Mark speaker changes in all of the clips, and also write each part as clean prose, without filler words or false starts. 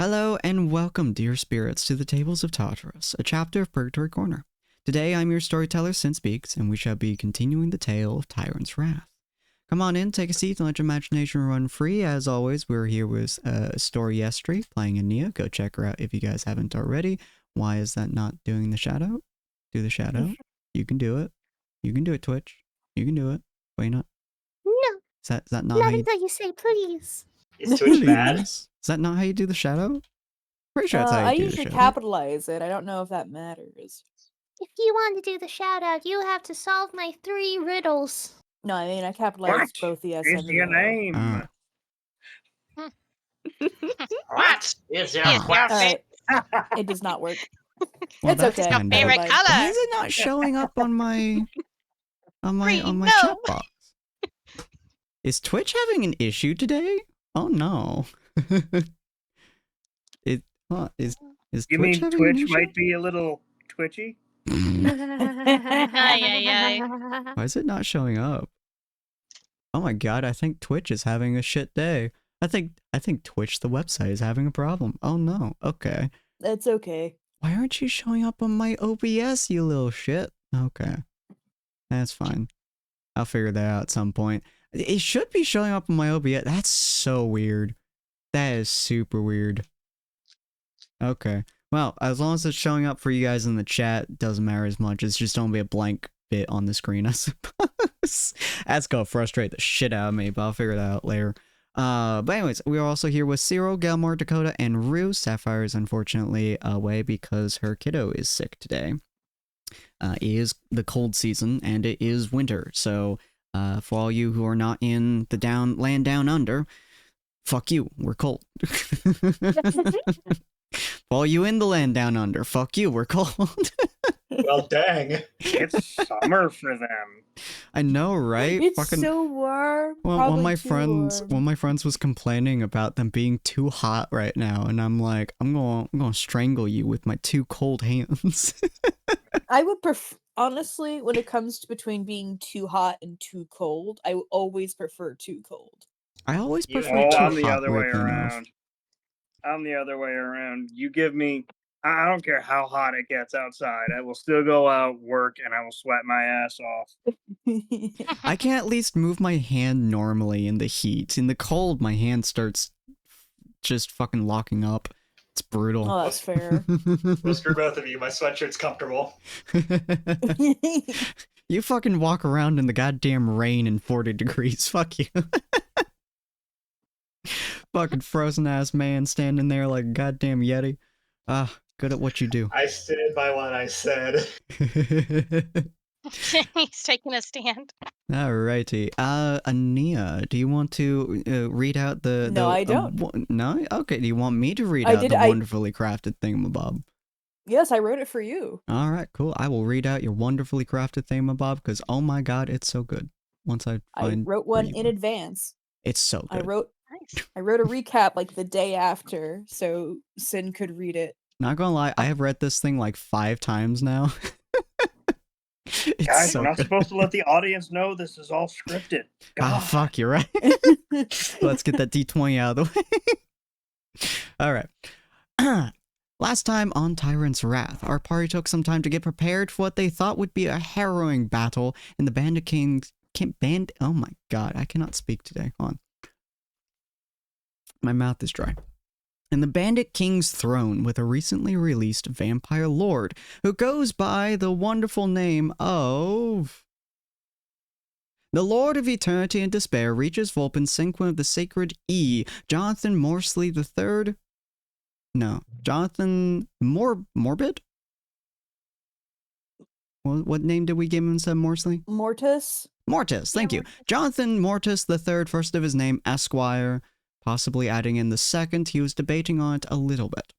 Speaker 1: Hello and welcome, dear spirits, to the Tables of Tartarus, a chapter of Purgatory Corner. Today I'm your storyteller, Sinspeaks, and we shall be continuing the tale of Tyrant's Wrath. Come on in, take a seat, and let your imagination run free. As always, we're here with Storyestry, playing Ania. Go check her out if you guys haven't already. Why is that not doing the shadow? Do the shadow. You can do it. You can do it, Twitch. You can do it. Why not?
Speaker 2: No.
Speaker 1: Is that not how you...
Speaker 2: until you say please.
Speaker 3: Is Twitch bad?
Speaker 1: Is that not how you do the shadow? Pretty sure that's how you
Speaker 4: I
Speaker 1: do the
Speaker 4: usually
Speaker 1: shadow.
Speaker 4: capitalize it. I don't know if that matters.
Speaker 2: If you want to do the shout out, you have to solve my 3 riddles.
Speaker 4: No, I mean I capitalized both the S
Speaker 5: Is
Speaker 4: and the
Speaker 5: your
Speaker 4: O.
Speaker 5: name?
Speaker 3: What is your
Speaker 4: Alright, it does not work.
Speaker 1: Well,
Speaker 4: It's
Speaker 1: that's
Speaker 4: okay.
Speaker 1: kind of...
Speaker 6: favorite
Speaker 4: Never mind.
Speaker 6: color.
Speaker 1: Why is it not showing up on my
Speaker 6: Green,
Speaker 1: chat
Speaker 6: no.
Speaker 1: box? Is Twitch having an issue today? Oh no. Is
Speaker 5: You
Speaker 1: Twitch
Speaker 5: mean
Speaker 1: having an
Speaker 5: Twitch
Speaker 1: issue?
Speaker 5: might be a little twitchy?
Speaker 1: Why is it not showing up? Oh my god, I think Twitch is having a shit day. I think Twitch, the website, is having a problem. Oh no. Okay.
Speaker 4: That's okay.
Speaker 1: Why aren't you showing up on my OBS, you little shit? Okay. That's fine. I'll figure that out at some point. It should be showing up on my OBS. That's so weird. That is super weird. Okay. Well, as long as it's showing up for you guys in the chat, it doesn't matter as much. It's just gonna be a blank bit on the screen, I suppose. That's gonna frustrate the shit out of me, but I'll figure that out later. But anyways, we are also here with Cyril, Galmar, Dakota, and Rue. Sapphire is unfortunately away because her kiddo is sick today. It is the cold season, and it is winter, so for all you who are not in the land down under, fuck you, we're cold. For all you in the land down under, fuck you, we're cold.
Speaker 3: Well, dang.
Speaker 5: It's summer for them.
Speaker 1: I know, right?
Speaker 4: It's so warm.
Speaker 1: Well,
Speaker 4: Probably
Speaker 1: one of
Speaker 4: too
Speaker 1: my friends was complaining about them being too hot right now, and I'm like, I'm gonna strangle you with my 2 cold hands.
Speaker 4: I would honestly, when it comes to between being too hot and too cold, I always prefer too cold.
Speaker 1: I always
Speaker 3: You-
Speaker 1: prefer
Speaker 5: Oh,
Speaker 1: too
Speaker 5: I'm the
Speaker 1: hot,
Speaker 5: other way
Speaker 1: weirdly enough.
Speaker 5: around. I'm the other way around. You give me... I don't care how hot it gets outside. I will still go out, work, and I will sweat my ass off.
Speaker 1: I can at least move my hand normally in the heat. In the cold, my hand starts just fucking locking up. It's brutal.
Speaker 4: Oh, that's fair.
Speaker 3: Well, screw both of you. My sweatshirt's comfortable.
Speaker 1: You fucking walk around in the goddamn rain in 40 degrees. Fuck you. Fucking frozen ass man standing there like a goddamn Yeti. Good at what you do.
Speaker 3: I stood by what I said.
Speaker 6: He's taking a stand.
Speaker 1: Alrighty. Ania, do you want to read out the...
Speaker 4: No, I don't.
Speaker 1: No? Okay, do you want me to read
Speaker 4: I
Speaker 1: out
Speaker 4: did-
Speaker 1: the
Speaker 4: I-
Speaker 1: wonderfully crafted thingamabob?
Speaker 4: Yes, I wrote it for you.
Speaker 1: Alright, cool. I will read out your wonderfully crafted thingamabob, because oh my god, it's so good. Once I
Speaker 4: I
Speaker 1: find...
Speaker 4: wrote one
Speaker 1: where you
Speaker 4: in
Speaker 1: are.
Speaker 4: advance.
Speaker 1: It's so good.
Speaker 4: I wrote
Speaker 6: Nice.
Speaker 4: a recap like the day after, so Sin could read it.
Speaker 1: Not gonna lie, I have read this thing like 5 times now. It's
Speaker 5: Guys,
Speaker 1: so
Speaker 5: we're not
Speaker 1: good.
Speaker 5: supposed to let the audience know this is all scripted.
Speaker 1: Ah,
Speaker 5: God.
Speaker 1: fuck, you're right. Let's get that D20 out of the way. Alright. Last time on Tyrant's Wrath, our party took some time to get prepared for what they thought would be a harrowing battle in the Bandit King's... Oh my god, I cannot speak today. Hold on. My mouth is dry. In the Bandit King's throne with a recently released vampire lord who goes by the wonderful name of... The Lord of Eternity and Despair reaches Vulpin, Cinquin of the Sacred E, Jonathan Morsley III... No, Jonathan Morbid? What name did we give him instead of Morsley?
Speaker 4: Mortis?
Speaker 1: Mortis, thank you. Jonathan Mortis III, first of his name, Esquire, possibly adding in the second. He was debating on it a little bit.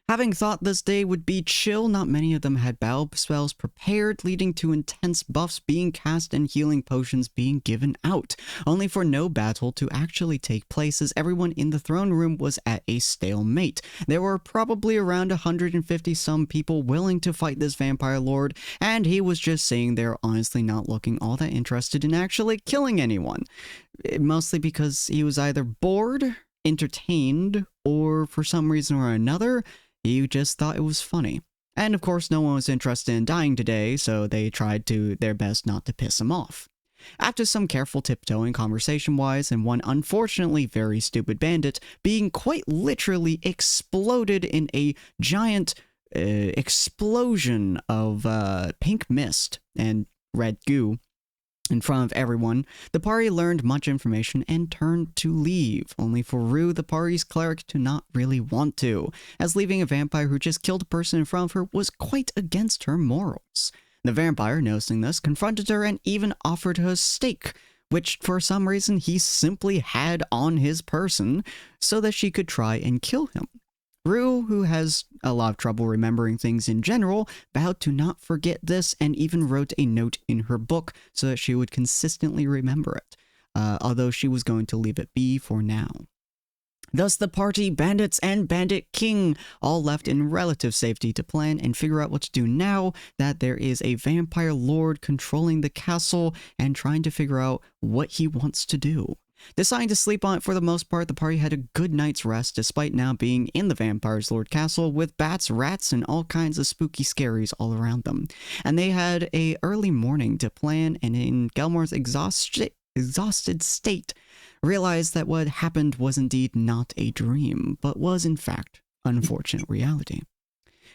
Speaker 1: Having thought this day would be chill, not many of them had battle spells prepared, leading to intense buffs being cast and healing potions being given out, only for no battle to actually take place as everyone in the throne room was at a stalemate. There were probably around 150 some people willing to fight this vampire lord, and he was just sitting there honestly not looking all that interested in actually killing anyone. Mostly because he was either bored entertained, or for some reason or another, he just thought it was funny. And of course, no one was interested in dying today, so they tried their best not to piss him off. After some careful tiptoeing conversation-wise, and one unfortunately very stupid bandit being quite literally exploded in a giant explosion of pink mist and red goo in front of everyone, the party learned much information and turned to leave, only for Rue, the party's cleric, to not really want to, as leaving a vampire who just killed a person in front of her was quite against her morals. The vampire, noticing this, confronted her and even offered her a steak, which for some reason he simply had on his person so that she could try and kill him. Rue, who has a lot of trouble remembering things in general, vowed to not forget this and even wrote a note in her book so that she would consistently remember it, although she was going to leave it be for now. Thus, the party, bandits, and Bandit King all left in relative safety to plan and figure out what to do now that there is a vampire lord controlling the castle and trying to figure out what he wants to do. Deciding to sleep on it for the most part, the party had a good night's rest despite now being in the vampire's lord castle with bats, rats, and all kinds of spooky scaries all around them. And they had a early morning to plan, and in Gelmar's exhausted state, realized that what happened was indeed not a dream, but was in fact unfortunate reality.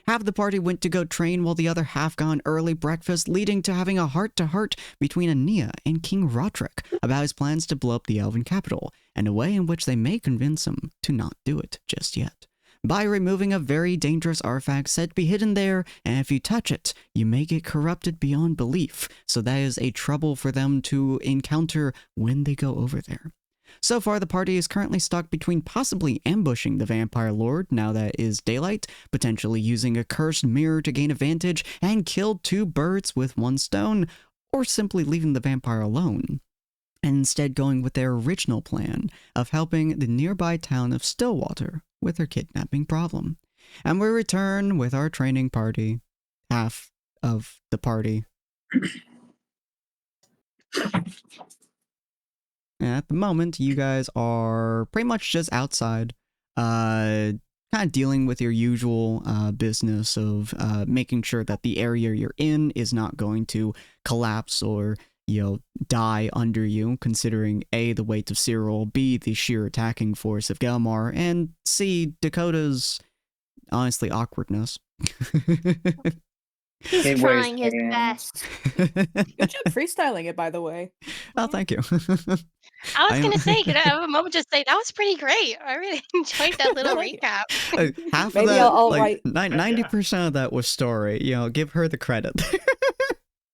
Speaker 1: Half the party went to go train while the other half got an early breakfast, leading to having a heart-to-heart between Ania and King Roderick about his plans to blow up the elven capital, and a way in which they may convince him to not do it just yet, by removing a very dangerous artifact said to be hidden there, and if you touch it, you may get corrupted beyond belief, so that is a trouble for them to encounter when they go over there. So far, the party is currently stuck between possibly ambushing the vampire lord now that it is daylight, potentially using a cursed mirror to gain advantage and kill two birds with one stone, or simply leaving the vampire alone, and instead going with their original plan of helping the nearby town of Stillwater with their kidnapping problem. And we return with our training party, half of the party. And at the moment, you guys are pretty much just outside, kind of dealing with your usual business of making sure that the area you're in is not going to collapse or, die under you, considering A, the weight of Cyril, B, the sheer attacking force of Gelmar, and C, Dakota's, honestly, awkwardness.
Speaker 2: He's
Speaker 5: It
Speaker 2: trying
Speaker 5: weighs
Speaker 2: his best.
Speaker 4: Good job freestyling it, by the way.
Speaker 1: Oh, thank you.
Speaker 6: I was going to say, could I have a moment to say that was pretty great? I really enjoyed that little
Speaker 4: Thank you.
Speaker 6: recap.
Speaker 1: Half of
Speaker 4: Maybe
Speaker 1: that,
Speaker 4: I'll
Speaker 1: like
Speaker 4: write.
Speaker 1: 90% of that was story. Give her the credit.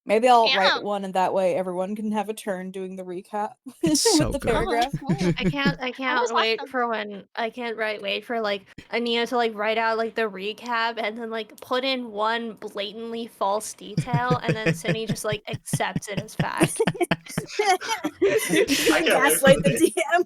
Speaker 4: Maybe I'll
Speaker 6: Yeah.
Speaker 4: write one, and that way everyone can have a turn doing the recap with
Speaker 1: It's so
Speaker 4: the
Speaker 1: good.
Speaker 4: paragraph.
Speaker 2: I can't
Speaker 6: was
Speaker 2: wait
Speaker 6: awesome.
Speaker 2: for when I can't wait for like Ania to like write out like the recap and then like put in one blatantly false detail and then Cindy just like accepts it as fact.
Speaker 3: I can't wait for
Speaker 4: Gaslight
Speaker 3: the
Speaker 4: the
Speaker 3: day.
Speaker 4: DM.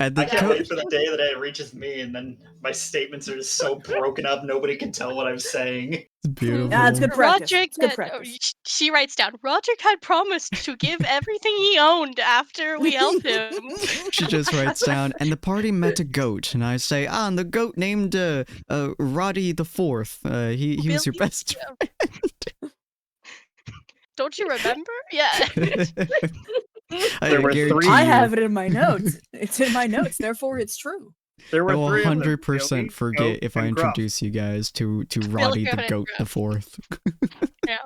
Speaker 1: And
Speaker 3: I
Speaker 1: the
Speaker 3: can't wait for the day that it reaches me, and then my statements are just so broken up, nobody can tell what I'm saying.
Speaker 1: It's beautiful.
Speaker 4: Yeah, it's good practice.
Speaker 6: Roderick,
Speaker 4: It's good practice.
Speaker 6: she writes down, Roderick had promised to give everything he owned after we helped him.
Speaker 1: She just writes down, and the party met a goat, and I say, and the goat named Roddy the Fourth. He was your
Speaker 6: Billy?
Speaker 1: best friend.
Speaker 6: Don't you remember? Yeah.
Speaker 5: There were
Speaker 1: guarantee
Speaker 5: three-
Speaker 4: I
Speaker 1: you,
Speaker 4: have it in my notes. It's in my notes, therefore it's true.
Speaker 5: There
Speaker 1: I
Speaker 5: were
Speaker 1: will
Speaker 5: 3 of them,
Speaker 1: 100%
Speaker 5: Billy,
Speaker 1: forget
Speaker 5: Goat,
Speaker 1: if I
Speaker 5: and Gruff.
Speaker 1: introduce you guys to Roddy
Speaker 6: Gruff
Speaker 1: the
Speaker 6: and
Speaker 1: Goat the
Speaker 6: Gruff.
Speaker 1: Fourth.
Speaker 6: Yeah.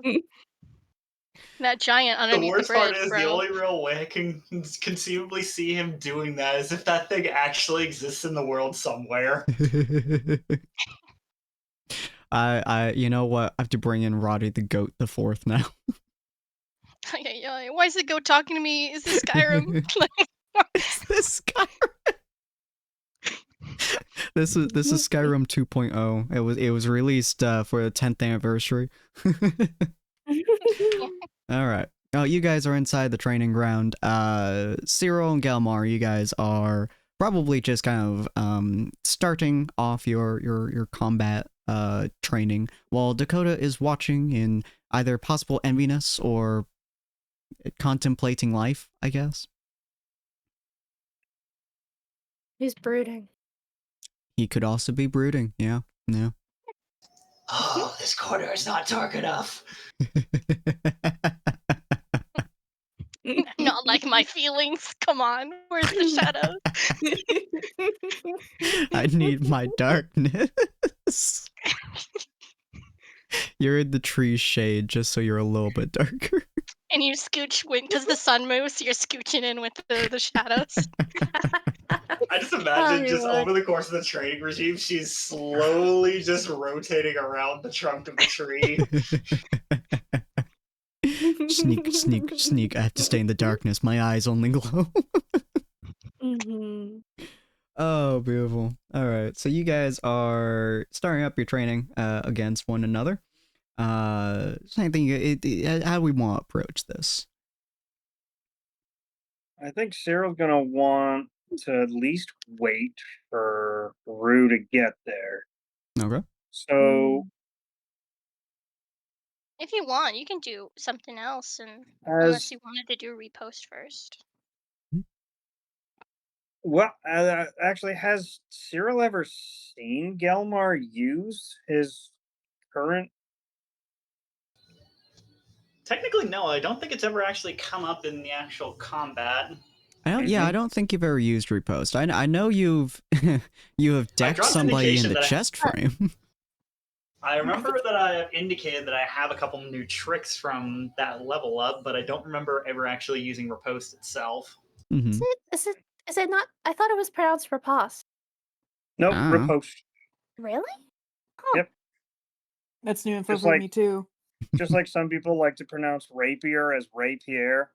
Speaker 6: That giant
Speaker 3: The
Speaker 6: underneath
Speaker 3: worst
Speaker 6: the bridge,
Speaker 3: part is
Speaker 6: bro.
Speaker 3: the only real way I can conceivably see him doing that is if that thing actually exists in the world somewhere.
Speaker 1: You know what? I have to bring in Roddy the Goat the Fourth now.
Speaker 6: Why is the goat talking to me? Is this Skyrim?
Speaker 1: Is this Skyrim? This is Skyrim 2.0. It was released for the 10th anniversary. All right. Oh, you guys are inside the training ground. Cyril and Gelmar, you guys are probably just kind of starting off your combat training, while Dakota is watching in either possible enviness or contemplating life, I guess.
Speaker 2: He's brooding.
Speaker 1: He could also be brooding. Yeah. No.
Speaker 3: Oh, this corner is not dark enough.
Speaker 6: Not like my feelings. Come on, where's the shadows?
Speaker 1: I need my darkness. You're in the tree's shade just so you're a little bit darker.
Speaker 6: And you scooch because the sun moves, so you're scooching in with the shadows.
Speaker 3: I just imagine just
Speaker 2: Lord.
Speaker 3: over the course of the training regime, she's slowly just rotating around the trunk of the tree.
Speaker 1: Sneak, sneak, sneak. I have to stay in the darkness. My eyes only glow.
Speaker 2: Mhm.
Speaker 1: Oh, beautiful. All right. So you guys are starting up your training against one another. Same thing. How do we want to approach this?
Speaker 5: I think Cyril's gonna want to at least wait for Rue to get there.
Speaker 1: Okay.
Speaker 5: So
Speaker 6: If you want, you can do something else, and
Speaker 5: as
Speaker 6: unless you wanted to do repost first.
Speaker 5: well, actually, has Cyril ever seen Gelmar use his current?
Speaker 3: Technically, no. I don't think it's ever actually come up in the actual combat.
Speaker 1: I don't think you've ever used repost. I know you've you have decked
Speaker 3: dropped
Speaker 1: somebody in
Speaker 3: indication
Speaker 1: the
Speaker 3: that
Speaker 1: chest frame.
Speaker 3: I remember that I have indicated that I have a couple new tricks from that level up, but I don't remember ever actually using riposte itself.
Speaker 1: Mm-hmm.
Speaker 2: Is it not? I thought it was pronounced riposte.
Speaker 5: Nope,
Speaker 1: Ah.
Speaker 5: riposte.
Speaker 2: Really?
Speaker 5: Yep.
Speaker 4: That's new info
Speaker 5: Just
Speaker 4: for
Speaker 5: like-
Speaker 4: me too.
Speaker 5: Just like some people like to pronounce rapier as rapier.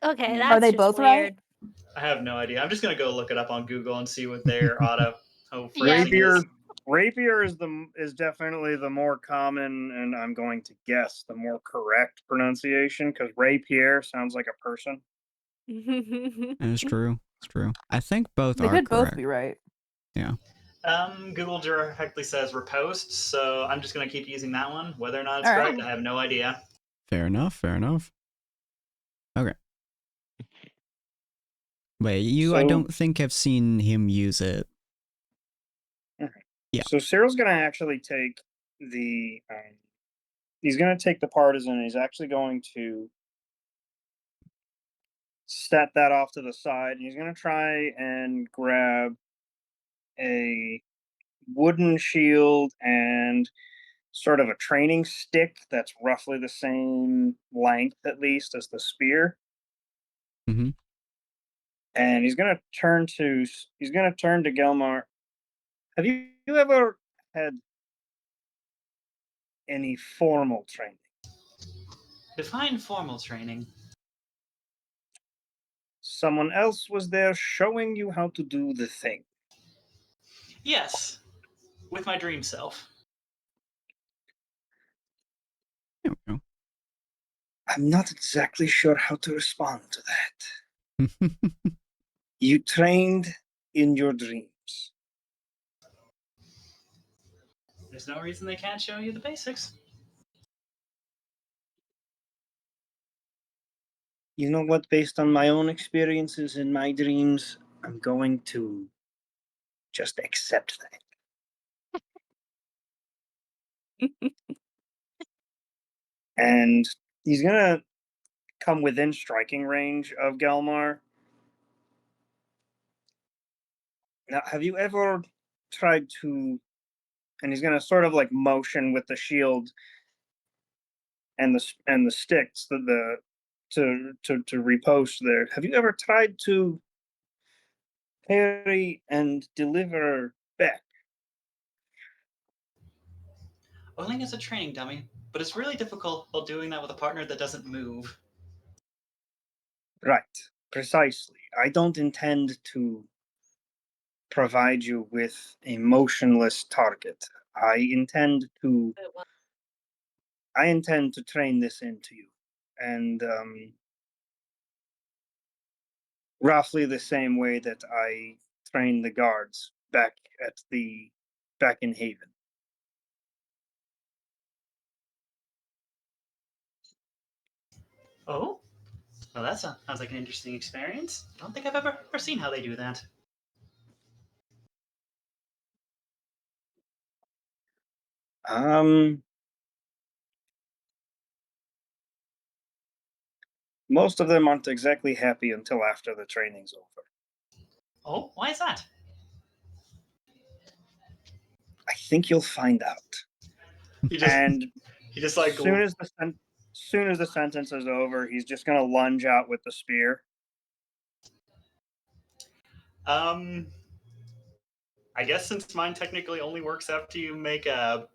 Speaker 2: Okay,
Speaker 4: Are
Speaker 2: that's
Speaker 4: they
Speaker 2: just
Speaker 4: both
Speaker 2: weird.
Speaker 4: right?
Speaker 3: I have no idea. I'm just gonna go look it up on Google and see what their auto
Speaker 6: Yeah.
Speaker 3: phrasing
Speaker 5: Rapier,
Speaker 3: is.
Speaker 5: rapier is definitely the more common, and I'm going to guess the more correct pronunciation because rapier sounds like a person.
Speaker 1: It's true. It's true. I think both
Speaker 4: They
Speaker 1: are
Speaker 4: could
Speaker 1: correct.
Speaker 4: both be right.
Speaker 3: Google directly says riposte, so I'm just gonna keep using that one. Whether or not it's
Speaker 4: All right.
Speaker 3: correct, I have no idea.
Speaker 1: Fair enough. Fair enough. Okay. Wait, I
Speaker 5: So-
Speaker 1: don't think have seen him use it. Yeah.
Speaker 5: So Cyril's going to actually take the. He's going to take the partisan. And he's actually going to set that off to the side, and he's going to try and grab a wooden shield and sort of a training stick that's roughly the same length, at least, as the spear.
Speaker 1: Mm-hmm.
Speaker 5: And he's going to turn to Gelmar. Have you ever had any formal training?
Speaker 3: Define formal training.
Speaker 5: Someone else was there showing you how to do the thing.
Speaker 3: Yes, with my dream self.
Speaker 1: There we
Speaker 5: I'm not exactly sure how to respond to that.
Speaker 1: go.
Speaker 5: You trained in your dreams.
Speaker 3: There's no reason they can't show you the basics.
Speaker 5: You know what? Based on my own experiences in my dreams, I'm going to just accept that. And he's going to come within striking range of Gelmar. Now, have you ever tried to? And he's going to sort of like motion with the shield and the sticks to repost there. Have you ever tried to parry and deliver back?
Speaker 3: Only as a training dummy, but it's really difficult while doing that with a partner that doesn't move.
Speaker 5: Right, precisely. I don't intend to provide you with a motionless target. I intend to train this into you, and roughly the same way that I train the guards back in Haven.
Speaker 3: Oh? Well, that sounds like an interesting experience. I don't think I've ever seen how they do that.
Speaker 5: Most of them aren't exactly happy until after the training's over.
Speaker 3: Oh, why is that?
Speaker 5: I think you'll find out.
Speaker 3: He just
Speaker 5: And
Speaker 3: he just like
Speaker 5: soon as the sentence is over, he's just gonna lunge out with the spear.
Speaker 3: I guess since mine technically only works after you make a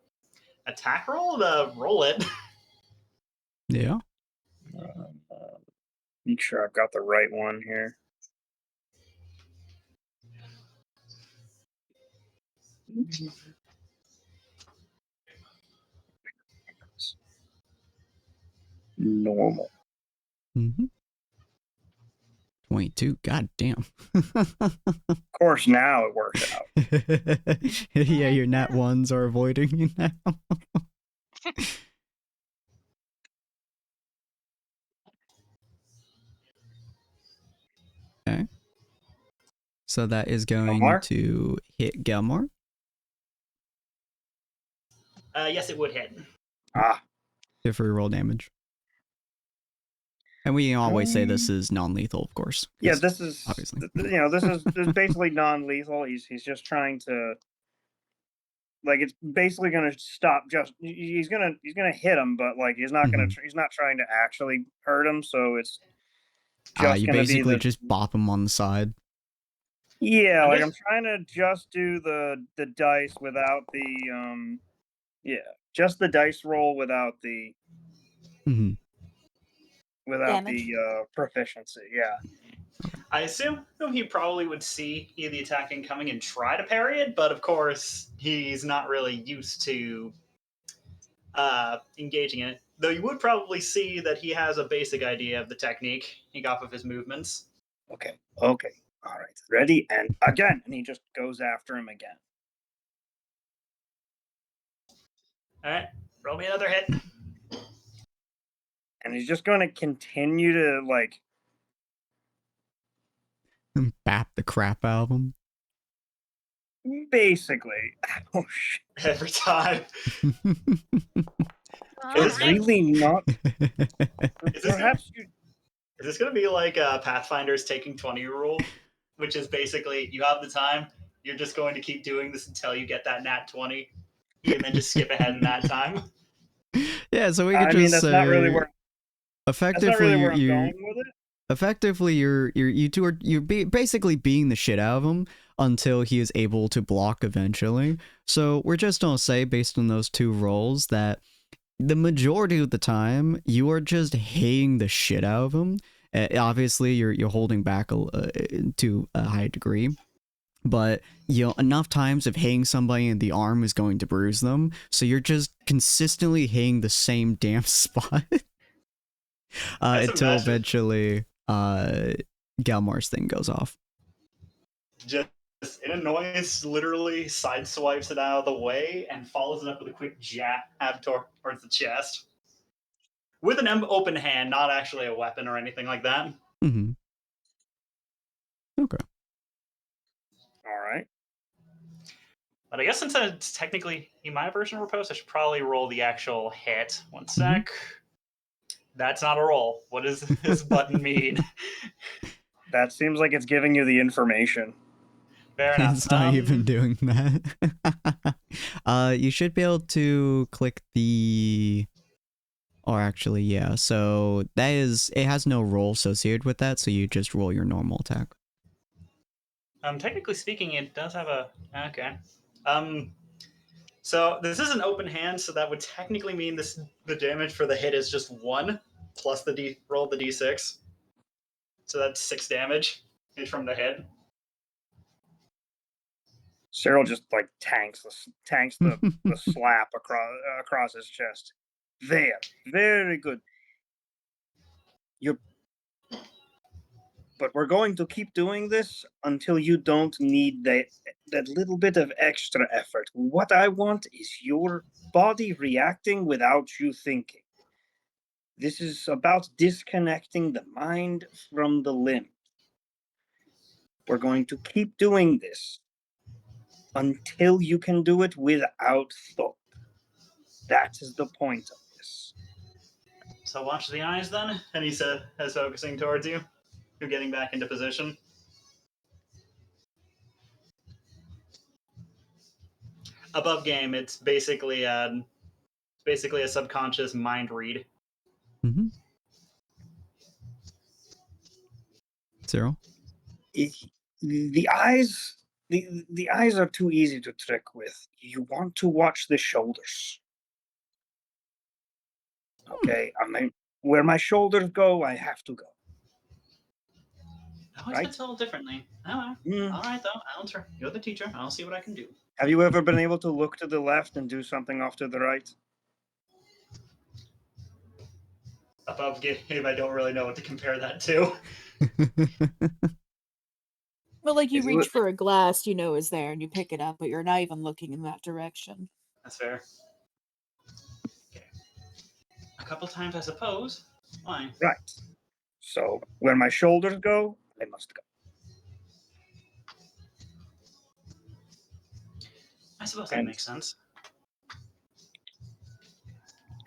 Speaker 3: attack roll, to roll it.
Speaker 1: Yeah.
Speaker 5: Make sure I've got the right one here. Normal.
Speaker 1: Mm-hmm. 22. God damn.
Speaker 5: Of course, now it works out.
Speaker 1: Yeah, your nat ones are avoiding you now. Okay. So that is going
Speaker 5: Gelmar?
Speaker 1: to hit Gelmar.
Speaker 3: Yes, it would hit.
Speaker 5: Ah.
Speaker 1: If we roll damage. And we always say this is non-lethal, of course.
Speaker 5: Yeah, this is
Speaker 1: obviously.
Speaker 5: this is basically non-lethal. He's just trying to, like, it's basically going to stop. He's gonna hit him, but like he's not trying to actually hurt him. So it's just
Speaker 1: you
Speaker 5: going to be
Speaker 1: basically just bop him on the side.
Speaker 5: Yeah, like I'm trying to just do the dice without the just the dice roll without the
Speaker 4: Damage.
Speaker 5: proficiency. Yeah.
Speaker 3: I assume he probably would see the attack incoming and try to parry it, but of course he's not really used to engaging in it. Though you would probably see that he has a basic idea of the technique off of his movements.
Speaker 5: Okay. All right. Ready? And again. And he just goes after him again.
Speaker 3: All right. Roll me another hit.
Speaker 5: And he's just going to continue to, like,
Speaker 1: bap the crap out of him.
Speaker 5: Basically. Oh, shit.
Speaker 3: Every time.
Speaker 5: It's really not.
Speaker 3: Is this going to be like Pathfinder's taking 20 rule? Which is basically, you have the time, you're just going to keep doing this until you get that nat 20, and then just skip ahead in that time.
Speaker 1: Yeah, so we could just
Speaker 5: that's
Speaker 1: say,
Speaker 5: not really where
Speaker 1: effectively,
Speaker 5: I'm going with it.
Speaker 1: Effectively, you're basically beating the shit out of him until he is able to block eventually. So we're just gonna say, based on those two rolls, that the majority of the time you are just hating the shit out of him. Obviously, you're holding back to a high degree, but enough times of hitting somebody in the arm is going to bruise them. So you're just consistently hitting the same damn spot until eventually Galmar's thing goes off.
Speaker 3: Just in annoyance, literally sideswipes it out of the way and follows it up with a quick jab towards the chest. With an open hand, not actually a weapon or anything like that.
Speaker 1: Mm-hmm. Okay.
Speaker 5: All right.
Speaker 3: But I guess since it's technically my version of riposte, I should probably roll the actual hit. One sec. That's not a roll. What does this button mean?
Speaker 5: That seems like it's giving you the information.
Speaker 3: Fair enough.
Speaker 1: It's not even doing that. You should be able to click the... Or actually, yeah. So that is... It has no roll associated with that, so you just roll your normal attack.
Speaker 3: Technically speaking, it does have a... Okay. So this is an open hand, so that would technically mean the damage for the hit is just 1 plus roll the d6. So that's 6 damage from the hit.
Speaker 5: Cyril just like tanks the slap across his chest. There, very good. But we're going to keep doing this until you don't need that little bit of extra effort. What I want is your body reacting without you thinking. This is about disconnecting the mind from the limb. We're going to keep doing this until you can do it without thought. That is the point of this.
Speaker 3: So watch the eyes then. And he said, as focusing towards you. You're getting back into position. Above game, it's basically a subconscious mind read.
Speaker 1: Mm-hmm. Zero.
Speaker 5: The eyes, the eyes are too easy to trick with. You want to watch the shoulders. Okay, I mean, where my shoulders go, I have to go.
Speaker 3: Always been told differently. All right, though. You're the teacher. I'll see what I can do.
Speaker 5: Have you ever been able to look to the left and do something off to the right?
Speaker 3: Above game, I don't really know what to compare that to.
Speaker 4: But like you
Speaker 5: Is it-
Speaker 4: reach for a glass, you know is there, and you pick it up, but you're not even looking in that direction.
Speaker 3: That's fair. Okay. A couple times, I suppose. Why?
Speaker 5: Right. So where my shoulders go, I must go.
Speaker 3: I suppose that makes sense.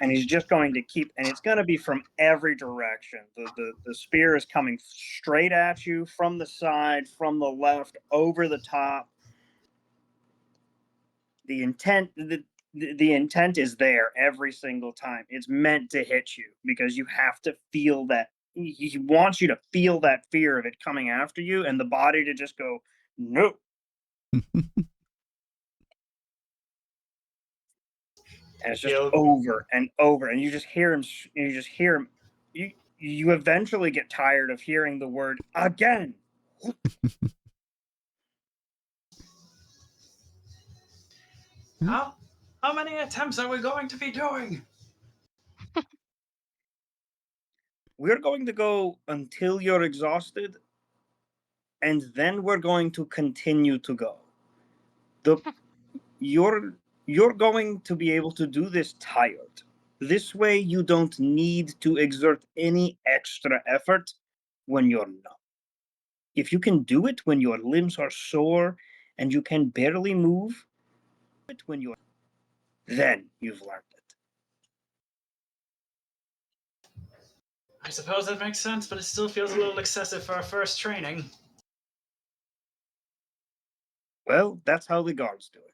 Speaker 5: And he's just going to keep, and it's going to be from every direction. The spear is coming straight at you from the side, from the left, over the top. The intent is there every single time. It's meant to hit you because you have to feel that. He wants you to feel that fear of it coming after you, and the body to just go, no. And it's just over and over, and you just hear him. You eventually get tired of hearing the word again.
Speaker 3: How many attempts are we going to be doing?
Speaker 5: We're going to go until you're exhausted, and then we're going to continue to go. You're going to be able to do this tired. This way you don't need to exert any extra effort when you're not. If you can do it when your limbs are sore and you can barely move, then you've learned it.
Speaker 3: I suppose that makes sense, but it still feels a little excessive for our first training.
Speaker 5: Well, that's how the guards do it.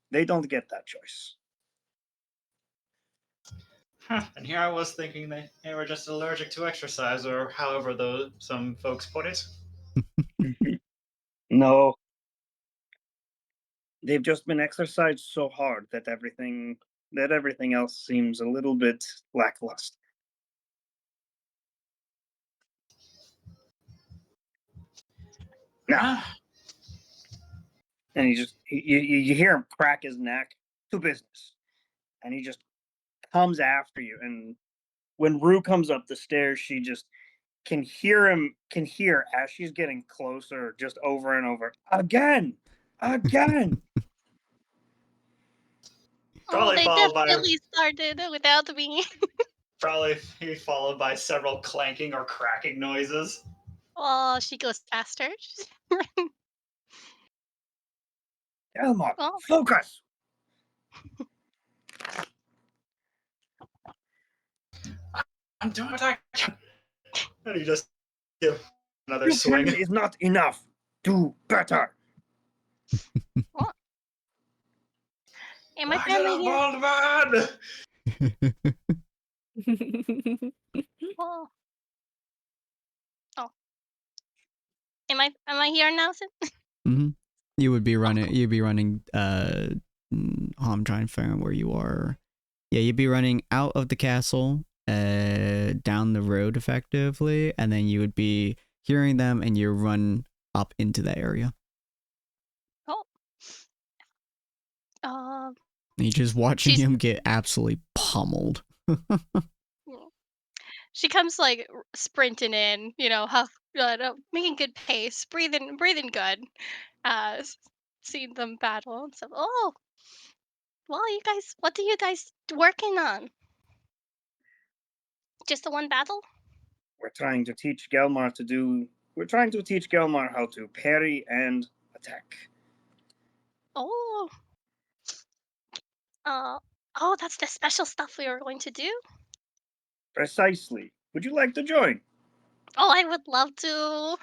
Speaker 5: They don't get that choice.
Speaker 3: And here I was thinking they were just allergic to exercise, or however some folks put it.
Speaker 5: No. They've just been exercised so hard that everything else seems a little bit lackluster. Now, and you hear him crack his neck to business, and he just comes after you. And when Rue comes up the stairs, she just can hear as she's getting closer, just over and over again.
Speaker 3: Probably
Speaker 6: they
Speaker 3: followed by
Speaker 6: definitely started without me.
Speaker 3: probably followed by several clanking or cracking noises.
Speaker 6: Oh, she goes faster.
Speaker 5: Elmar,
Speaker 6: Oh.
Speaker 5: focus.
Speaker 3: I'm doing what I can. And he just give another swing.
Speaker 5: Is not enough. Do better.
Speaker 6: What? Am I family here?
Speaker 3: Bald man!
Speaker 6: Oh. Am I here now, Sin?
Speaker 1: Mm-hmm. You'd be running I'm trying to figure out where you are. Yeah, you'd be running out of the castle, down the road effectively, and then you would be hearing them and you run up into that area.
Speaker 6: Oh.
Speaker 1: And you're just watching him get absolutely pummeled.
Speaker 6: She comes like sprinting in, making good pace, breathing good. Seeing them battle and stuff. Oh, well, what are you guys working on? Just the one battle?
Speaker 5: We're trying to teach Gelmar how to parry and attack.
Speaker 6: Oh. Oh, that's the special stuff we were going to do?
Speaker 5: Precisely. Would you like to join?
Speaker 6: Oh, I would love to.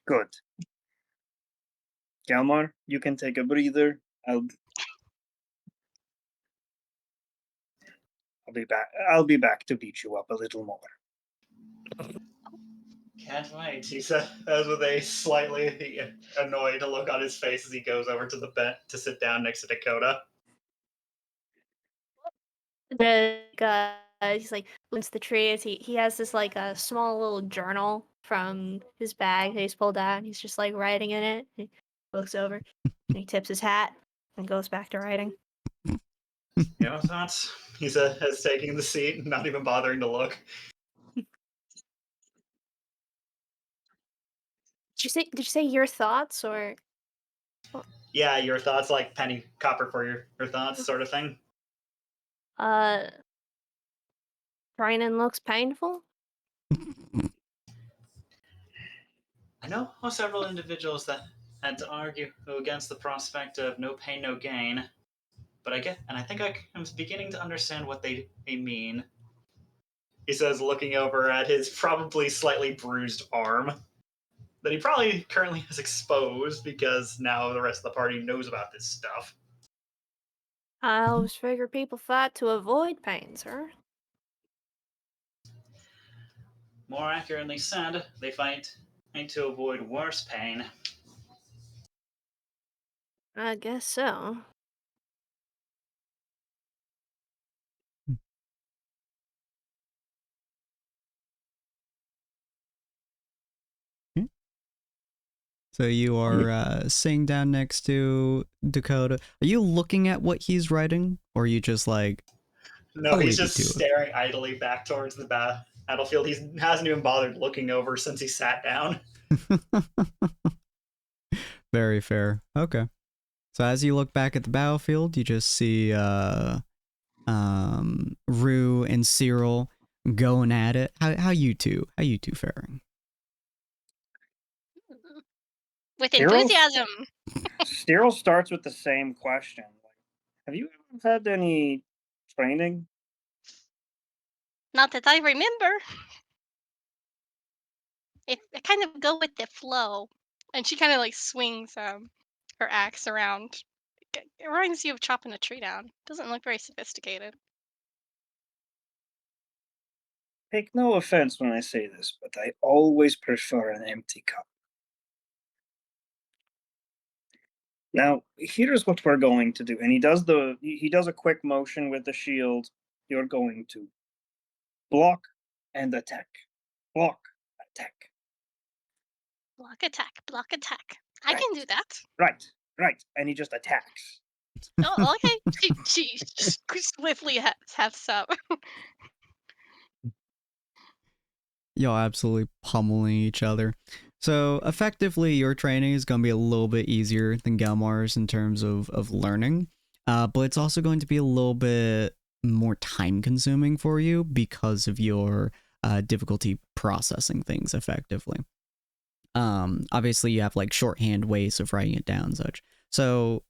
Speaker 5: Good. Galmar, you can take a breather. I'll be back. I'll be back to beat you up a little more.
Speaker 3: Can't wait, he says with a slightly annoyed look on his face as he goes over to the bed to sit down next to Dakota.
Speaker 2: He's like looks the trees. He has this like a small little journal from his bag that he's pulled out, and he's just like writing in it. He looks over, and he tips his hat and goes back to writing.
Speaker 3: Your thoughts? He says, taking the seat, not even bothering to look.
Speaker 2: Did you say your thoughts or?
Speaker 3: Yeah, your thoughts, like penny copper for your thoughts, sort of thing.
Speaker 2: Training looks painful.
Speaker 3: I know several individuals that had to argue against the prospect of no pain, no gain, but I think I'm beginning to understand what they mean. He says, looking over at his probably slightly bruised arm that he probably currently has exposed because now the rest of the party knows about this stuff.
Speaker 2: I always figure people fight to avoid pain, sir.
Speaker 3: More accurately said, they fight to avoid worse pain.
Speaker 2: I guess so.
Speaker 1: So you are sitting down next to Dakota. Are you looking at what he's writing, or are you just like?
Speaker 3: No, he's just staring idly back towards the battlefield. He hasn't even bothered looking over since he sat down.
Speaker 1: Very fair. Okay. So as you look back at the battlefield, you just see Rue and Cyril going at it. How you two faring?
Speaker 6: With enthusiasm.
Speaker 5: Cyril starts with the same question. Have you ever had any training?
Speaker 6: Not that I remember. I kind of go with the flow. And she kind of like swings her axe around. It reminds you of chopping a tree down. Doesn't look very sophisticated.
Speaker 5: Take no offense when I say this, but I always prefer an empty cup. Now, here's what we're going to do. And he does a quick motion with the shield. You're going to block and attack. Block, attack.
Speaker 6: Block, attack, block, attack. I can do that.
Speaker 5: Right. And he just attacks.
Speaker 6: Oh, okay. She swiftly hefts up.
Speaker 1: Y'all absolutely pummeling each other. So effectively, your training is going to be a little bit easier than Galmar's in terms of learning, but it's also going to be a little bit more time consuming for you because of your difficulty processing things effectively. Obviously, you have like shorthand ways of writing it down and such. So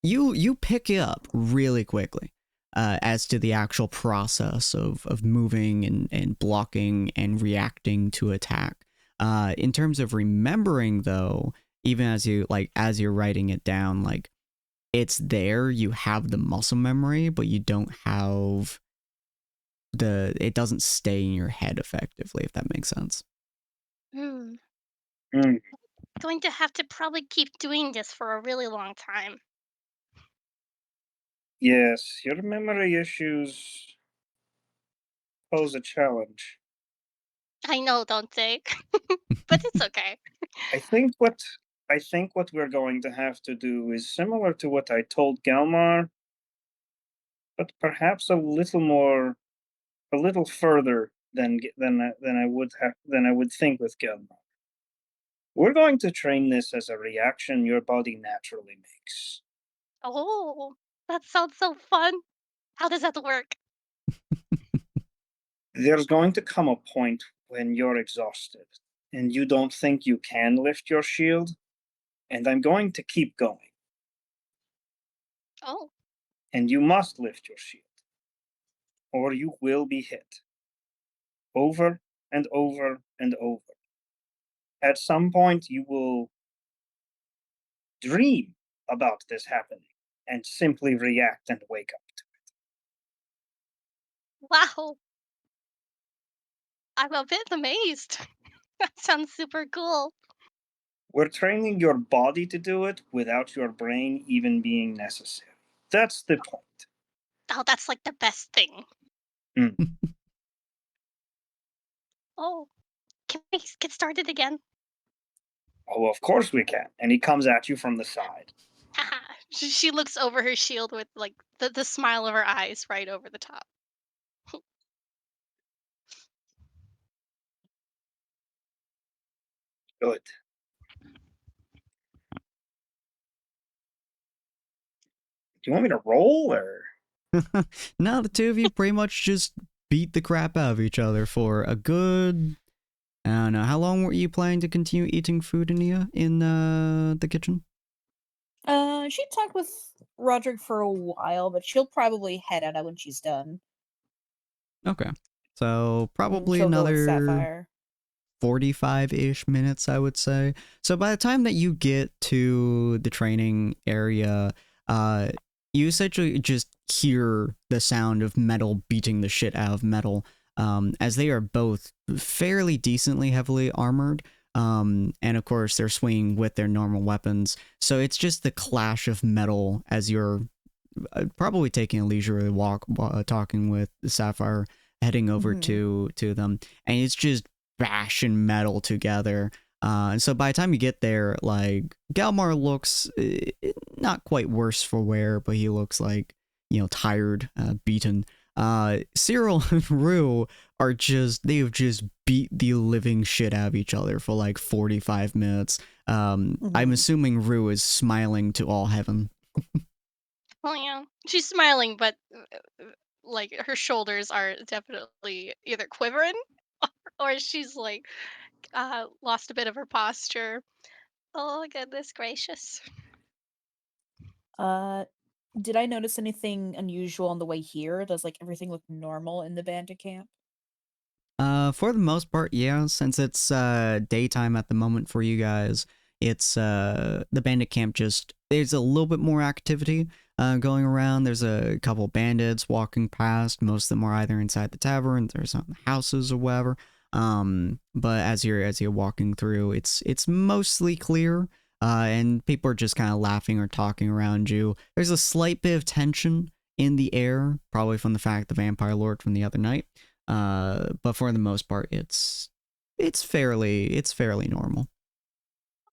Speaker 1: you pick it up really quickly. As to the actual process of moving and blocking and reacting to attack. In terms of remembering, though, even as you're writing it down, like it's there. You have the muscle memory, but you don't have it doesn't stay in your head effectively, if that makes sense.
Speaker 6: Going to have to probably keep doing this for a really long time.
Speaker 5: Yes, your memory issues pose a challenge.
Speaker 6: I know, don't they? But it's okay.
Speaker 5: I think what we're going to have to do is similar to what I told Galmar, but perhaps a little further than I would think with Galmar. We're going to train this as a reaction your body naturally makes.
Speaker 6: Oh, that sounds so fun. How does that work?
Speaker 5: There's going to come a point when you're exhausted and you don't think you can lift your shield, and I'm going to keep going.
Speaker 6: Oh.
Speaker 5: And you must lift your shield, or you will be hit. Over and over and over. At some point, you will dream about this happening and simply react and wake up to
Speaker 6: Wow, I'm a bit amazed. That sounds super cool.
Speaker 5: We're training your body to do it without your brain even being necessary. That's the point.
Speaker 6: Oh, that's like the best thing.
Speaker 5: Mm.
Speaker 6: Oh, can we get started again?
Speaker 5: Oh, of course we can. And he comes at you from the side.
Speaker 6: She looks over her shield with like the smile of her eyes right over the top.
Speaker 5: Good. Do you want me to roll or?
Speaker 1: Now the two of you pretty much just beat the crap out of each other for a good. I don't know. How long were you planning to continue eating food in the kitchen?
Speaker 4: She talked with Roderick for a while, but she'll probably head out when she's done.
Speaker 1: Okay. So probably
Speaker 4: She'll go with
Speaker 1: another
Speaker 4: Sapphire.
Speaker 1: 45-ish minutes, I would say. So by the time that you get to the training area, you essentially just hear the sound of metal beating the shit out of metal, as they are both fairly decently heavily armored. And of course, they're swinging with their normal weapons. So it's just the clash of metal as you're probably taking a leisurely walk, talking with Sapphire, heading over to them, and it's just bashing metal together. And so by the time you get there, like, Galmar looks not quite worse for wear, but he looks like, tired, beaten. Cyril and Rue are they've just beat the living shit out of each other for like 45 minutes. I'm assuming Rue is smiling to all heaven.
Speaker 6: Well, yeah, she's smiling, but like her shoulders are definitely either quivering or she's like lost a bit of her posture. Oh goodness gracious!
Speaker 4: Did I notice anything unusual on the way here? Does like everything look normal in the bandit camp?
Speaker 1: For the most part, yeah. Since it's daytime at the moment for you guys, it's the bandit camp. Just there's a little bit more activity going around. There's a couple bandits walking past. Most of them are either inside the tavern, there's some houses or whatever. But as you're walking through, it's mostly clear. And people are just kind of laughing or talking around you. There's a slight bit of tension in the air, probably from the fact the vampire lord from the other night. But for the most part, it's fairly normal.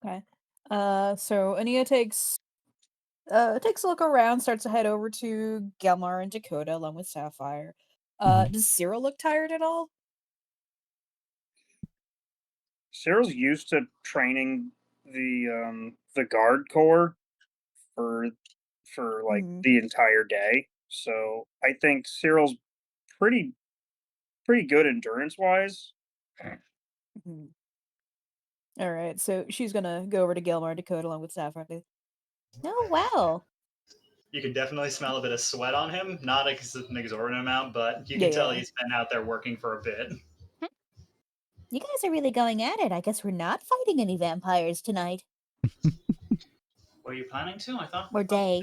Speaker 4: Okay. So Ania takes a look around, starts to head over to Gelmar and Dakota along with Sapphire. Does Cyril look tired at all?
Speaker 5: Cyril's used to training the guard corps for like the entire day. So I think Cyril's pretty good endurance wise.
Speaker 4: All right, so she's gonna go over to Gelmar and Dakota along with Sapphire. Oh wow!
Speaker 3: You can definitely smell a bit of sweat on him. Not an exorbitant amount, but you can
Speaker 4: Yeah,
Speaker 3: tell
Speaker 4: yeah.
Speaker 3: he's been out there working for a bit.
Speaker 7: You guys are really going at it. I guess we're not fighting any vampires tonight.
Speaker 3: Were you planning to?
Speaker 7: Or day.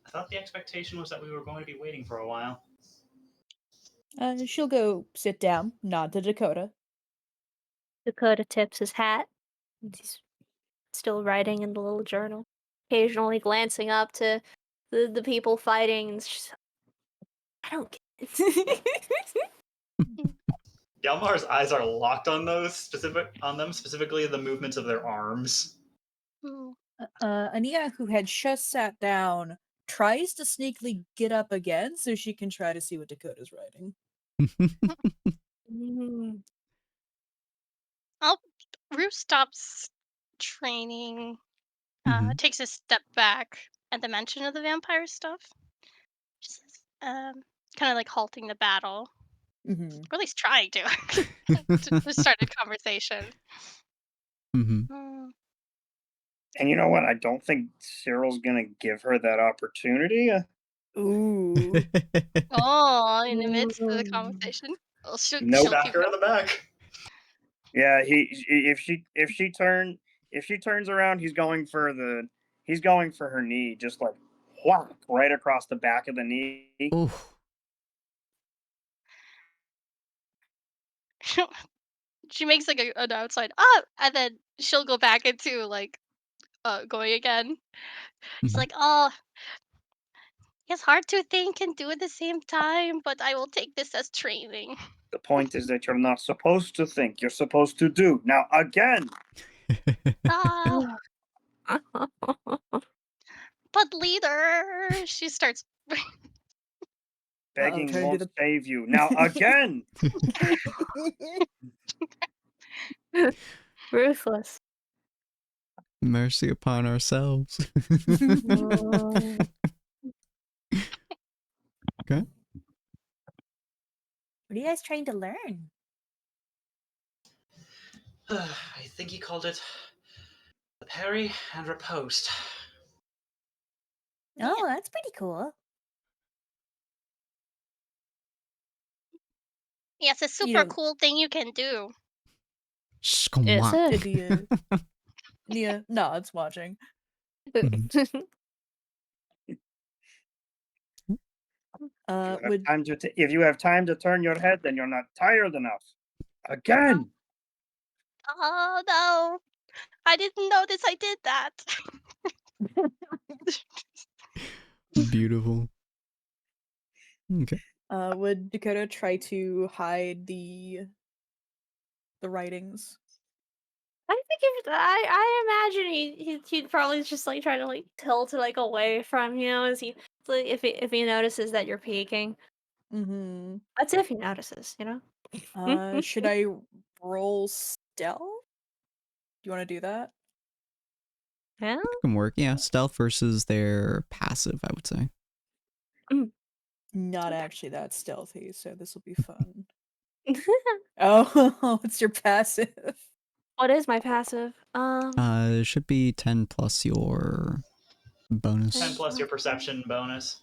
Speaker 3: I thought the expectation was that we were going to be waiting for a while.
Speaker 4: She'll go sit down, nod to Dakota.
Speaker 2: Dakota tips his hat. He's still writing in the little journal, occasionally glancing up to the people fighting. And just, I don't get it.
Speaker 3: Galmar's eyes are locked on them, specifically the movements of their arms.
Speaker 4: Ania, who had just sat down, tries to sneakily get up again so she can try to see what Dakota's writing.
Speaker 6: Rue stops training, takes a step back at the mention of the vampire stuff. She says, kind of like halting the battle, or at least trying to start a conversation.
Speaker 5: And you know what? I don't think Cyril's gonna give her that opportunity.
Speaker 4: Ooh.
Speaker 6: Oh, in the midst of the
Speaker 2: Ooh.
Speaker 6: conversation. Well, she'll
Speaker 5: Nope.
Speaker 3: Smack
Speaker 6: keep
Speaker 3: her in
Speaker 6: going.
Speaker 3: the back.
Speaker 5: Yeah, if she turns around, he's going for her knee, just like whack right across the back of the knee.
Speaker 1: Oof.
Speaker 6: She makes like an outside ah, and then she'll go back into like going again. She's
Speaker 1: Mhm.
Speaker 6: like, oh, it's hard to think and do at the same time, but I will take this as training.
Speaker 5: The point is that you're not supposed to think; you're supposed to do. Now again,
Speaker 6: Ah, but leader, she starts.
Speaker 5: begging
Speaker 4: trying to do
Speaker 5: won't
Speaker 4: the.
Speaker 5: save you. Now again,
Speaker 2: Ruthless.
Speaker 1: Mercy upon ourselves.
Speaker 2: Oh.
Speaker 1: Okay.
Speaker 7: What are you guys trying to learn?
Speaker 3: I think he called it the parry and riposte.
Speaker 7: Oh, that's pretty cool.
Speaker 6: Yes, a
Speaker 4: You
Speaker 6: super
Speaker 4: know,
Speaker 6: cool thing you can do.
Speaker 2: Is
Speaker 1: Squawk.
Speaker 2: it?
Speaker 4: Nia nods watching.
Speaker 1: Mhm.
Speaker 4: Would
Speaker 5: if you have time to turn your head, then you're not tired enough. Again,
Speaker 6: Oh no, I didn't notice I did that.
Speaker 1: Beautiful. Okay.
Speaker 4: would Dakota try to hide the writings?
Speaker 2: I think if I imagine he'd probably just like try to like tilt it like away from you as he like, if he notices that you're peeking.
Speaker 4: Mm-hmm.
Speaker 2: That's if he notices, you know.
Speaker 4: Should I roll stealth? Do you want to do that?
Speaker 2: Yeah.
Speaker 1: That can work. Yeah. Stealth versus their passive, I would say.
Speaker 4: Not actually that stealthy, so this will be fun. Oh, it's your passive.
Speaker 2: What is my passive?
Speaker 1: It should be 10 plus your
Speaker 3: 10
Speaker 1: bonus,
Speaker 3: plus your perception bonus.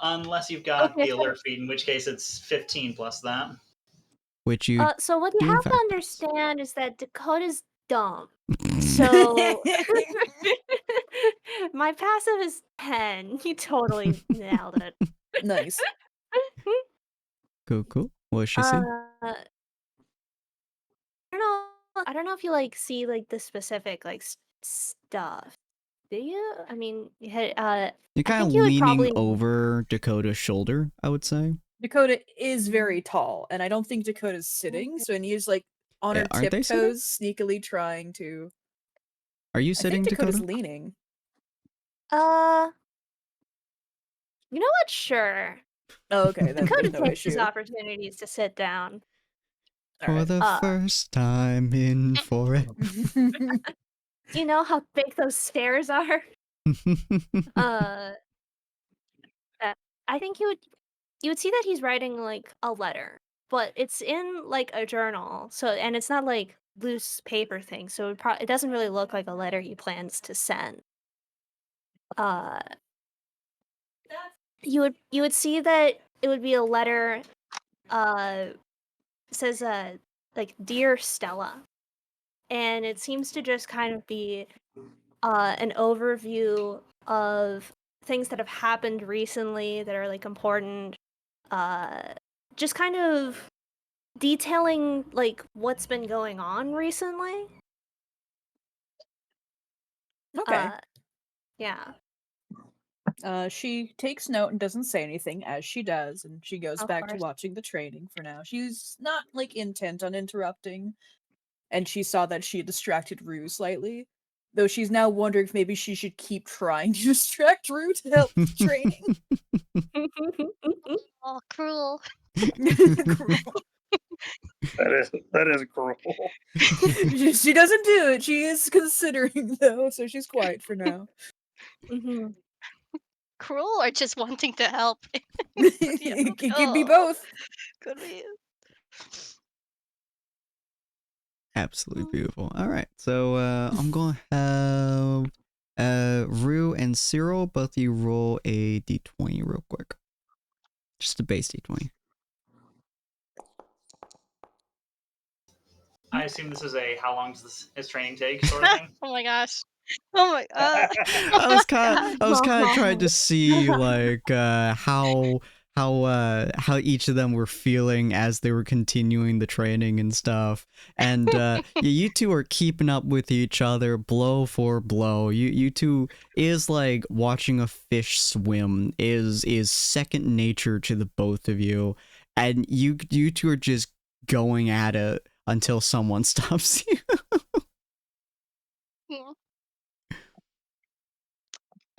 Speaker 3: Unless you've got
Speaker 2: Okay.
Speaker 3: the alert feed, in which case it's 15 plus that.
Speaker 1: which you
Speaker 2: So what you
Speaker 1: do in
Speaker 2: have to
Speaker 1: fact.
Speaker 2: understand is that Dakota's dumb. So my passive is 10. He totally nailed it.
Speaker 4: Nice.
Speaker 1: Cool, cool. What does she see?
Speaker 2: I don't know. I don't know if you like see like the specific like stuff. Do you? I mean,
Speaker 1: You're
Speaker 2: I
Speaker 1: kind of
Speaker 2: think you would
Speaker 1: leaning
Speaker 2: probably.
Speaker 1: over Dakota's shoulder, I would say.
Speaker 4: Dakota is very tall, and I don't think Dakota's sitting, so Ania's like on her
Speaker 1: Aren't they sitting?
Speaker 4: tiptoes, sneakily trying to.
Speaker 1: Are you
Speaker 4: I
Speaker 1: sitting,
Speaker 4: think Dakota's
Speaker 1: Dakota?
Speaker 4: leaning.
Speaker 2: You know what? Sure.
Speaker 4: Oh, okay, then
Speaker 2: Dakota
Speaker 4: there's no
Speaker 2: takes his
Speaker 4: issue.
Speaker 2: opportunities to sit down.
Speaker 1: For
Speaker 4: Alright.
Speaker 1: the first time in forever.
Speaker 2: You know how thick those stairs are? Uh, I think you would see that he's writing like a letter, but it's in like a journal. So and it's not like loose paper thing. So it doesn't really look like a letter he plans to send. Uh, you would see that it would be a letter. Says like dear Stella, and it seems to just kind of be an overview of things that have happened recently that are like important. Just kind of detailing like what's been going on recently.
Speaker 4: Okay.
Speaker 2: Yeah.
Speaker 4: She takes note and doesn't say anything, as she does, and she goes
Speaker 2: Of
Speaker 4: back to
Speaker 2: course.
Speaker 4: watching the training for now. She's not like intent on interrupting, and she saw that she had distracted Rue slightly, though she's now wondering if maybe she should keep trying to distract Rue to help with the training.
Speaker 6: Oh, cruel.
Speaker 5: that is cruel.
Speaker 4: She doesn't do it. She is considering though, so she's quiet for now.
Speaker 2: Mhm.
Speaker 6: Cruel or just wanting to help?
Speaker 4: It could be
Speaker 6: Oh,
Speaker 4: both.
Speaker 6: could be.
Speaker 1: Absolutely beautiful. All right. So I'm going to have Rue and Cyril, both of you roll a d20 real quick. Just a base d20.
Speaker 3: I assume this is a how long does his training take sort of thing.
Speaker 6: Oh my gosh. Oh my
Speaker 1: I was kind of trying to see like how each of them were feeling as they were continuing the training and stuff. And yeah, you two are keeping up with each other blow for blow. You two is like watching a fish swim is second nature to the both of you. And you two are just going at it until someone stops you.
Speaker 6: Yeah.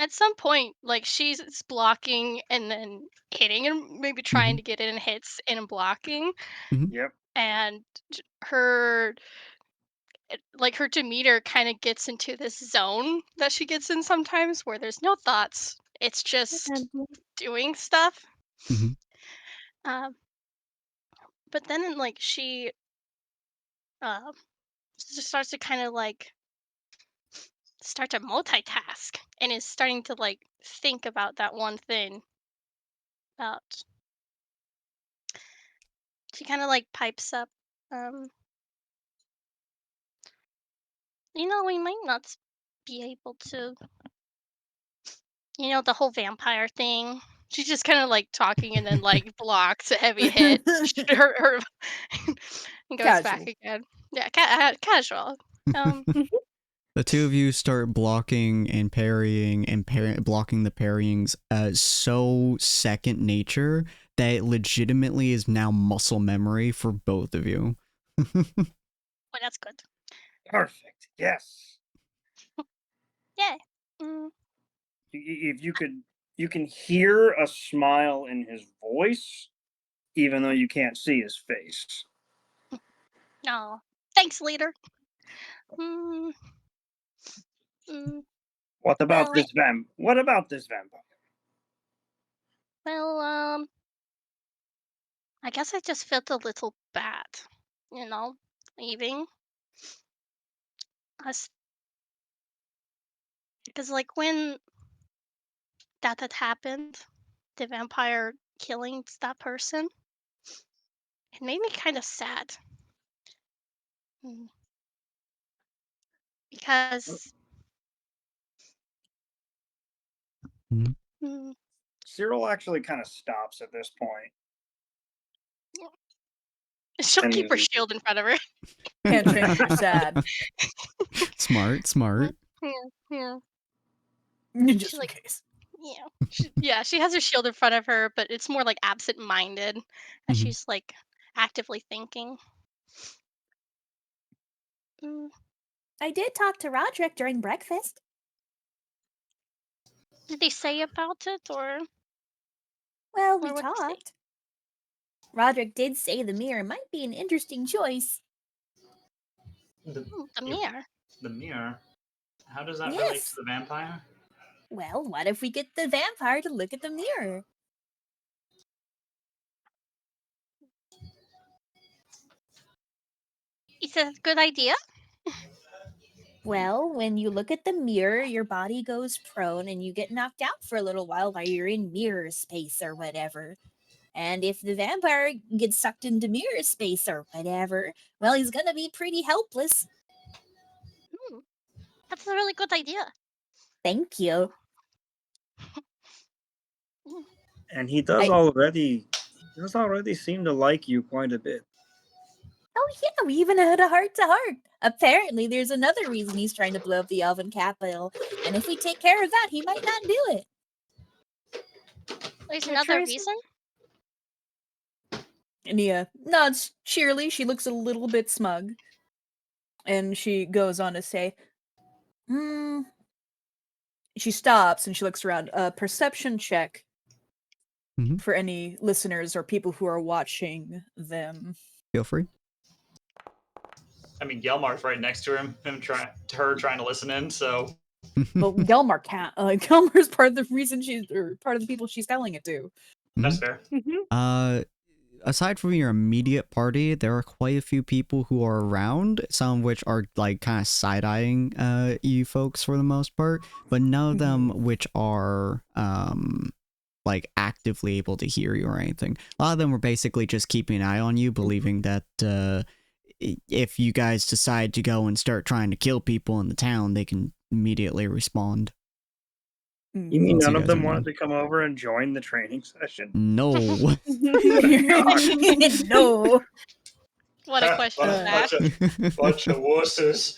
Speaker 6: At some point, like she's blocking and then hitting and maybe trying to get in and hits and blocking.
Speaker 5: Yep.
Speaker 6: And her like her demeanor kind of gets into this zone that she gets in sometimes where there's no thoughts. It's just doing stuff.
Speaker 1: Mhm.
Speaker 6: But then like she just starts to kind of like start to multitask and is starting to like think about that one thing about she kind of like pipes up we might not be able to the whole vampire thing. She's just kind of like talking and then like blocks a heavy hit her and goes back
Speaker 4: Casual.
Speaker 6: again. Yeah, casual.
Speaker 1: The two of you start blocking and parrying and blocking the parryings so second nature that it legitimately is now muscle memory for both of you.
Speaker 6: Well, that's good.
Speaker 5: Perfect. Yes.
Speaker 6: Yeah. Mm.
Speaker 5: If you can hear a smile in his voice, even though you can't see his face.
Speaker 6: No. Thanks, leader. Mm. Mm.
Speaker 5: What about
Speaker 6: Well,
Speaker 5: this What about this vampire?
Speaker 6: Well, I guess I just felt a little bad, leaving us. Because, like, when that had happened, the vampire killing that person, it made me kind of sad. Mm. Because.
Speaker 1: Mhm.
Speaker 6: Mm,
Speaker 5: Cyril actually kind of stops at this point.
Speaker 6: she'll keep her
Speaker 5: And
Speaker 6: shield in front of her.
Speaker 4: Can't change your sad.
Speaker 1: Smart.
Speaker 6: Yeah.
Speaker 4: Just in
Speaker 6: like,
Speaker 4: case.
Speaker 6: She has her shield in front of her, but it's more like absent-minded as
Speaker 1: Mhm.
Speaker 6: she's like actively thinking. Mm.
Speaker 7: I did talk to Roderick during breakfast.
Speaker 6: Did they say about it, or
Speaker 7: Well, we
Speaker 6: what did they say?
Speaker 7: talked. Roderick did say the mirror might be an interesting choice.
Speaker 3: The
Speaker 6: The mirror.
Speaker 3: The mirror. How does that relate to
Speaker 7: Yes.
Speaker 3: the vampire?
Speaker 7: Well, what if we get the vampire to look at the mirror?
Speaker 6: Is that a good idea?
Speaker 7: Well, when you look at the mirror, your body goes prone and you get knocked out for a little while you're in mirror space or whatever. And if the vampire gets sucked into mirror space or whatever, well, he's gonna be pretty helpless.
Speaker 6: That's a really good idea.
Speaker 7: Thank you.
Speaker 5: And he does already seem to like you quite a bit.
Speaker 7: Oh yeah, we even had a heart-to-heart. Apparently, there's another reason he's trying to blow up the Elven capital, and if we take care of that, he might not do it.
Speaker 6: There's
Speaker 2: Yeah,
Speaker 6: another
Speaker 2: Tracy.
Speaker 6: reason?
Speaker 4: Nia nods cheerily. She looks a little bit smug. And she goes on to say, She stops and she looks around. A perception check for any listeners or people who are watching them.
Speaker 1: Feel free.
Speaker 3: I mean, Gelmar's right next to him trying to listen in. So,
Speaker 4: Well, Gelmar can't. Gelmar's part of the reason part of the people she's telling it to.
Speaker 3: that's fair.
Speaker 2: Mm-hmm.
Speaker 1: aside from your immediate party, there are quite a few people who are around, some of which are like kind of side-eyeing you folks for the most part, but none of them which are like actively able to hear you or anything. A lot of them were basically just keeping an eye on you, believing that if you guys decide to go and start trying to kill people in the town, they can immediately respond.
Speaker 5: You mean
Speaker 1: Once
Speaker 5: none
Speaker 1: you
Speaker 5: of
Speaker 1: guys are
Speaker 5: them wanted
Speaker 1: known.
Speaker 5: to come over and join the training session?
Speaker 1: No.
Speaker 5: What a
Speaker 4: No.
Speaker 6: What a question to ask.
Speaker 3: Bunch of wusses.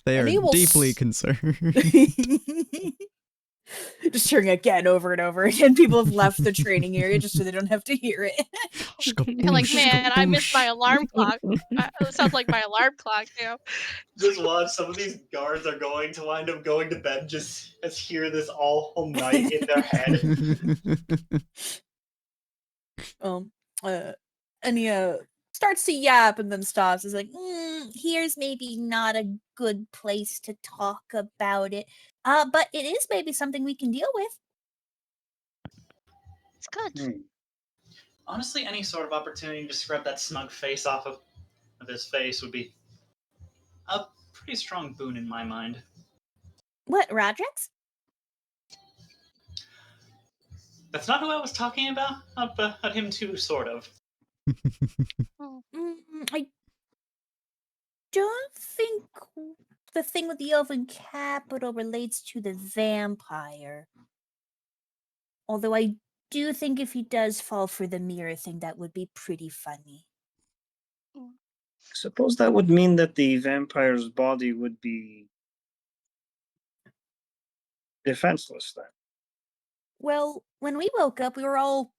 Speaker 1: They are
Speaker 4: And he will
Speaker 1: deeply concerned.
Speaker 4: Just hearing it again over and over again. People have left the training area just so they don't have to hear it.
Speaker 6: You're like, man, I missed my alarm clock. It sounds like my alarm clock, you know.
Speaker 3: Just watch, some of these guards are going to wind up going to bed just as hear this all night in their head.
Speaker 4: And he starts to yap and then stops. He's like, here's maybe not a good place to talk about it. But it is maybe something we can deal with.
Speaker 6: It's good.
Speaker 3: Honestly, any sort of opportunity to scrub that smug face off of his face would be a pretty strong boon in my mind.
Speaker 7: What, Rodrix?
Speaker 3: That's not who I was talking about, but him too, sort of.
Speaker 7: I don't think the thing with the elven capital relates to the vampire. Although I do think if he does fall for the mirror thing, that would be pretty funny.
Speaker 5: I suppose that would mean that the vampire's body would be defenseless then.
Speaker 7: Well, when we woke up, we were all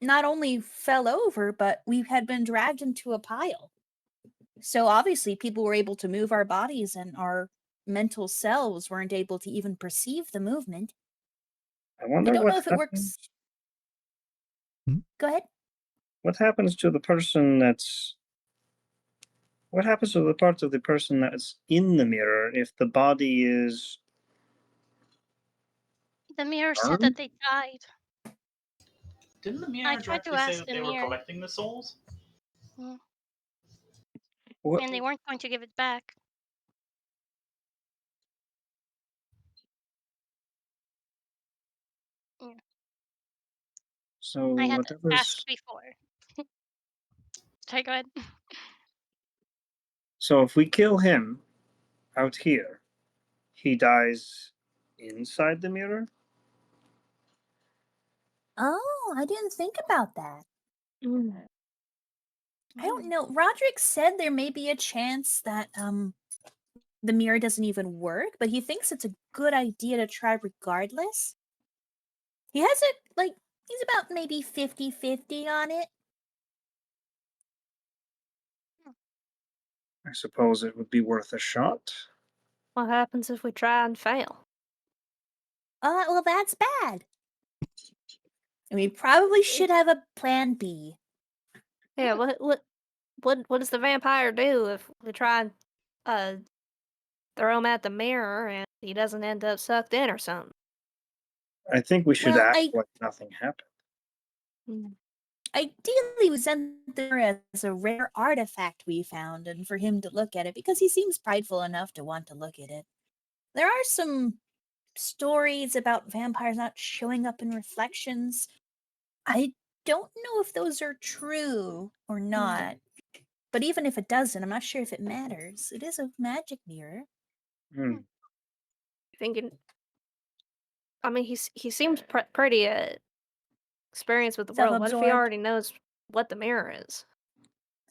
Speaker 7: not only fell over, but we had been dragged into a pile. So obviously, people were able to move our bodies, and our mental selves weren't able to even perceive the movement.
Speaker 5: I
Speaker 7: I
Speaker 5: wonder
Speaker 7: don't
Speaker 5: what
Speaker 7: know if it
Speaker 5: happens.
Speaker 7: works. Go ahead.
Speaker 5: What happens to the person that's... What happens to the part of the person that's in the mirror if the body is...
Speaker 6: The mirror said
Speaker 5: burned?
Speaker 6: that they died.
Speaker 3: Didn't the mirror
Speaker 6: I tried to
Speaker 3: directly say
Speaker 6: ask
Speaker 3: that
Speaker 6: the
Speaker 3: they were
Speaker 6: mirror.
Speaker 3: collecting the souls?
Speaker 5: What?
Speaker 6: And they weren't going to give it back.
Speaker 5: So
Speaker 6: I had
Speaker 5: whatever's...
Speaker 6: asked before. Sorry, go ahead.
Speaker 5: So if we kill him out here, he dies inside the mirror?
Speaker 7: Oh, I didn't think about that. I don't know. Roderick said there may be a chance that the mirror doesn't even work, but he thinks it's a good idea to try regardless. He has it he's about maybe 50-50 on it.
Speaker 5: I suppose it would be worth a shot.
Speaker 2: What happens if we try and fail?
Speaker 7: Well, that's bad. And we probably should have a plan B.
Speaker 2: Yeah, what does the vampire do if we try and throw him at the mirror and he doesn't end up sucked in or something?
Speaker 5: I think we should
Speaker 7: Well,
Speaker 5: act like nothing happened.
Speaker 7: Ideally, we send there as a rare artifact we found, and for him to look at it because he seems prideful enough to want to look at it. There are some stories about vampires not showing up in reflections. I don't know if those are true or not. But even if it doesn't, I'm not sure if it matters. It is a magic mirror.
Speaker 2: Thinking, I mean, he seems pretty experienced with the world. What if he
Speaker 7: Self-absorbed.
Speaker 2: already knows what the mirror is?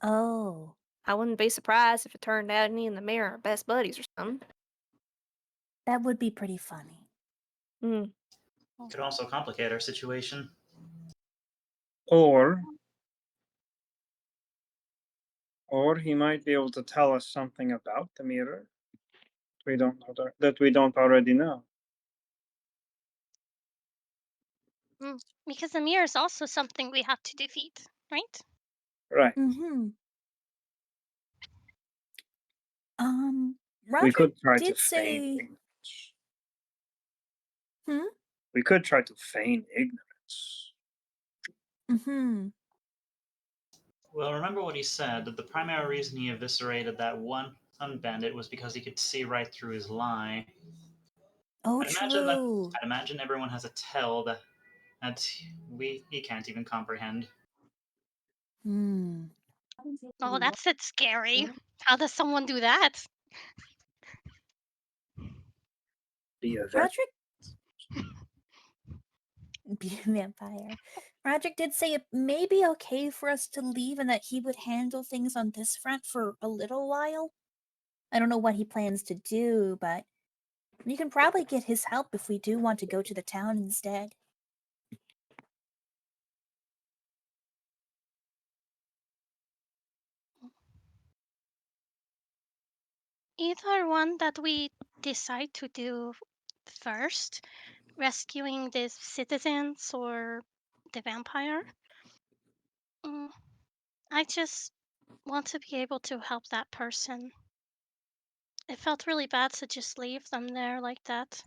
Speaker 7: Oh,
Speaker 2: I wouldn't be surprised if it turned out he and the mirror are best buddies or something.
Speaker 7: that would be pretty funny.
Speaker 3: Could also complicate our situation.
Speaker 5: Or he might be able to tell us something about the mirror we don't know that we don't already know.
Speaker 6: Because the mirror is also something we have to defeat, right?
Speaker 5: Right.
Speaker 7: Roger
Speaker 5: We could try
Speaker 7: did
Speaker 5: to
Speaker 7: say.
Speaker 5: feign ignorance. We could try to feign ignorance.
Speaker 7: Mm-hmm.
Speaker 3: Well, remember what he said, that the primary reason he eviscerated that one bandit was because he could see right through his lie.
Speaker 7: Oh,
Speaker 3: I'd imagine that
Speaker 7: true.
Speaker 3: I'd imagine everyone has a tell that he can't even comprehend.
Speaker 7: Hmm.
Speaker 6: Oh, that's it scary. How does someone do that?
Speaker 5: Be a
Speaker 7: Roderick be a vampire. Roderick did say it may be okay for us to leave and that he would handle things on this front for a little while. I don't know what he plans to do, but we can probably get his help if we do want to go to the town instead.
Speaker 6: Either one that we decide to do first, rescuing the citizens or the vampire. I just want to be able to help that person. It felt really bad to just leave them there like that.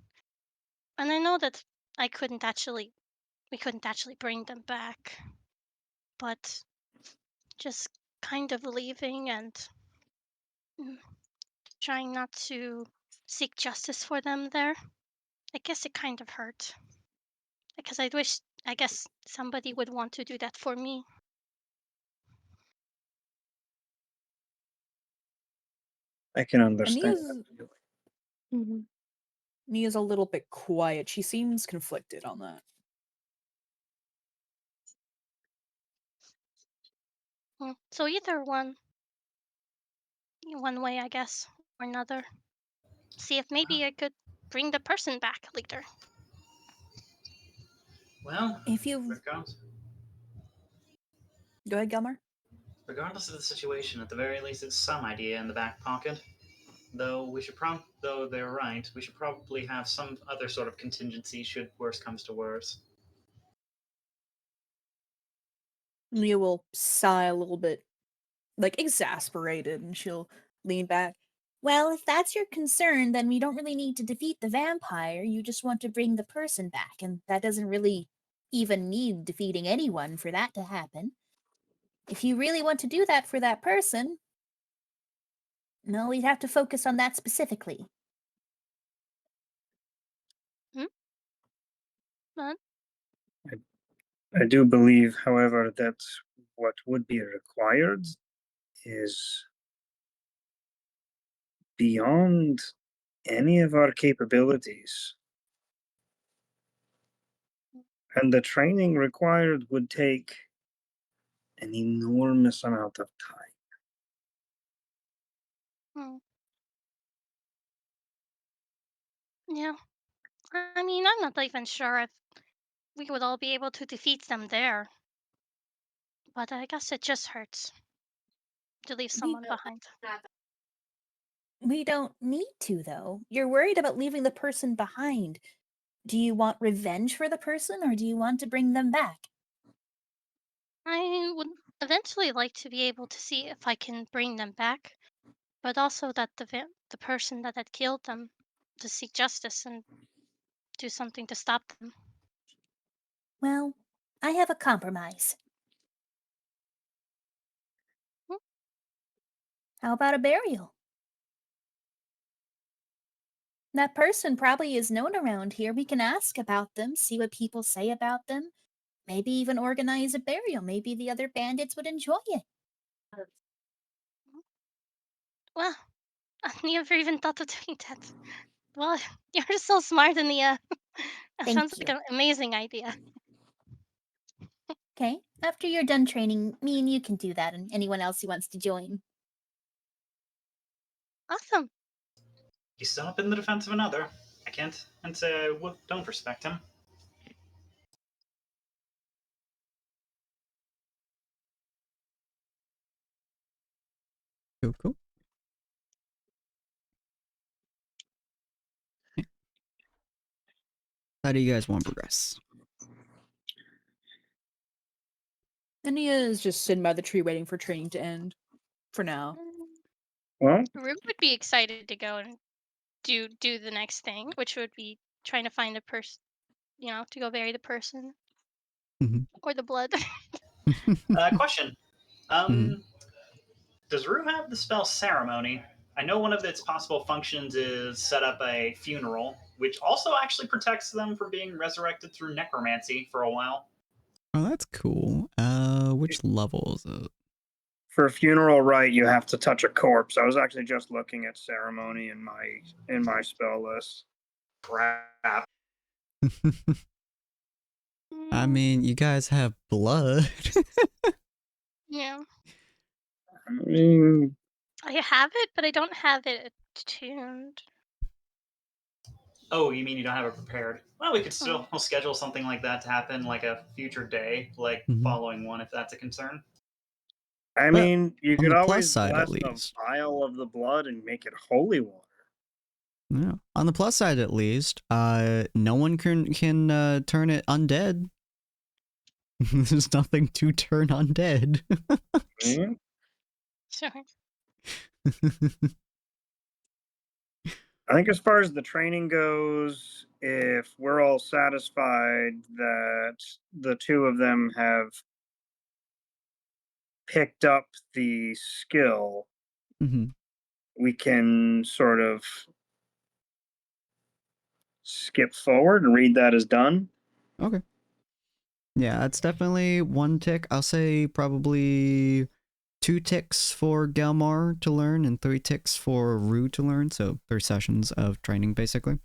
Speaker 6: And I know that we couldn't actually bring them back. But just kind of leaving and mm, trying not to seek justice for them there. I guess it kind of hurt. Because I guess somebody would want to do that for me.
Speaker 5: I can
Speaker 4: And
Speaker 5: understand that feeling.
Speaker 4: Nia's a little bit quiet. She seems conflicted on that.
Speaker 6: So either one way, I guess, or another. See if maybe I could bring the person back later.
Speaker 3: Well,
Speaker 7: If you
Speaker 3: regardless,
Speaker 4: Go ahead, Gilmer.
Speaker 3: regardless of the situation, at the very least, it's some idea in the back pocket. Though they're right, we should probably have some other sort of contingency should worse comes to worse.
Speaker 4: Nia will sigh a little bit, like exasperated, and she'll lean back.
Speaker 7: Well, if that's your concern, then we don't really need to defeat the vampire. You just want to bring the person back, and that doesn't really even need defeating anyone for that to happen. If you really want to do that for that person, no, we'd have to focus on that specifically.
Speaker 6: But
Speaker 5: I do believe, however, that what would be required is beyond any of our capabilities. And the training required would take an enormous amount of time.
Speaker 6: yeah, I mean, I'm not even sure if we would all be able to defeat them there. But I guess it just hurts to leave someone behind.
Speaker 7: We don't need to, though. You're worried about leaving the person behind. Do you want revenge for the person, or do you want to bring them back?
Speaker 6: I would eventually like to be able to see if I can bring them back, but also that the person that had killed them to seek justice and do something to stop them.
Speaker 7: Well, I have a compromise.
Speaker 6: Hmm?
Speaker 7: How about a burial? That person probably is known around here. We can ask about them, see what people say about them. Maybe even organize a burial. Maybe the other bandits would enjoy it.
Speaker 6: Well, I never even thought of doing that. Well, you're so smart, Ania. That
Speaker 7: Thank
Speaker 6: sounds like
Speaker 7: you.
Speaker 6: an amazing idea.
Speaker 7: Okay, after you're done training, me and you can do that, and anyone else who wants to join.
Speaker 6: Awesome.
Speaker 3: You stand up in the defense of another. I can't and say don't respect him.
Speaker 1: Cool, cool. How do you guys want to progress?
Speaker 4: And Nia is just sitting by the tree waiting for training to end. For now.
Speaker 5: Well,
Speaker 6: Rube would be excited to go and do the next thing, which would be trying to find a person, to go bury the person. Or the blood.
Speaker 3: Question.
Speaker 1: Mhm.
Speaker 3: Does Rue have the spell Ceremony? I know one of its possible functions is set up a funeral, which also actually protects them from being resurrected through necromancy for a while.
Speaker 1: Oh, that's cool. Which level is it?
Speaker 5: For a funeral rite, you have to touch a corpse. I was actually just looking at ceremony in my spell list.
Speaker 3: Crap.
Speaker 1: I mean, you guys have blood.
Speaker 6: Yeah.
Speaker 5: I mean,
Speaker 6: I have it, but I don't have it attuned.
Speaker 3: Oh, you mean you don't have it prepared? Well, we could
Speaker 6: Mm.
Speaker 3: still we'll schedule something like that to happen like a future day, like
Speaker 1: Mhm.
Speaker 3: following one, if that's a concern.
Speaker 5: I
Speaker 1: But
Speaker 5: mean, you
Speaker 1: on
Speaker 5: could
Speaker 1: the
Speaker 5: always
Speaker 1: plus side, at
Speaker 5: bless a
Speaker 1: least.
Speaker 5: vial of the blood and make it holy water.
Speaker 1: Yeah. On the plus side, at least, no one can turn it undead. There's nothing to turn undead.
Speaker 5: Hmm?
Speaker 6: Sure.
Speaker 5: I think as far as the training goes, if we're all satisfied that the two of them have picked up the skill,
Speaker 1: Mhm.
Speaker 5: we can sort of skip forward and read that as done.
Speaker 1: Okay. Yeah, that's definitely one tick. I'll say probably 2 ticks for Galmar to learn and 3 ticks for Rue to learn. So 3 sessions of training, basically.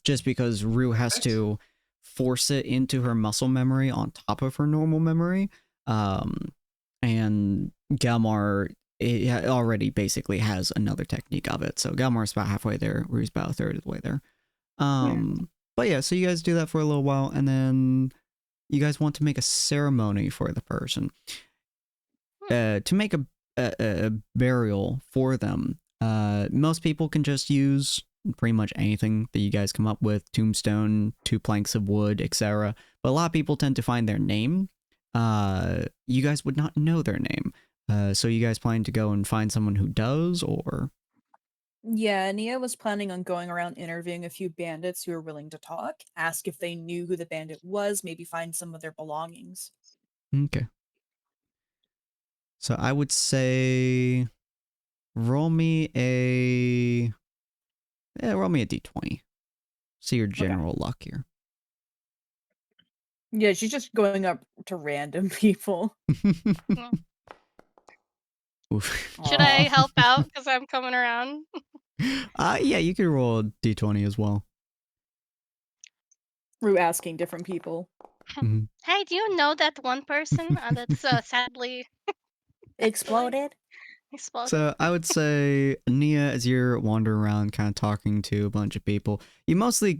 Speaker 1: Just because Rue has to force it into her muscle memory on top of her normal memory. And Galmar already basically has another technique of it. So Galmar's about halfway there. Rue's about a third of the way there. But yeah, so you guys do that for a little while, and then you guys want to make a ceremony for the person. To make a burial for them, most people can just use pretty much anything that you guys come up with: tombstone, 2 planks of wood, etc. But a lot of people tend to find their name. You guys would not know their name. So you guys plan to go and find someone who does, or?
Speaker 4: Yeah, Nia was planning on going around interviewing a few bandits who were willing to talk, ask if they knew who the bandit was, maybe find some of their belongings.
Speaker 1: Okay. So I would say roll me a d20. See your general luck here.
Speaker 4: Yeah, she's just going up to random people.
Speaker 1: Oof.
Speaker 6: Should I help out because I'm coming around?
Speaker 1: Yeah, you could roll a d20 as well.
Speaker 4: Rue asking different people.
Speaker 1: Mhm.
Speaker 6: Hey, do you know that one person that's sadly
Speaker 7: Exploded.
Speaker 6: exploded?
Speaker 1: So I would say, Nia, as you're wandering around, kind of talking to a bunch of people, you mostly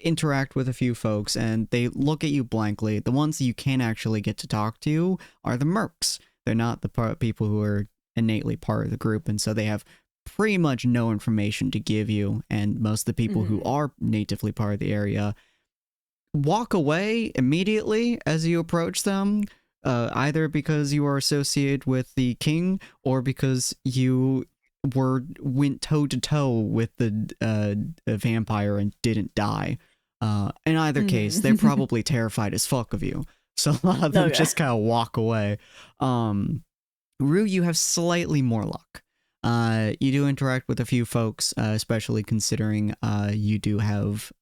Speaker 1: interact with a few folks, and they look at you blankly. The ones that you can actually get to talk to are the mercs. They're not the people who are innately part of the group, and so they have pretty much no information to give you. And most of the people who are natively part of the area walk away immediately as you approach them. Either because you are associated with the king or because you went toe to toe with the vampire and didn't die. In either case, they're probably terrified as fuck of you. So a lot of them just kind of walk away. Rue, you have slightly more luck. You do interact with a few folks, especially considering you do have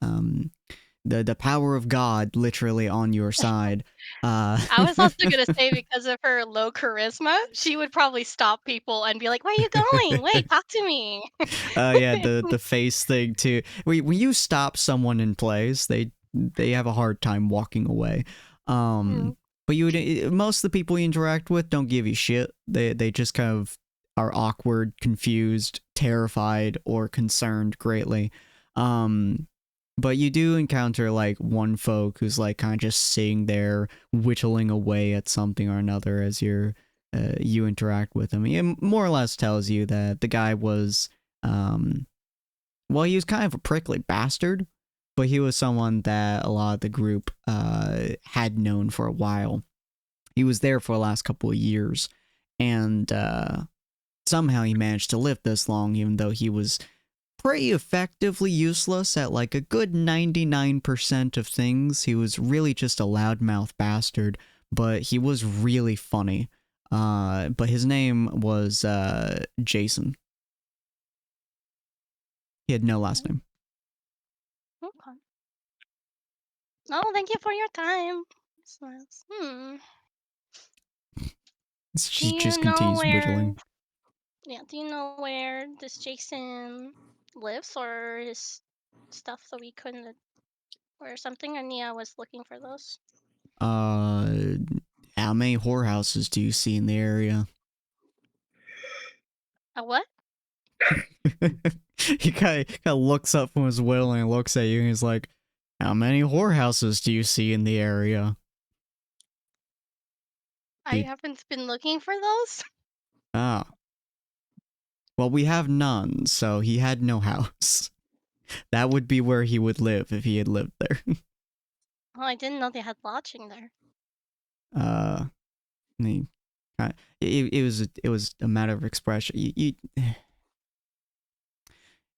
Speaker 1: the power of God literally on your side.
Speaker 6: I was also gonna say because of her low charisma, she would probably stop people and be like, "Where are you going? Wait, talk to me."
Speaker 1: Yeah, the face thing too. When you stop someone in place, they have a hard time walking away. But most of the people you interact with don't give you shit. They just kind of are awkward, confused, terrified, or concerned greatly. But you do encounter like one folk who's like kind of just sitting there whittling away at something or another as you interact with him. He more or less tells you that the guy was, well, he was kind of a prickly bastard, but he was someone that a lot of the group had known for a while. He was there for the last couple of years, and somehow he managed to live this long, even though he was pretty effectively useless at like a good 99% of things. He was really just a loudmouth bastard, but he was really funny. But his name was Jason. He had no last name.
Speaker 6: Okay. Oh, thank you for your time.
Speaker 1: She
Speaker 6: Do
Speaker 1: just
Speaker 6: you know
Speaker 1: continues
Speaker 6: where?
Speaker 1: whittling.
Speaker 6: Yeah. Do you know where this Jason lives, or his stuff, so we couldn't, or something? And Nia was looking for those.
Speaker 1: How many whorehouses do you see in the area?
Speaker 6: A what?
Speaker 1: He kind of looks up from his whittling and looks at you and he's like, how many whorehouses do you see in the area?
Speaker 6: I
Speaker 1: Dude.
Speaker 6: haven't been looking for those.
Speaker 1: Ah. Well, we have none, so he had no house. That would be where he would live if he had lived there.
Speaker 6: Oh, I didn't know they had lodging there.
Speaker 1: He, it was a matter of expression.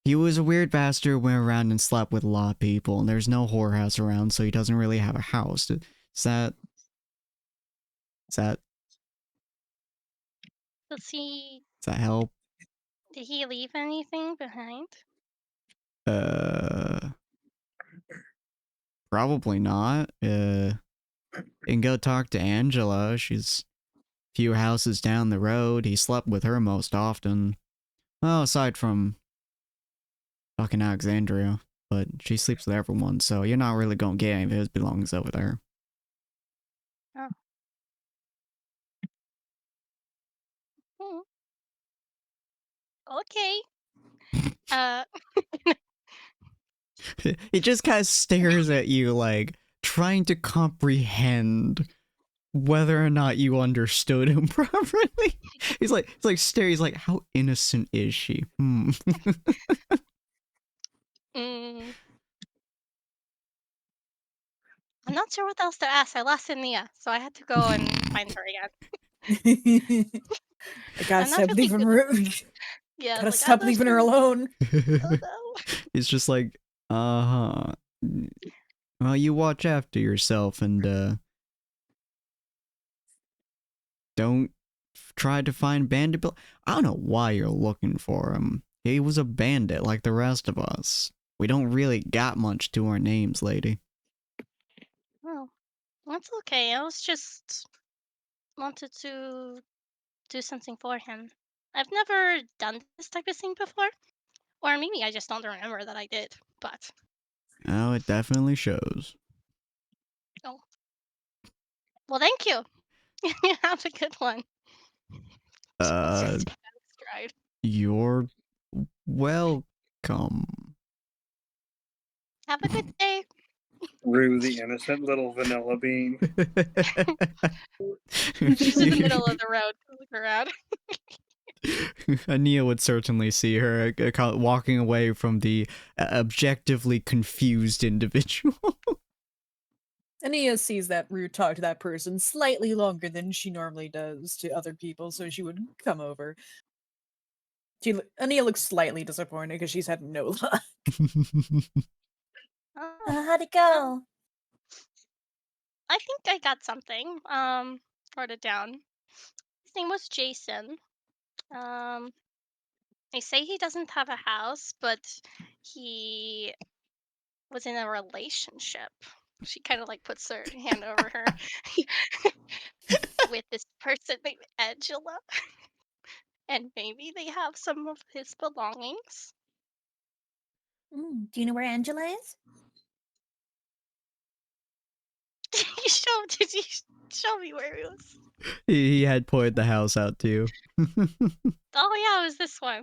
Speaker 1: He was a weird bastard, went around and slept with a lot of people, and there's no whorehouse around, so he doesn't really have a house. Does that
Speaker 6: Does he?
Speaker 1: does that help?
Speaker 6: Did he leave anything behind?
Speaker 1: Probably not. You can go talk to Angela. She's a few houses down the road. He slept with her most often. Well, aside from fucking Alexandria, but she sleeps with everyone, so you're not really gonna get any of his belongings over there.
Speaker 6: Oh. Okay.
Speaker 1: He just kind of stares at you, like trying to comprehend whether or not you understood him properly. He's like staring. He's like, how innocent is she?
Speaker 6: I'm not sure what else to ask. I lost Nia, so I had to go and find her again.
Speaker 4: I gotta
Speaker 6: I'm not
Speaker 4: stop
Speaker 6: really
Speaker 4: leaving
Speaker 6: good.
Speaker 4: her.
Speaker 6: Yeah,
Speaker 4: Gotta
Speaker 6: like,
Speaker 4: stop
Speaker 6: I'm not
Speaker 4: leaving her
Speaker 6: sure.
Speaker 4: alone.
Speaker 6: Oh no.
Speaker 1: He's just like, well, you watch after yourself and don't try to find Bandit Bill. I don't know why you're looking for him. He was a bandit like the rest of us. We don't really got much to our names, lady.
Speaker 6: Well, that's okay. I was just wanted to do something for him. I've never done this type of thing before. Or maybe I just don't remember that I did. But
Speaker 1: Oh, it definitely shows.
Speaker 6: oh. Well, thank you. Have a good one.
Speaker 1: You're welcome.
Speaker 6: Have a good day.
Speaker 5: Rue, the innocent little vanilla bean.
Speaker 6: She's in the middle of the road. Look around.
Speaker 1: Ania would certainly see her walking away from the objectively confused individual.
Speaker 4: Ania sees that Rue talk to that person slightly longer than she normally does to other people, so she would come over. Ania looks slightly disappointed because she's had no luck.
Speaker 7: How'd it go?
Speaker 6: I think I got something. Wrote it down. His name was Jason. They say he doesn't have a house, but he was in a relationship. She kind of like puts her hand over her with this person named Angela. And maybe they have some of his belongings.
Speaker 7: Do you know where Angela is?
Speaker 6: Did you show me where it was?
Speaker 1: He had pointed the house out to you.
Speaker 6: Oh yeah, it was this one.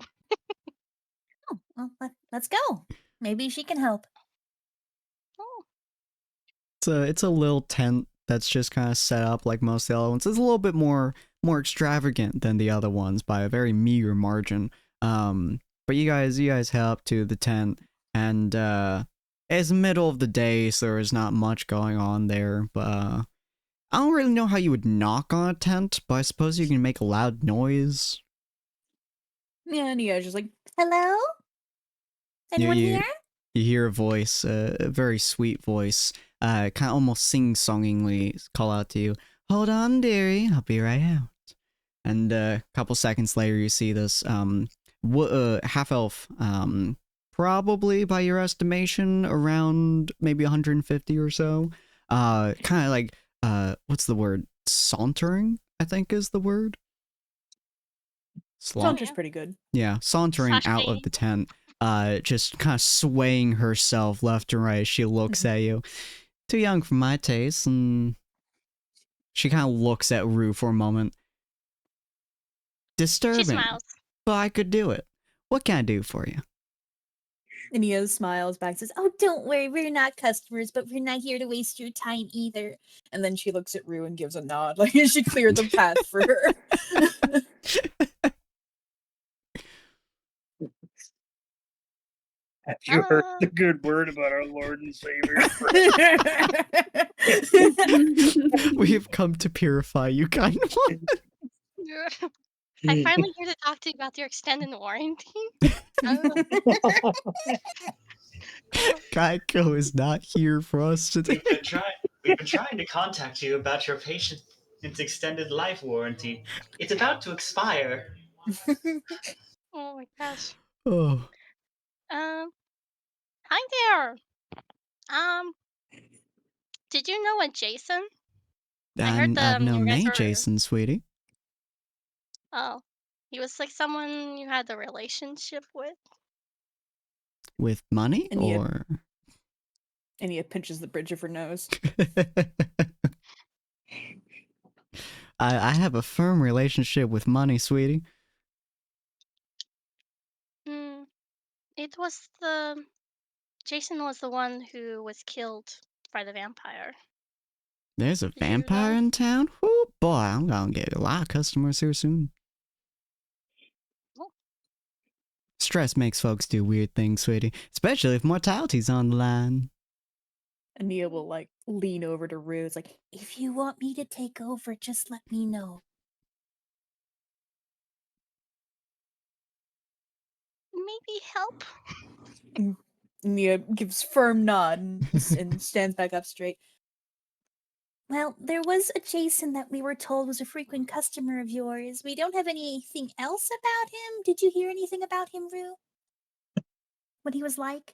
Speaker 7: Oh, well, let's go. Maybe she can help.
Speaker 6: Oh.
Speaker 1: It's a little tent that's just kind of set up like most of the other ones. It's a little bit more extravagant than the other ones by a very meager margin. But you guys head up to the tent, and it's the middle of the day, so there's not much going on there. But I don't really know how you would knock on a tent, but I suppose you can make a loud noise.
Speaker 4: Yeah, Nia's just like,
Speaker 7: Hello? Anyone
Speaker 1: you,
Speaker 7: here?
Speaker 1: you hear a voice, a very sweet voice, kind of almost sing-songingly call out to you, "Hold on, dearie, I'll be right out." And a couple seconds later, you see this half-elf, probably by your estimation, around maybe 150 or so, kind of like, what's the word? Sauntering, I think is the word.
Speaker 4: Saunter's pretty good.
Speaker 1: Yeah, sauntering out of the tent, just kind of swaying herself left and right as she looks at you. Too young for my taste, and she kind of looks at Rue for a moment.
Speaker 6: She
Speaker 1: Disturbing,
Speaker 6: smiles.
Speaker 1: but I could do it. What can I do for you?
Speaker 4: Nia smiles back and says,
Speaker 7: Oh, don't worry, we're not customers, but we're not here to waste your time either.
Speaker 4: and then she looks at Rue and gives a nod, like she cleared the path for her.
Speaker 5: Have you heard the good word about our Lord and Savior?
Speaker 1: We have come to purify you, kind of.
Speaker 6: I finally here to talk to you about your extended warranty.
Speaker 1: Geico is not here for us today.
Speaker 3: We've been trying to contact you about your patient's extended life warranty. It's about to expire.
Speaker 6: Oh my gosh.
Speaker 1: Oh,
Speaker 6: Hi there. Did you know a Jason? I heard
Speaker 1: I've
Speaker 6: you
Speaker 1: known
Speaker 6: guys
Speaker 1: many
Speaker 6: were.
Speaker 1: Jason, sweetie.
Speaker 6: Oh, he was like someone you had a relationship with.
Speaker 1: With money,
Speaker 4: And yet-
Speaker 1: or
Speaker 4: Nia pinches the bridge of her nose.
Speaker 1: I have a firm relationship with money, sweetie.
Speaker 6: It was Jason was the one who was killed by the vampire.
Speaker 1: There's a
Speaker 6: Did you
Speaker 1: vampire
Speaker 6: know?
Speaker 1: in town? Oh boy, I'm gonna get a lot of customers here soon.
Speaker 6: Oh.
Speaker 1: Stress makes folks do weird things, sweetie. Especially if mortality's on the line.
Speaker 4: And Nia will like lean over to Rue. It's like,
Speaker 7: If you want me to take over, just let me know.
Speaker 6: Maybe help.
Speaker 4: Nia gives firm nod and stands back up straight.
Speaker 7: Well, there was a Jason that we were told was a frequent customer of yours. We don't have anything else about him. Did you hear anything about him, Rue? What he was like?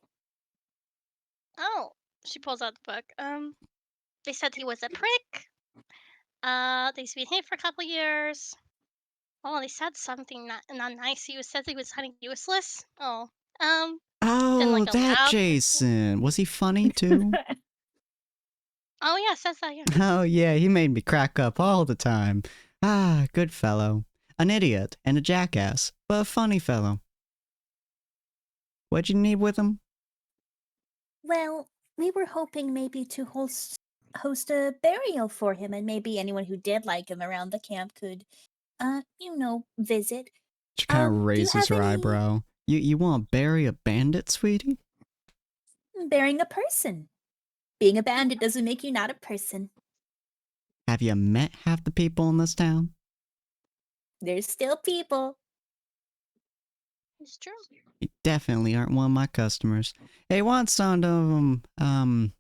Speaker 6: Oh, she pulls out the book. They said he was a prick. They used to be hit for a couple years. Oh, they said something not nice. He said he was kind of useless. Oh, didn't
Speaker 1: Oh,
Speaker 6: like
Speaker 1: that
Speaker 6: allow.
Speaker 1: Jason. Was he funny too?
Speaker 6: Oh yeah, it says that. Yeah.
Speaker 1: Oh yeah, he made me crack up all the time. Ah, good fellow. An idiot and a jackass, but a funny fellow. What'd you need with him?
Speaker 7: Well, we were hoping maybe to host a burial for him, and maybe anyone who did like him around the camp could, visit.
Speaker 1: She kind of
Speaker 7: Do you
Speaker 1: raises
Speaker 7: have
Speaker 1: her
Speaker 7: any-
Speaker 1: eyebrow. You want to bury a bandit, sweetie?
Speaker 7: Burying a person. Being a bandit doesn't make you not a person.
Speaker 1: Have you met half the people in this town?
Speaker 7: There's still people.
Speaker 6: It's true.
Speaker 1: You definitely aren't one of my customers. Hey, want some of them?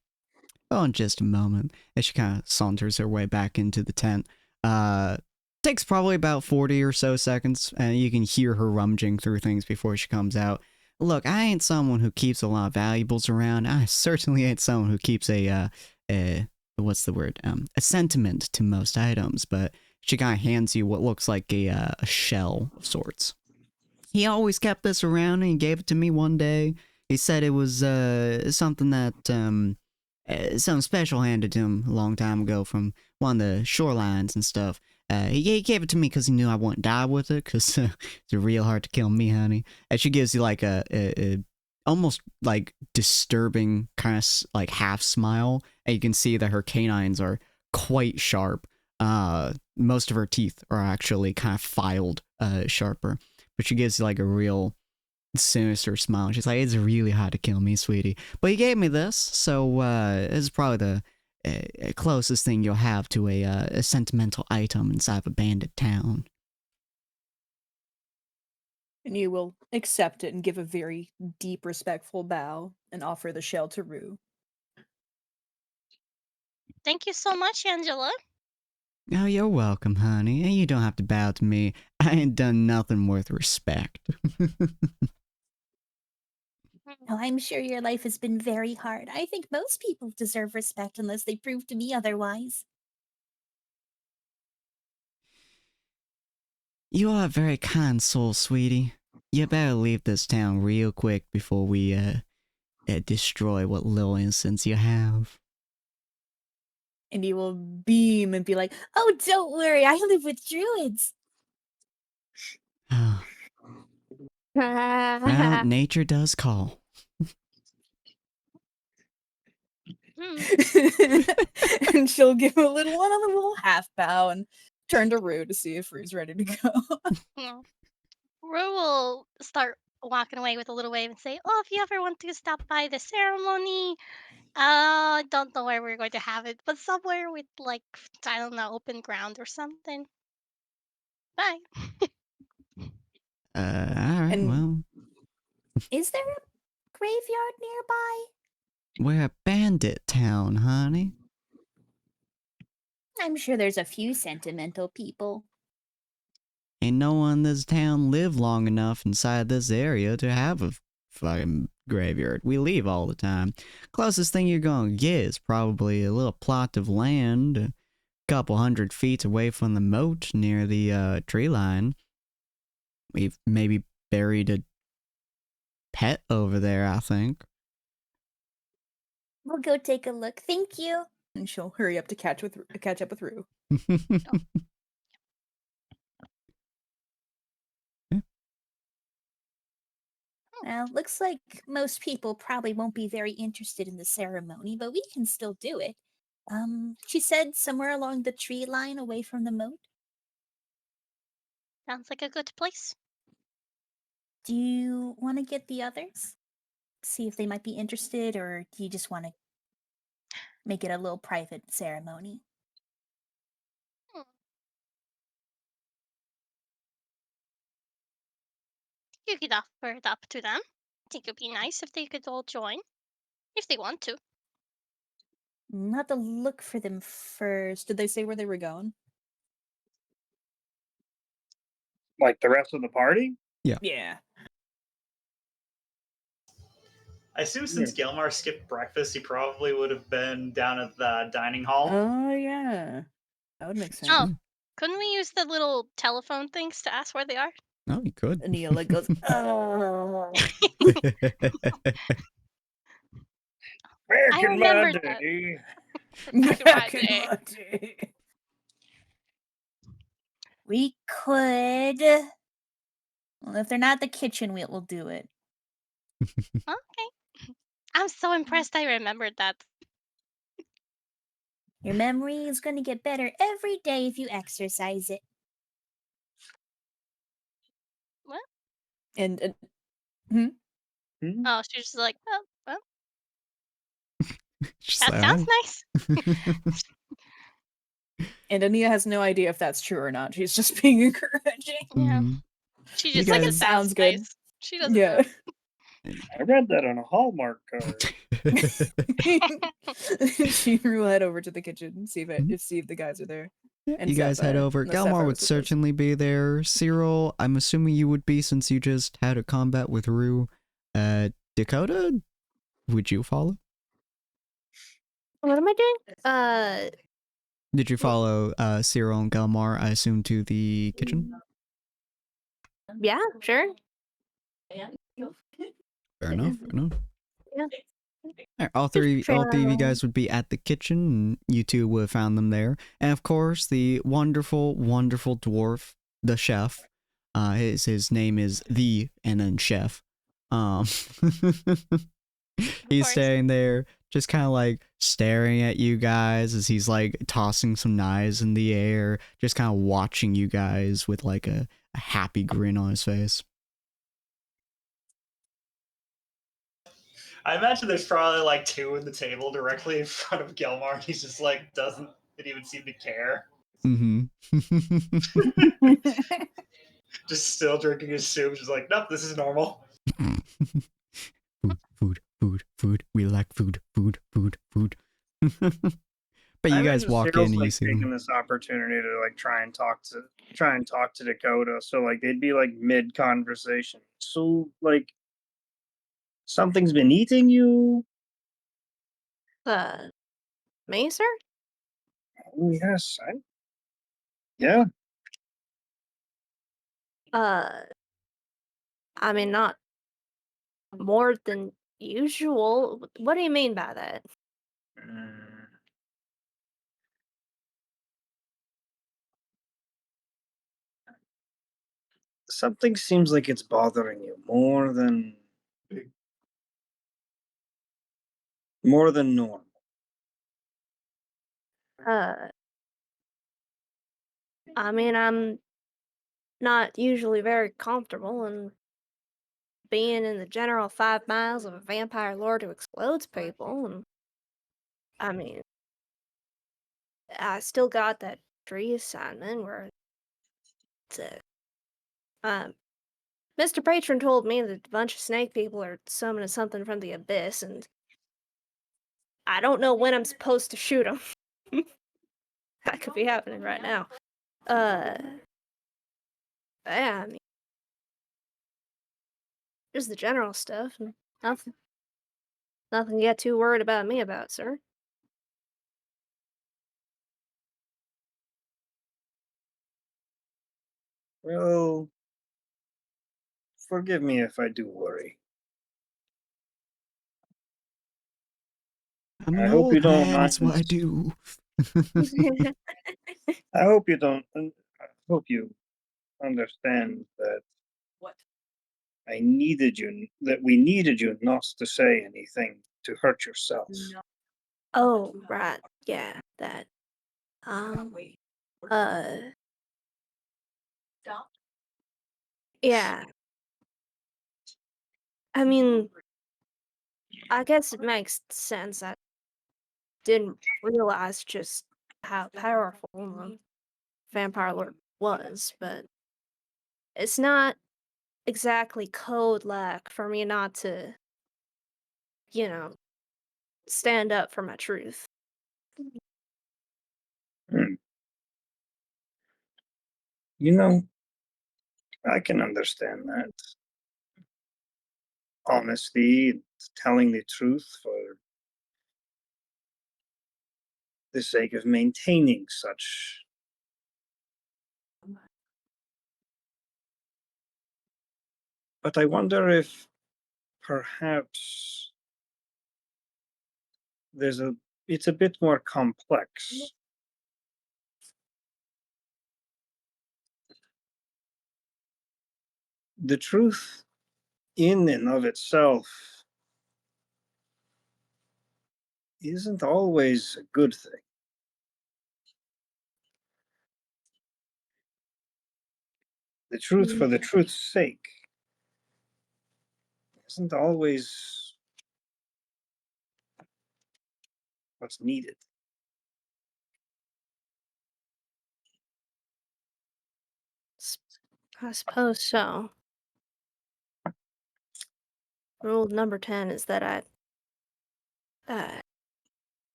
Speaker 1: Oh, in just a moment. As she kind of saunters her way back into the tent. Takes probably about 40 or so seconds, and you can hear her rummaging through things before she comes out. Look, I ain't someone who keeps a lot of valuables around. I certainly ain't someone who keeps a what's the word? A sentiment to most items, but she kind of hands you what looks like a shell of sorts. He always kept this around, and he gave it to me one day. He said it was something that something special handed to him a long time ago from one of the shorelines and stuff. He gave it to me because he knew I wouldn't die with it, because it's real hard to kill me, honey. And she gives you like a almost like disturbing kind of like half smile, and you can see that her canines are quite sharp. Most of her teeth are actually kind of filed sharper, but she gives you like a real sinister smile. She's like, "It's really hard to kill me, sweetie, but he gave me this, so this is probably the closest thing you'll have to a sentimental item inside of a bandit town."
Speaker 4: And you will accept it and give a very deep, respectful bow and offer the shell to Rue.
Speaker 6: Thank you so much, Angela.
Speaker 1: Oh, you're welcome, honey. And you don't have to bow to me. I ain't done nothing worth respect.
Speaker 7: Oh, I'm sure your life has been very hard. I think most people deserve respect unless they prove to me otherwise.
Speaker 1: You are a very kind soul, sweetie. You better leave this town real quick before we destroy what little innocence you have.
Speaker 4: And he will beam and be like,
Speaker 7: Oh, don't worry, I live with druids.
Speaker 1: Well, nature does call.
Speaker 4: and she'll give a little half bow and turn to Rue to see if Rue's ready to go.
Speaker 6: Yeah. Rue will start walking away with a little wave and say, "Oh, if you ever want to stop by the ceremony, I don't know where we're going to have it, but somewhere with like I don't know, open ground or something." Bye.
Speaker 1: Alright,
Speaker 4: And-
Speaker 1: well,
Speaker 7: Is there a graveyard nearby?
Speaker 1: we're a bandit town, honey.
Speaker 7: I'm sure there's a few sentimental people.
Speaker 1: Ain't no one in this town lived long enough inside this area to have a fucking graveyard. We leave all the time. Closest thing you're gonna get is probably a little plot of land a couple 100 feet away from the moat near the tree line. We've maybe buried a pet over there, I think.
Speaker 7: We'll go take a look. Thank you.
Speaker 4: and she'll hurry up to catch up with Rue.
Speaker 7: Well, looks like most people probably won't be very interested in the ceremony, but we can still do it. She said somewhere along the tree line away from the moat.
Speaker 6: Sounds like a good place.
Speaker 7: Do you want to get the others? See if they might be interested, or do you just want to make it a little private ceremony?
Speaker 6: You could offer it up to them. I think it'd be nice if they could all join, if they want to.
Speaker 4: We'll have to look for them first. Did they say where they were going?
Speaker 5: Like the rest of the party?
Speaker 4: Yeah.
Speaker 3: I assume since Gelmar skipped breakfast, he probably would have been down at the dining hall.
Speaker 4: Oh, yeah. That would make sense.
Speaker 6: Oh, couldn't we use the little telephone things to ask where they are?
Speaker 1: Oh, you could.
Speaker 4: And Neela goes, oh.
Speaker 5: Back
Speaker 6: I
Speaker 5: in my
Speaker 6: remembered that.
Speaker 5: day.
Speaker 4: Back
Speaker 6: in
Speaker 4: in
Speaker 6: my
Speaker 4: my day.
Speaker 7: We could. Well, if they're not the kitchen, we'll do it.
Speaker 6: Okay. I'm so impressed I remembered that.
Speaker 7: Your memory is going to get better every day if you exercise it.
Speaker 6: What?
Speaker 4: And
Speaker 6: Oh, she's just like, well,
Speaker 1: She's
Speaker 6: that
Speaker 1: like,
Speaker 6: sounds
Speaker 1: "Alright."
Speaker 6: nice.
Speaker 4: and Ania has no idea if that's true or not. She's just being encouraging.
Speaker 6: Yeah.
Speaker 1: Mhm.
Speaker 6: She
Speaker 1: You
Speaker 6: just thinks
Speaker 1: guys-
Speaker 6: it
Speaker 4: Sounds
Speaker 6: sounds
Speaker 4: good.
Speaker 6: nice. She doesn't
Speaker 4: Yeah.
Speaker 5: I read that on a Hallmark card.
Speaker 4: She will head over to the kitchen and see
Speaker 1: Mhm.
Speaker 4: if the guys are there.
Speaker 1: Yeah,
Speaker 4: And
Speaker 1: you guys head
Speaker 4: Sapphire.
Speaker 1: over.
Speaker 4: No,
Speaker 1: Galmar
Speaker 4: Sapphire
Speaker 1: would
Speaker 4: was with us.
Speaker 1: certainly be there. Cyril, I'm assuming you would be since you just had a combat with Rue. Dakota, would you follow?
Speaker 2: What am I doing?
Speaker 1: Did you follow Cyril and Galmar, I assume, to the kitchen?
Speaker 2: Yeah, sure.
Speaker 1: Fair enough, fair enough.
Speaker 2: Yeah.
Speaker 1: Alright, all three of you
Speaker 2: travel.
Speaker 1: guys would be at the kitchen, and you two would have found them there. And of course, the wonderful, wonderful dwarf, the chef. His name is the and then chef. He's
Speaker 6: course.
Speaker 1: standing there, just kind of like staring at you guys as he's like tossing some knives in the air, just kind of watching you guys with like a happy grin on his face.
Speaker 3: I imagine there's probably like two in the table directly in front of Gelmar, and he's just like doesn't even seem to care.
Speaker 1: Mm-hmm.
Speaker 3: Just still drinking his soup. Just like, nope, this is normal.
Speaker 1: Food. We like food. But you
Speaker 5: I
Speaker 1: guys
Speaker 5: imagine
Speaker 1: walk in
Speaker 5: Cyril's
Speaker 1: and you
Speaker 5: like
Speaker 1: see
Speaker 5: taking
Speaker 1: them.
Speaker 5: this opportunity to like try and talk to Dakota. So like they'd be like mid conversation. So like something's been eating you.
Speaker 2: Me, sir?
Speaker 5: Oh yes, yeah.
Speaker 2: I mean, not more than usual. What do you mean by that?
Speaker 5: Mm, something seems like it's bothering you more than normal.
Speaker 2: Uh, I mean, I'm not usually very comfortable in being in the general 5 miles of a vampire lord who explodes people, and I mean, I still got that tree assignment where it's Mr. Patron told me that a bunch of snake people are summoning something from the abyss, and I don't know when I'm supposed to shoot them. That could be happening right now. Yeah, I mean, just the general stuff, and nothing to get too worried about me about, sir.
Speaker 5: Well, forgive me if I do worry.
Speaker 1: I'm
Speaker 5: I
Speaker 1: an
Speaker 5: hope you
Speaker 1: old
Speaker 5: don't
Speaker 1: man.
Speaker 5: mind.
Speaker 1: It's what I do.
Speaker 5: I hope you don't. I hope you understand that I needed you. That we needed you not to say anything to hurt yourself.
Speaker 2: Oh, right. Yeah, that. Uh, yeah. I mean, I guess it makes sense. I didn't realize just how powerful the Vampire Lord was, but it's not exactly code like for me not to, you know, stand up for my truth.
Speaker 5: Hmm. You know, I can understand that. Honesty, telling the truth for the sake of maintaining such. But I wonder if perhaps it's a bit more complex. The truth in and of itself isn't always a good thing. The truth for the truth's sake isn't always what's needed.
Speaker 2: I suppose so. Rule number 10 is that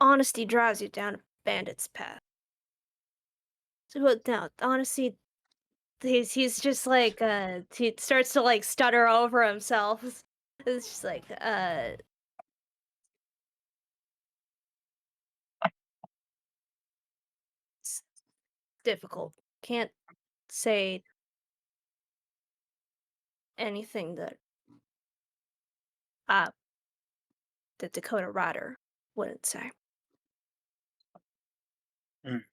Speaker 2: honesty drives you down a bandit's path. So, no, honesty, he's just like, he starts to like stutter over himself. It's just like, it's difficult. Can't say anything that uh the Dakota Rider wouldn't say.
Speaker 5: Mm.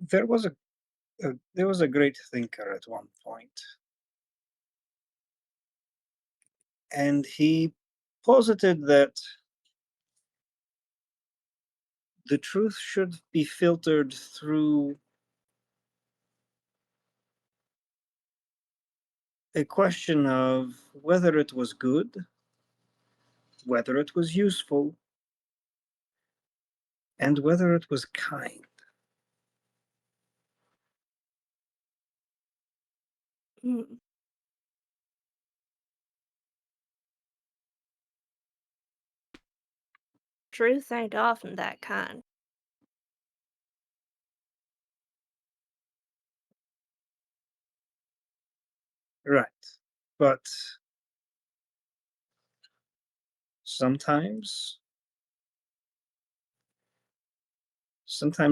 Speaker 5: There was a great thinker at one point, and he posited that the truth should be filtered through a question of whether it was good, whether it was useful, and whether it was kind.
Speaker 2: Mm. Truth ain't often that kind.
Speaker 5: Right. But sometimes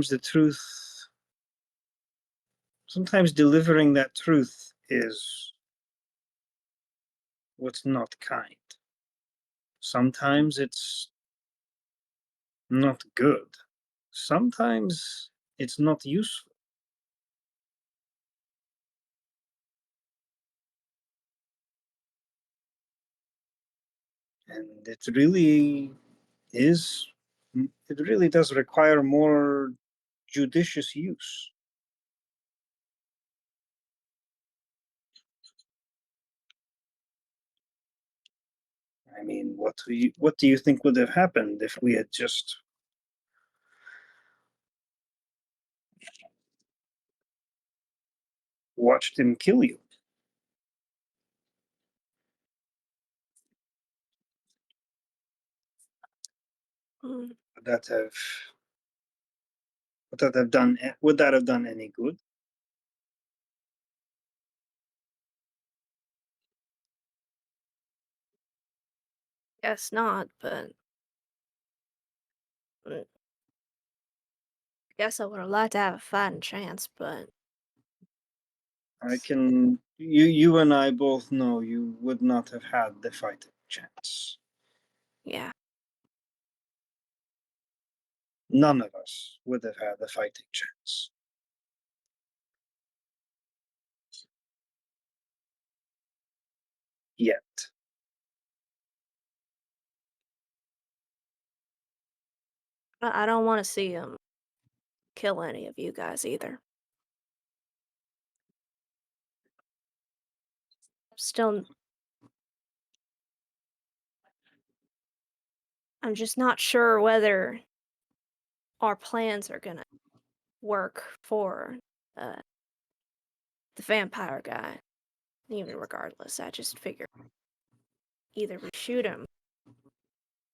Speaker 5: the truth, sometimes delivering that truth is what's not kind. Sometimes it's not good. Sometimes it's not useful. And it really does require more judicious use. I mean, what do you think would have happened if we had just watched him kill you?
Speaker 2: Mm.
Speaker 5: Would that have would that have done any good?
Speaker 2: Guess not, but mm, guess I would have liked to have a fighting chance, but
Speaker 5: You and I both know you would not have had the fighting chance.
Speaker 2: yeah.
Speaker 5: None of us would have had the fighting chance. Yet.
Speaker 2: I don't want to see him kill any of you guys either. Still, I'm just not sure whether our plans are gonna work for uh, the vampire guy. Even regardless, I just figure either we shoot him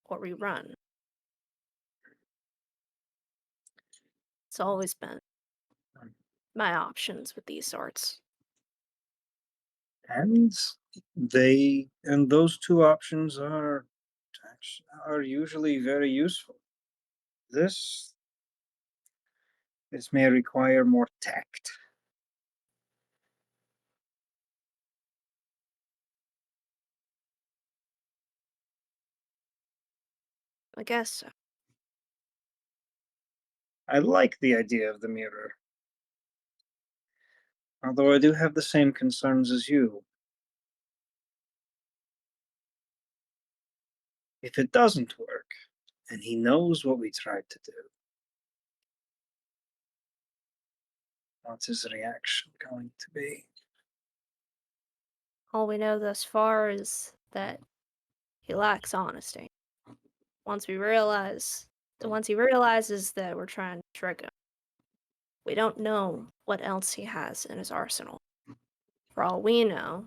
Speaker 2: or we run. It's always been my options with these sorts.
Speaker 5: And those two options are usually very useful. This may require more tact.
Speaker 2: I guess so.
Speaker 5: I like the idea of the mirror. Although I do have the same concerns as you. If it doesn't work, and he knows what we tried to do, what's his reaction going to be?
Speaker 2: All we know thus far is that he lacks honesty. Once he realizes that we're trying to trick him, we don't know what else he has in his arsenal. For all we know,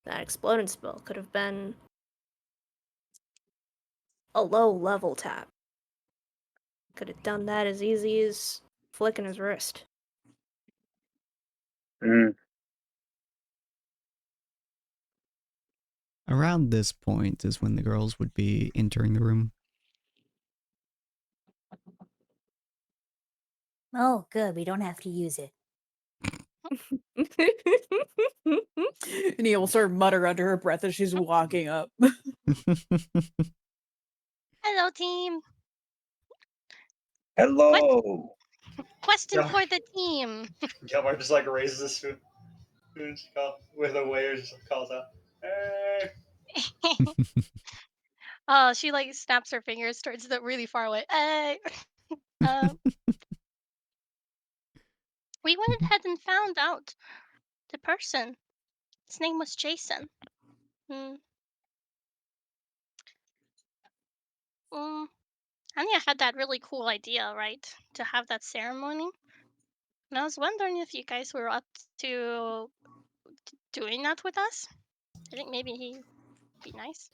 Speaker 2: that exploding spell could have been a low-level tap. Could have done that as easy as flicking his wrist.
Speaker 5: Mm.
Speaker 1: Around this point is when the girls would be entering the room.
Speaker 7: Oh, good. We don't have to use it.
Speaker 4: And he'll sort of mutter under her breath as she's walking up.
Speaker 6: Hello, team.
Speaker 5: Hello!
Speaker 6: Question
Speaker 3: Yeah.
Speaker 6: for the team.
Speaker 3: Gelmar just like raises a spoon with a waiter, just calls out, "Hey!"
Speaker 6: Oh, she like snaps her fingers towards the really far away. Um, we went ahead and found out the person. His name was Jason. Mm. Mm. Anya had that really cool idea, right? To have that ceremony. And I was wondering if you guys were up to doing that with us? I think maybe he'd be nice.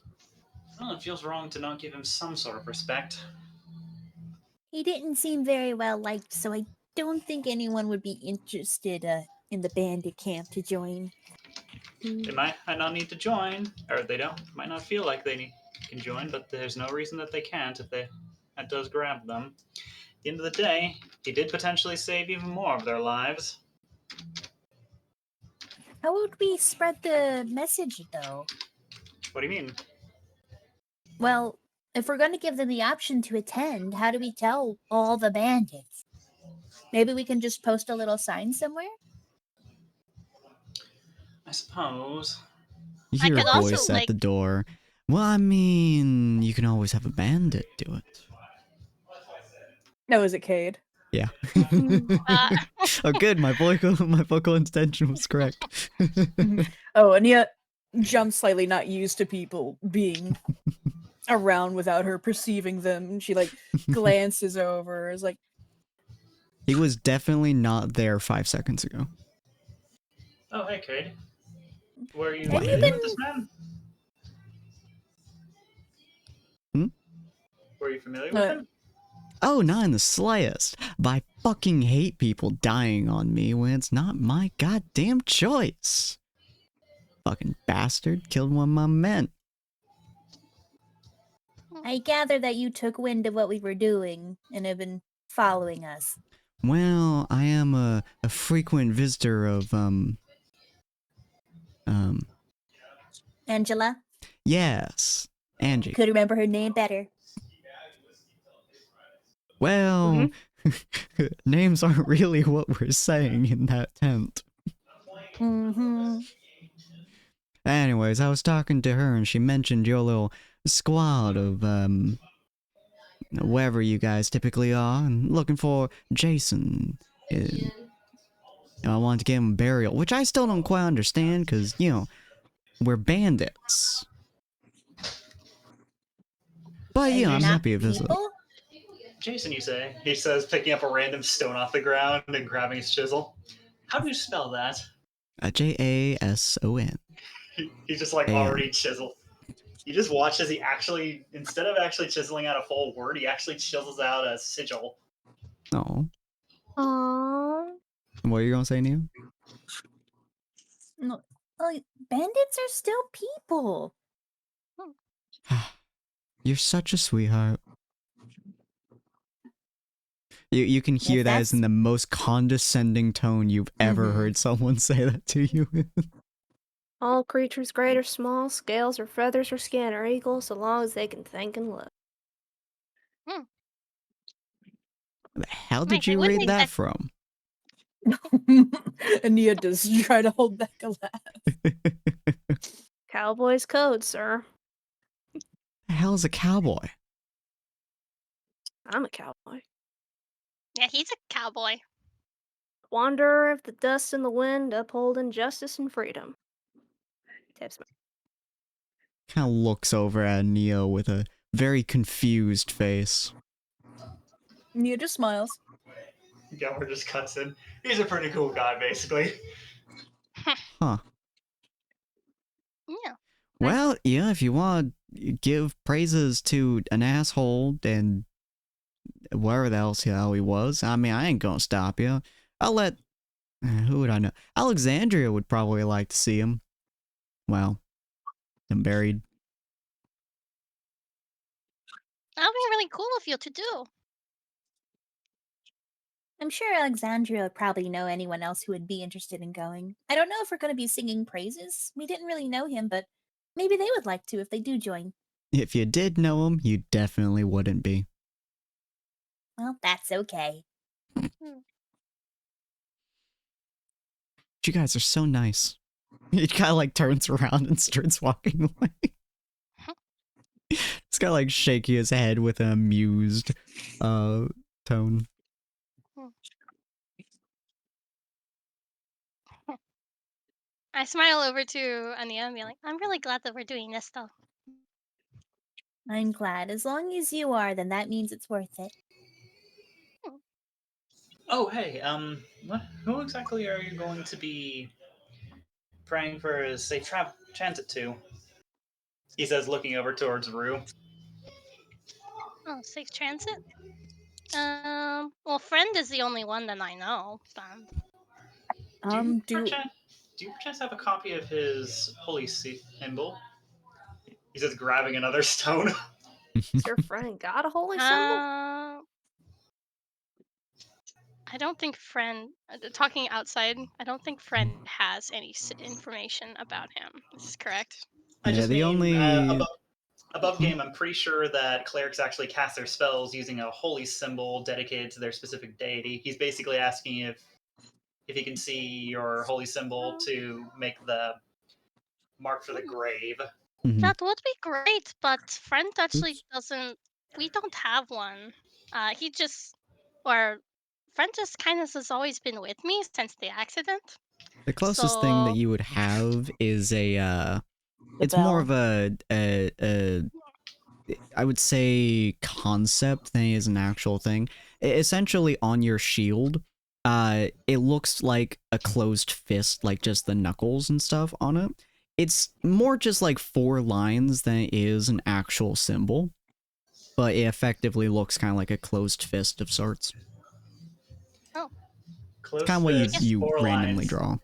Speaker 3: Well, it feels wrong to not give him some sort of respect.
Speaker 7: He didn't seem very well liked, so I don't think anyone would be interested in the bandit camp to join.
Speaker 3: They might not need to join, or they might not feel like they can join, but there's no reason that they can't if that does grab them. At the end of the day, he did potentially save even more of their lives.
Speaker 7: How would we spread the message, though?
Speaker 3: What do you mean?
Speaker 7: Well, if we're going to give them the option to attend, how do we tell all the bandits? Maybe we can just post a little sign somewhere?
Speaker 3: I suppose.
Speaker 1: You
Speaker 6: I
Speaker 1: hear a
Speaker 6: could also,
Speaker 1: voice at
Speaker 6: like-
Speaker 1: the door. Well, I mean, you can always have a bandit do it.
Speaker 4: No, is it Cade?
Speaker 1: Yeah.
Speaker 6: Uh,
Speaker 1: Oh, good. My vocal intention was correct.
Speaker 4: Oh, Ania jumps slightly, not used to people being around without her perceiving them. She like glances over, is like,
Speaker 1: He was definitely not there 5 seconds ago.
Speaker 3: Oh, hey, Cade. Were you
Speaker 1: Have you
Speaker 3: familiar
Speaker 1: been-
Speaker 3: with this man?
Speaker 1: Hmm?
Speaker 3: Were you familiar with him?
Speaker 1: Oh, not in the slightest. But I fucking hate people dying on me when it's not my goddamn choice. Fucking bastard killed one of my men.
Speaker 7: I gather that you took wind of what we were doing and have been following us.
Speaker 1: Well, I am a frequent visitor of,
Speaker 7: Angela?
Speaker 1: yes, Angie.
Speaker 7: Could remember her name better.
Speaker 1: Well, names aren't really what we're saying in that tent.
Speaker 7: Mm-hmm.
Speaker 1: Anyways, I was talking to her and she mentioned your little squad of, wherever you guys typically are, and looking for Jason. I want to give him burial, which I still don't quite understand, because, you know, we're bandits. But, yeah,
Speaker 7: You're
Speaker 1: I'm
Speaker 7: not
Speaker 1: happy to visit.
Speaker 7: people?
Speaker 3: Jason, you say? He says, picking up a random stone off the ground and grabbing his chisel. How do you spell that?
Speaker 1: Jason.
Speaker 3: He's just like
Speaker 1: And-
Speaker 3: already chiseled. You just watch as he actually, instead of actually chiseling out a full word, he actually chisels out a sigil.
Speaker 1: Oh.
Speaker 2: Aww.
Speaker 1: What are you gonna say, Neil?
Speaker 7: No. Oh, bandits are still people.
Speaker 1: You're such a sweetheart. You can hear
Speaker 7: If
Speaker 1: that as in
Speaker 7: that's-
Speaker 1: the most condescending tone you've ever
Speaker 7: Mhm.
Speaker 1: heard someone say that to you.
Speaker 2: All creatures, great or small, scales or feathers or skin, are equal so long as they can think and look.
Speaker 1: The hell
Speaker 6: Wait,
Speaker 1: did you
Speaker 6: I wouldn't
Speaker 1: read
Speaker 6: think
Speaker 1: that
Speaker 6: that-
Speaker 1: from?
Speaker 4: Ania does try to hold back a laugh.
Speaker 2: Cowboy's code, sir.
Speaker 1: The hell is a cowboy?
Speaker 2: I'm a cowboy.
Speaker 6: yeah, he's a cowboy.
Speaker 2: Wanderer of the dust and the wind, upholding justice and freedom. Tips me.
Speaker 1: Kind of looks over at Neo with a very confused face.
Speaker 4: Nia just smiles.
Speaker 3: Gelmer just cuts in. He's a pretty cool guy, basically.
Speaker 1: Huh.
Speaker 6: Yeah.
Speaker 1: Well, yeah, if you want to give praises to an asshole and wherever the hell he was, I mean, I ain't gonna stop you. I'll let... who would I know? Alexandria would probably like to see him. Well, him buried.
Speaker 6: That'll be really cool of you to do.
Speaker 7: I'm sure Alexandria would probably know anyone else who would be interested in going. I don't know if we're going to be singing praises. We didn't really know him, but maybe they would like to if they do join.
Speaker 1: If you did know him, you definitely wouldn't be.
Speaker 7: Well, that's okay.
Speaker 1: You guys are so nice. He kind of like turns around and starts walking away. He's got like shaking his head with an amused tone.
Speaker 6: I smile over to Ania and be like, I'm really glad that we're doing this though.
Speaker 7: I'm glad. As long as you are, then that means it's worth it.
Speaker 3: Oh, hey, who exactly are you going to be praying for his safe transit too. He says, looking over towards Rue.
Speaker 6: Oh, safe transit? Well, friend is the only one that I know.
Speaker 3: Do you perchance have a copy of his holy symbol? He says, grabbing another stone.
Speaker 2: Is your friend got a holy symbol?
Speaker 6: I don't think friend, talking outside, I don't think friend has any information about him. This is correct.
Speaker 3: I just mean,
Speaker 1: only
Speaker 3: above game, I'm pretty sure that clerics actually cast their spells using a holy symbol dedicated to their specific deity. He's basically asking if he can see your holy symbol to make the mark for the grave.
Speaker 6: That would be great, but friend actually doesn't. We don't have one. Friend just kind of has always been with me since the accident.
Speaker 1: The closest thing that you would have is a it's more of a I would say concept than it is an actual thing. Essentially on your shield, it looks like a closed fist, like just the knuckles and stuff on it. It's more just like 4 lines than it is an actual symbol, but it effectively looks kind of like a closed fist of sorts.
Speaker 6: Oh.
Speaker 3: Close
Speaker 1: Kind of what
Speaker 3: fist,
Speaker 1: you
Speaker 3: 4
Speaker 1: randomly
Speaker 3: lines.
Speaker 1: draw.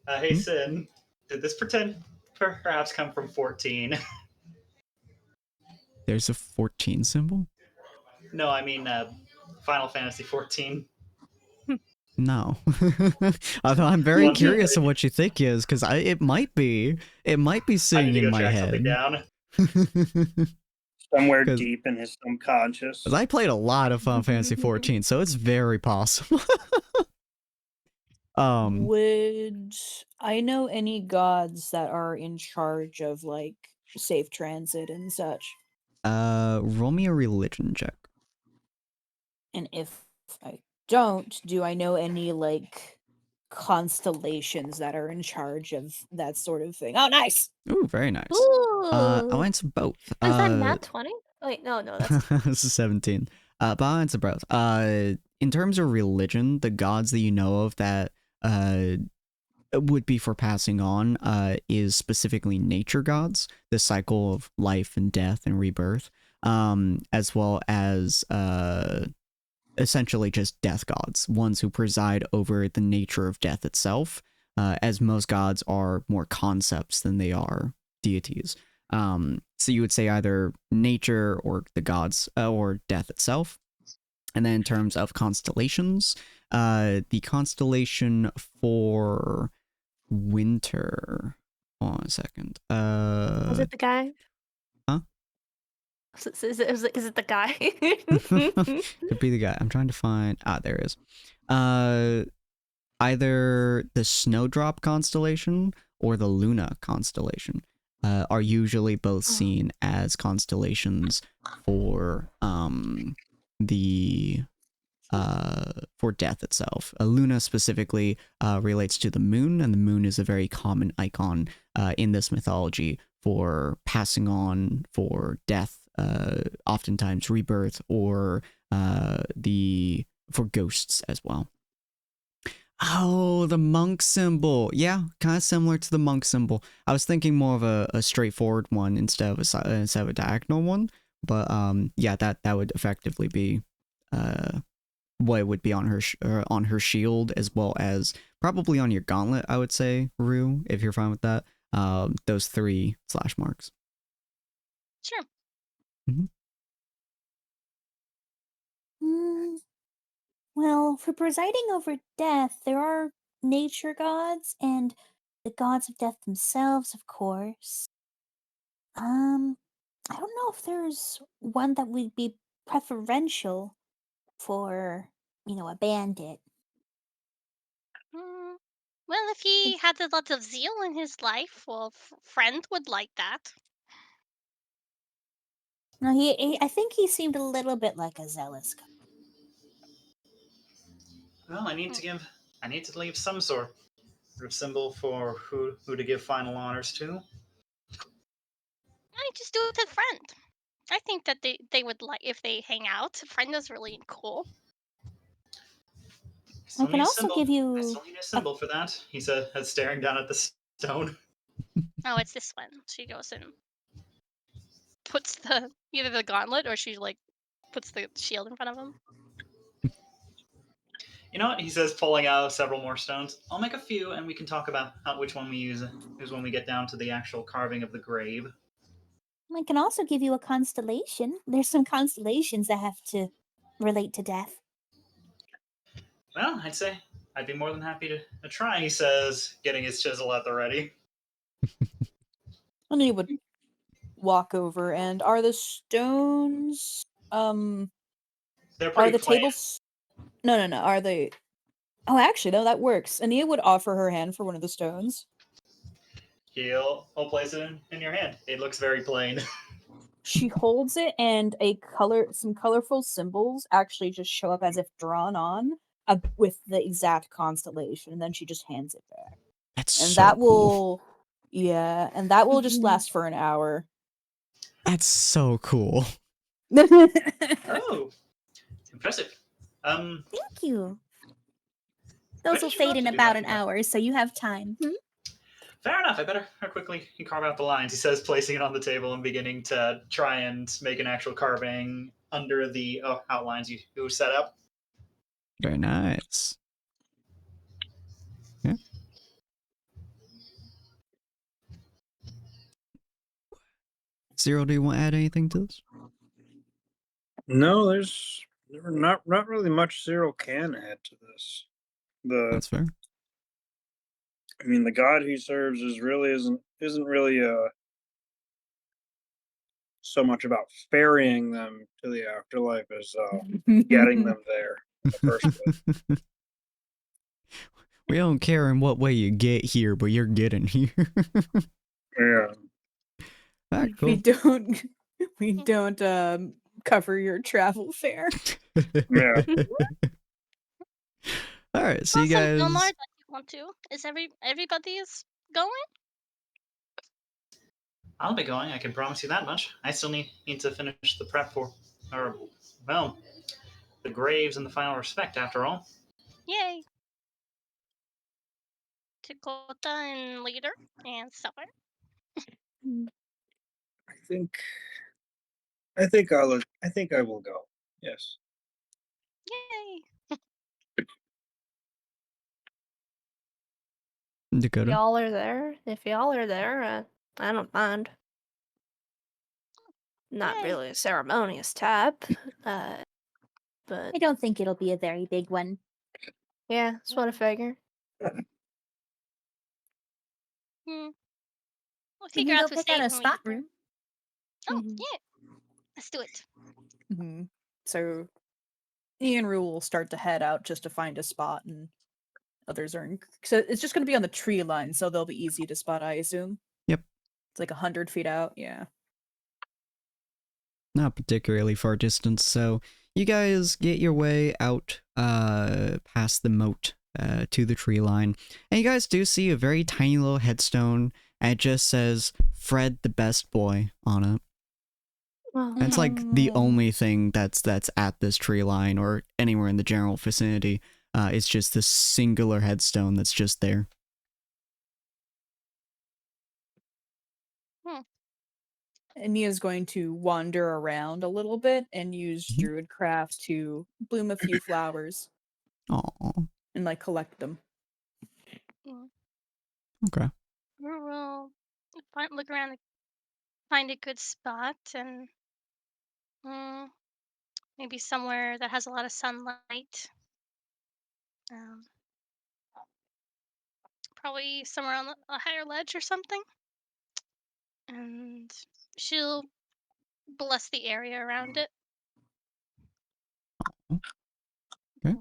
Speaker 3: Hey, Sin, did this pretend perhaps come from 14?
Speaker 1: There's a 14 symbol?
Speaker 3: No, I mean Final Fantasy 14.
Speaker 1: No. Although I'm very curious of what you think is, because it might be sitting in my head.
Speaker 3: Down.
Speaker 5: Somewhere deep in his subconscious.
Speaker 1: Because I played a lot of Final Fantasy 14, so it's very possible.
Speaker 4: Would I know any gods that are in charge of like safe transit and such?
Speaker 1: Roll me a religion check.
Speaker 4: And if I don't, do I know any like constellations that are in charge of that sort of thing? Oh, nice.
Speaker 1: Ooh, very nice.
Speaker 2: Ooh.
Speaker 1: I'll answer both.
Speaker 2: Is that nat 20? Wait, no, that's
Speaker 1: this is 17. But I'll answer both. In terms of religion, the gods that you know of that would be for passing on is specifically nature gods, the cycle of life and death and rebirth, as well as essentially just death gods, ones who preside over the nature of death itself, as most gods are more concepts than they are deities. So you would say either nature or the gods or death itself. And then in terms of constellations, the constellation for winter. Hold on a second.
Speaker 2: Was it the guy?
Speaker 1: Huh?
Speaker 2: Is it the guy?
Speaker 1: Could be the guy. I'm trying to find. There it is. Either the Snowdrop constellation or the Luna constellation are usually both seen as constellations for for death itself. Luna specifically relates to the moon, and the moon is a very common icon in this mythology for passing on, for death, oftentimes rebirth, or for ghosts as well. Oh, the monk symbol. Yeah, kind of similar to the monk symbol. I was thinking more of a straightforward one instead of a diagonal one, but yeah, that would effectively be what it would be on her shield, as well as probably on your gauntlet, I would say, Rue, if you're fine with that. Those 3 slash marks.
Speaker 6: Sure.
Speaker 7: Well, for presiding over death, there are nature gods and the gods of death themselves, of course. I don't know if there's one that would be preferential for, a bandit.
Speaker 6: Well, if he had a lot of zeal in his life, well, friend would like that.
Speaker 7: No, I think he seemed a little bit like a zealous guy.
Speaker 3: Well, I need to leave some sort of symbol for who to give final honors to.
Speaker 6: I just do it with friend. I think that they would like if they hang out. Friend is really cool.
Speaker 7: I can also give you.
Speaker 3: I still need a symbol for that. He said, staring down at the stone.
Speaker 6: Oh, it's this one. She goes and puts either the gauntlet or she like puts the shield in front of him.
Speaker 3: You know what? He says, pulling out several more stones. I'll make a few, and we can talk about which one we use when we get down to the actual carving of the grave.
Speaker 7: I can also give you a constellation. There's some constellations that have to relate to death.
Speaker 3: Well, I'd say I'd be more than happy to try, he says, getting his chisel at the ready.
Speaker 4: And he would walk over, and are the stones
Speaker 3: They're
Speaker 4: are
Speaker 3: pretty
Speaker 4: the
Speaker 3: plain.
Speaker 4: tables no, are they Oh, actually, no, that works. Ania would offer her hand for one of the stones.
Speaker 3: He'll place it in your hand. It looks very plain.
Speaker 4: She holds it, and some colorful symbols actually just show up as if drawn on with the exact constellation, and then she just hands it back.
Speaker 1: That's
Speaker 4: And
Speaker 1: so
Speaker 4: that
Speaker 1: cool.
Speaker 4: that will just last for an hour.
Speaker 1: That's so cool.
Speaker 3: Oh, impressive.
Speaker 7: Thank you.
Speaker 3: When
Speaker 7: Those will
Speaker 3: did you go
Speaker 7: fade
Speaker 3: up
Speaker 7: in
Speaker 3: to do
Speaker 7: about
Speaker 3: that?
Speaker 7: an hour, so you have time.
Speaker 3: Fair enough. I better quickly carve out the lines, he says, placing it on the table and beginning to try and make an actual carving under the outlines you set up.
Speaker 1: Very nice. Yeah. Zero, do you want to add anything to this?
Speaker 5: No, there's not really much Zero can add to this.
Speaker 1: That's fair.
Speaker 5: I mean, the god he serves isn't really so much about ferrying them to the afterlife as getting them there in the first place.
Speaker 1: We don't care in what way you get here, but you're getting here.
Speaker 5: Yeah.
Speaker 1: Ah, cool.
Speaker 4: We don't cover your travel fare.
Speaker 5: Yeah.
Speaker 1: All right, so you
Speaker 6: Awesome,
Speaker 1: guys.
Speaker 6: Gilmar, that you want to? Is everybody's going?
Speaker 3: I'll be going. I can promise you that much. I still need to finish the prep for, the graves and the final respect. After all.
Speaker 6: Yay! Dakota and Leader and Summer.
Speaker 5: I think I will go. Yes.
Speaker 6: Yay!
Speaker 1: Dakota.
Speaker 2: Y'all are there. If y'all are there, I don't mind. Not
Speaker 6: Yay.
Speaker 2: really a ceremonious type, but
Speaker 7: I don't think it'll be a very big one.
Speaker 2: yeah, that's what I figure.
Speaker 6: We'll
Speaker 7: Can
Speaker 6: figure
Speaker 7: you
Speaker 6: out
Speaker 7: go
Speaker 6: who's
Speaker 7: pick out
Speaker 6: staying
Speaker 7: a
Speaker 6: when we
Speaker 7: spot
Speaker 6: get there.
Speaker 7: room?
Speaker 6: Oh,
Speaker 2: Mhm.
Speaker 6: yeah. Let's do it.
Speaker 4: Mm-hmm. So Ian Rule will start to head out just to find a spot, and others are so it's just going to be on the tree line, so they'll be easy to spot, I assume.
Speaker 1: Yep.
Speaker 4: It's like 100 feet out. Yeah.
Speaker 1: Not particularly far distance, so you guys get your way out past the moat to the tree line, and you guys do see a very tiny little headstone, and it just says Fred the best boy on it.
Speaker 2: Well,
Speaker 1: It's like the
Speaker 4: Oh.
Speaker 1: only thing that's at this tree line or anywhere in the general vicinity. It's just this singular headstone that's just there.
Speaker 4: And Nia's going to wander around a little bit and use
Speaker 1: Mhm.
Speaker 4: Druidcraft to bloom a few flowers
Speaker 1: Aw.
Speaker 4: and like collect them.
Speaker 1: Okay.
Speaker 6: We'll look around and find a good spot and maybe somewhere that has a lot of sunlight. Probably somewhere on a higher ledge or something. And she'll bless the area around it.
Speaker 1: Okay. So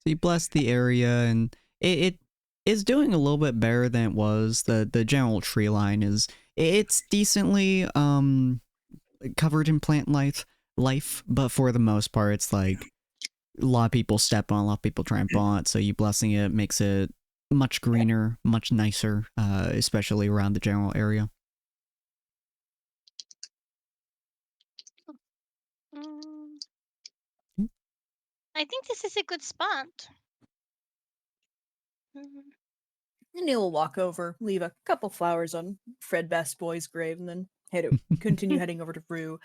Speaker 1: you bless the area, and it is doing a little bit better than it was. The general tree line it's decently covered in plant life, but for the most part, it's like a lot of people step on, a lot of people tramp on it. So you blessing it makes it much greener, much nicer, especially around the general area.
Speaker 6: I think this is a good spot.
Speaker 4: Neil will walk over, leave a couple flowers on Fred Best Boy's grave, and then continue heading over to Rue.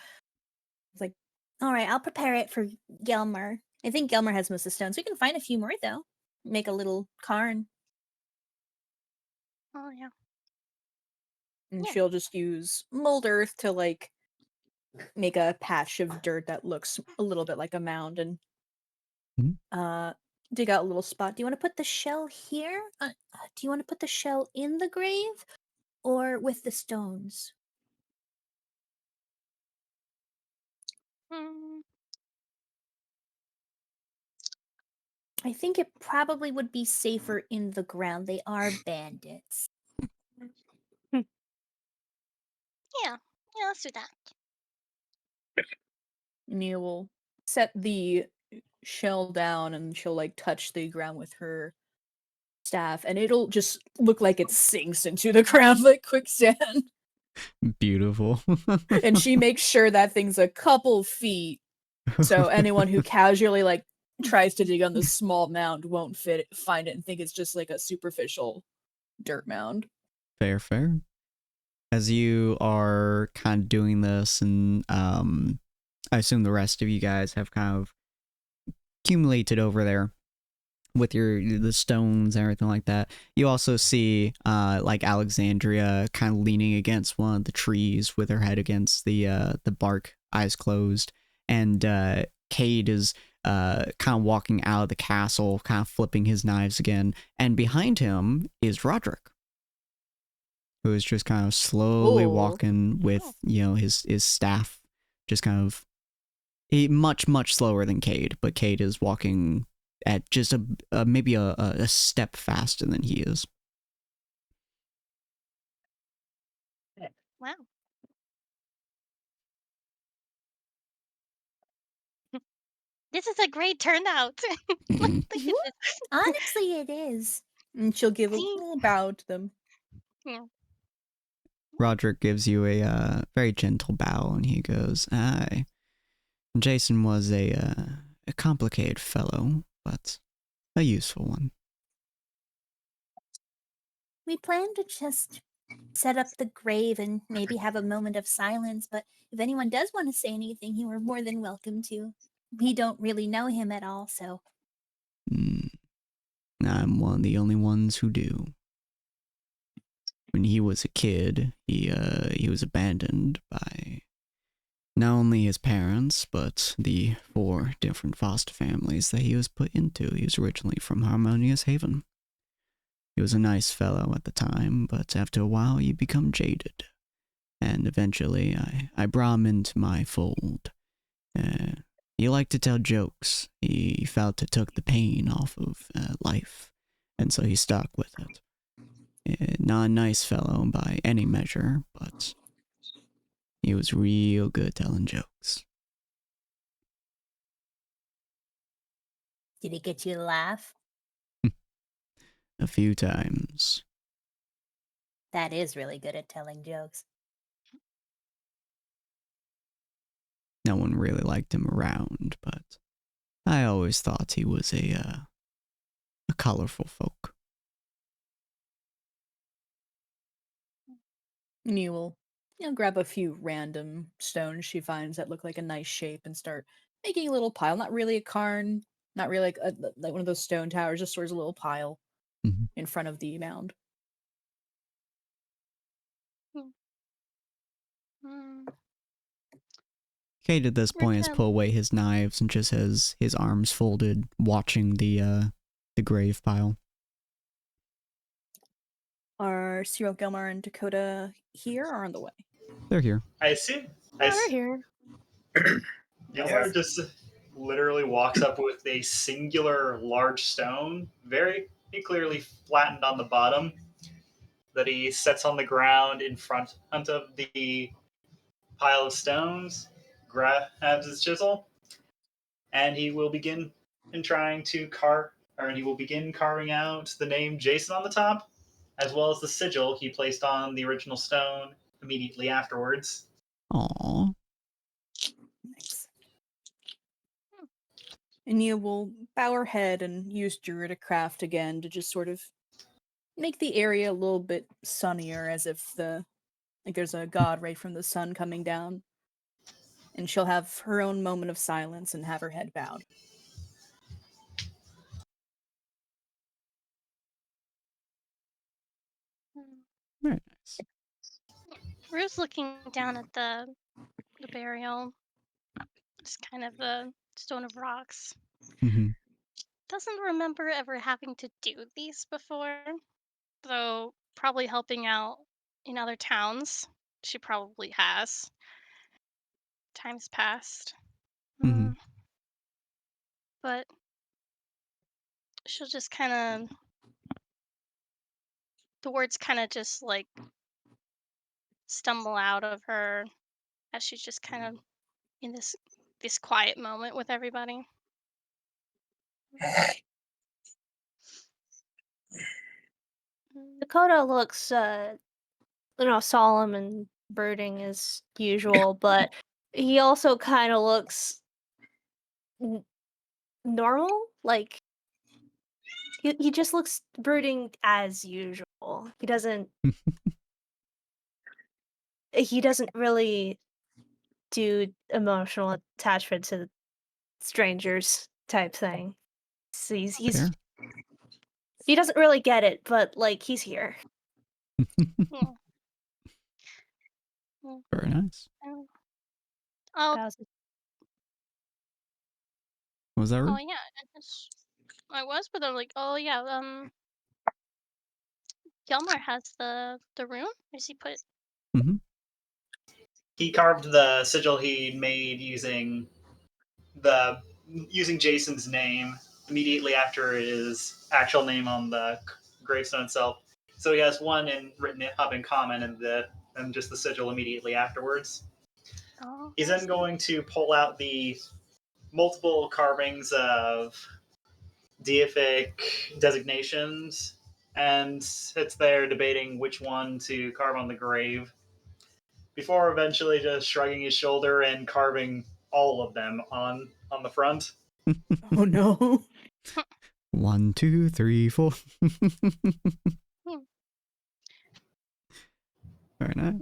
Speaker 7: It's like, all right, I'll prepare it for Gelmar. I think Gelmar has most of the stones. We can find a few more though. Make a little cairn.
Speaker 6: Oh yeah.
Speaker 4: And
Speaker 6: Yeah.
Speaker 4: she'll just use mold earth to like make a patch of dirt that looks a little bit like a mound and dig out a little spot. Do you want to put the shell here? Do you want to put the shell in the grave or with the stones?
Speaker 6: Hmm.
Speaker 7: I think it probably would be safer in the ground. They are bandits.
Speaker 6: Yeah. Yeah. Let's do that.
Speaker 4: Nia will set the shell down and she'll like touch the ground with her staff and it'll just look like it sinks into the ground like quicksand.
Speaker 1: Beautiful.
Speaker 4: And she makes sure that thing's a couple feet so anyone who casually like tries to dig on this small mound won't find it and think it's just like a superficial dirt mound.
Speaker 1: Fair, fair. As you are kind of doing this, and I assume the rest of you guys have kind of accumulated over there with the stones and everything like that. You also see like Alexandria kind of leaning against one of the trees with her head against the bark, eyes closed, and Cade is kind of walking out of the castle, kind of flipping his knives again, and behind him is Roderick, who is just kind of slowly walking with, his staff, just kind of much slower than Cade, but Cade is walking at just maybe a step faster than he is.
Speaker 6: Wow. This is a great turnout. Look at this.
Speaker 7: Honestly, it is.
Speaker 4: And she'll give a
Speaker 6: See?
Speaker 4: little bow to them.
Speaker 6: Yeah.
Speaker 1: Roderick gives you a very gentle bow, and he goes, "Aye, Jason was a complicated fellow, but a useful one."
Speaker 7: We plan to just set up the grave and maybe have a moment of silence, but if anyone does want to say anything, you are more than welcome to. We don't really know him at all, so.
Speaker 1: I'm one of the only ones who do. When he was a kid, he was abandoned by not only his parents, but the 4 different foster families that he was put into. He was originally from Harmonious Haven. He was a nice fellow at the time, but after a while you become jaded. And eventually I brought him into my fold. He liked to tell jokes. He felt it took the pain off of life, and so he stuck with it. Not a nice fellow by any measure, but he was real good telling jokes.
Speaker 7: Did he get you to laugh?
Speaker 1: A few times.
Speaker 7: That is really good at telling jokes.
Speaker 1: No one really liked him around, but I always thought he was a colorful folk.
Speaker 4: And you will, grab a few random stones she finds that look like a nice shape and start making a little pile. Not really a cairn, not really like one of those stone towers, just sort of a little pile in front of the mound.
Speaker 1: Cade at this point has put away his knives and just has his arms folded, watching the grave pile.
Speaker 4: Are Cyril, Gelmar, and Dakota here or on the way?
Speaker 1: They're here.
Speaker 3: I assume.
Speaker 2: We're here.
Speaker 3: Yelmer just literally walks up with a singular large stone, very clearly flattened on the bottom, that he sets on the ground in front of the pile of stones, grabs his chisel, and he will begin carving out the name Jason on the top, as well as the sigil he placed on the original stone immediately afterwards.
Speaker 1: Aww.
Speaker 4: Nice. And Nia will bow her head and use Druidic Craft again to just sort of make the area a little bit sunnier, as if there's a god ray from the sun coming down. And she'll have her own moment of silence and have her head bowed.
Speaker 1: Very nice.
Speaker 6: Rue's looking down at the burial. Just kind of a stone of rocks.
Speaker 1: Mm-hmm.
Speaker 6: Doesn't remember ever having to do these before, though probably helping out in other towns. She probably has. Times past.
Speaker 1: Mm-hmm.
Speaker 6: But she'll just kind of, the words kind of just like stumble out of her as she's just kind of in this quiet moment with everybody.
Speaker 2: Dakota looks, solemn and brooding as usual, but he also kind of looks normal. Like he just looks brooding as usual. He doesn't really do emotional attachment to strangers type thing. So
Speaker 1: Fair.
Speaker 2: he doesn't really get it, but like he's here.
Speaker 6: Yeah.
Speaker 1: Very nice.
Speaker 6: Oh,
Speaker 2: That was
Speaker 1: Was that
Speaker 6: oh
Speaker 1: right?
Speaker 6: yeah, I was, but I'm like, oh yeah, Gilmore has the rune. Where's he put?
Speaker 1: Mm-hmm.
Speaker 3: He carved the sigil he made using Jason's name immediately after his actual name on the gravestone itself. So he has one written up in common and just the sigil immediately afterwards.
Speaker 6: Oh,
Speaker 3: He's then going to pull out the multiple carvings of deific designations and sits there debating which one to carve on the grave before eventually just shrugging his shoulder and carving all of them on the front.
Speaker 4: Oh no.
Speaker 1: 1, 2, 3, 4. Very nice.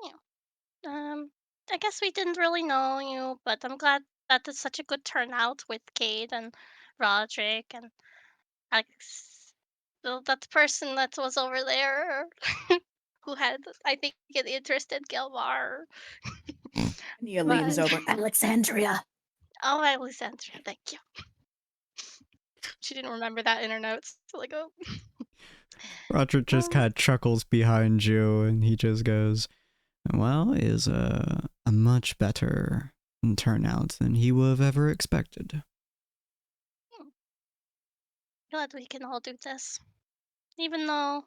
Speaker 6: Yeah. I guess we didn't really know you, but I'm glad that it's such a good turnout with Kate and Roderick and Alex. That person that was over there who had, I think, an interest in Gilmar.
Speaker 4: Nia leans over. Alexandria.
Speaker 6: Oh, Alexandria, thank you. She didn't remember that in her notes. So like, oh.
Speaker 1: Roderick just kind of chuckles behind you and he just goes, well, is a much better turnout than he would have ever expected.
Speaker 6: Glad we can all do this. Even though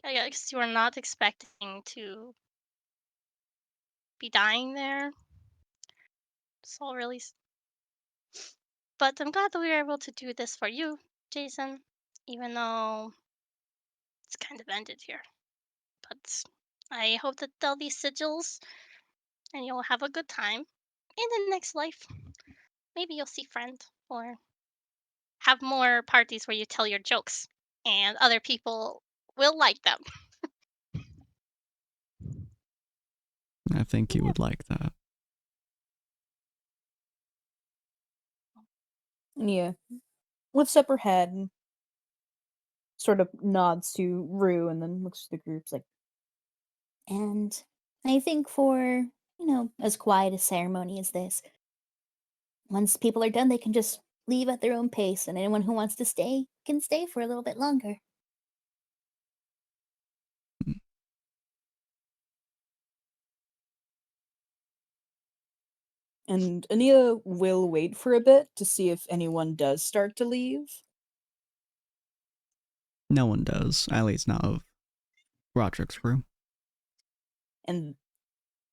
Speaker 6: I guess you are not expecting to be dying there. It's all really. But I'm glad that we were able to do this for you, Jason, even though it's kind of ended here. But I hope that all these sigils and you'll have a good time in the next life. Maybe you'll see friend or have more parties where you tell your jokes and other people will like them.
Speaker 1: I think he would like that.
Speaker 4: Nia lifts up her head and sort of nods to Rue and then looks to the groups like,
Speaker 7: And I think for, as quiet a ceremony as this, once people are done, they can just leave at their own pace, and anyone who wants to stay can stay for a little bit longer.
Speaker 4: and Ania will wait for a bit to see if anyone does start to leave.
Speaker 1: No one does, at least not of Roderick's crew.
Speaker 4: And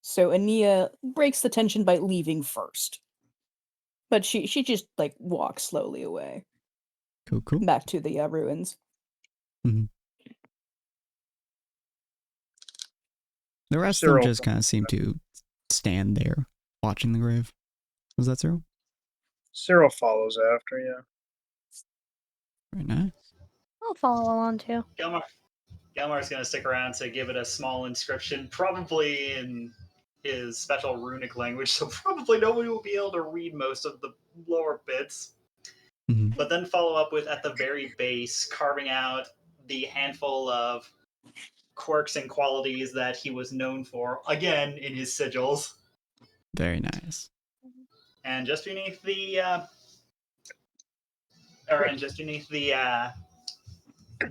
Speaker 4: so Ania breaks the tension by leaving first. But she just like walks slowly away.
Speaker 1: Cool.
Speaker 4: Back to the ruins.
Speaker 1: Mm-hmm. The rest of them just kind of seem to stand there, watching the grave. Was that Cyril?
Speaker 5: Cyril follows after, yeah.
Speaker 1: Very nice.
Speaker 2: I'll follow along too.
Speaker 3: Gelmar's going to stick around to give it a small inscription, probably in his special runic language, so probably nobody will be able to read most of the lower bits.
Speaker 1: Mhm.
Speaker 3: But then follow up with, at the very base, carving out the handful of quirks and qualities that he was known for, again, in his sigils.
Speaker 1: Very nice.
Speaker 3: And just beneath the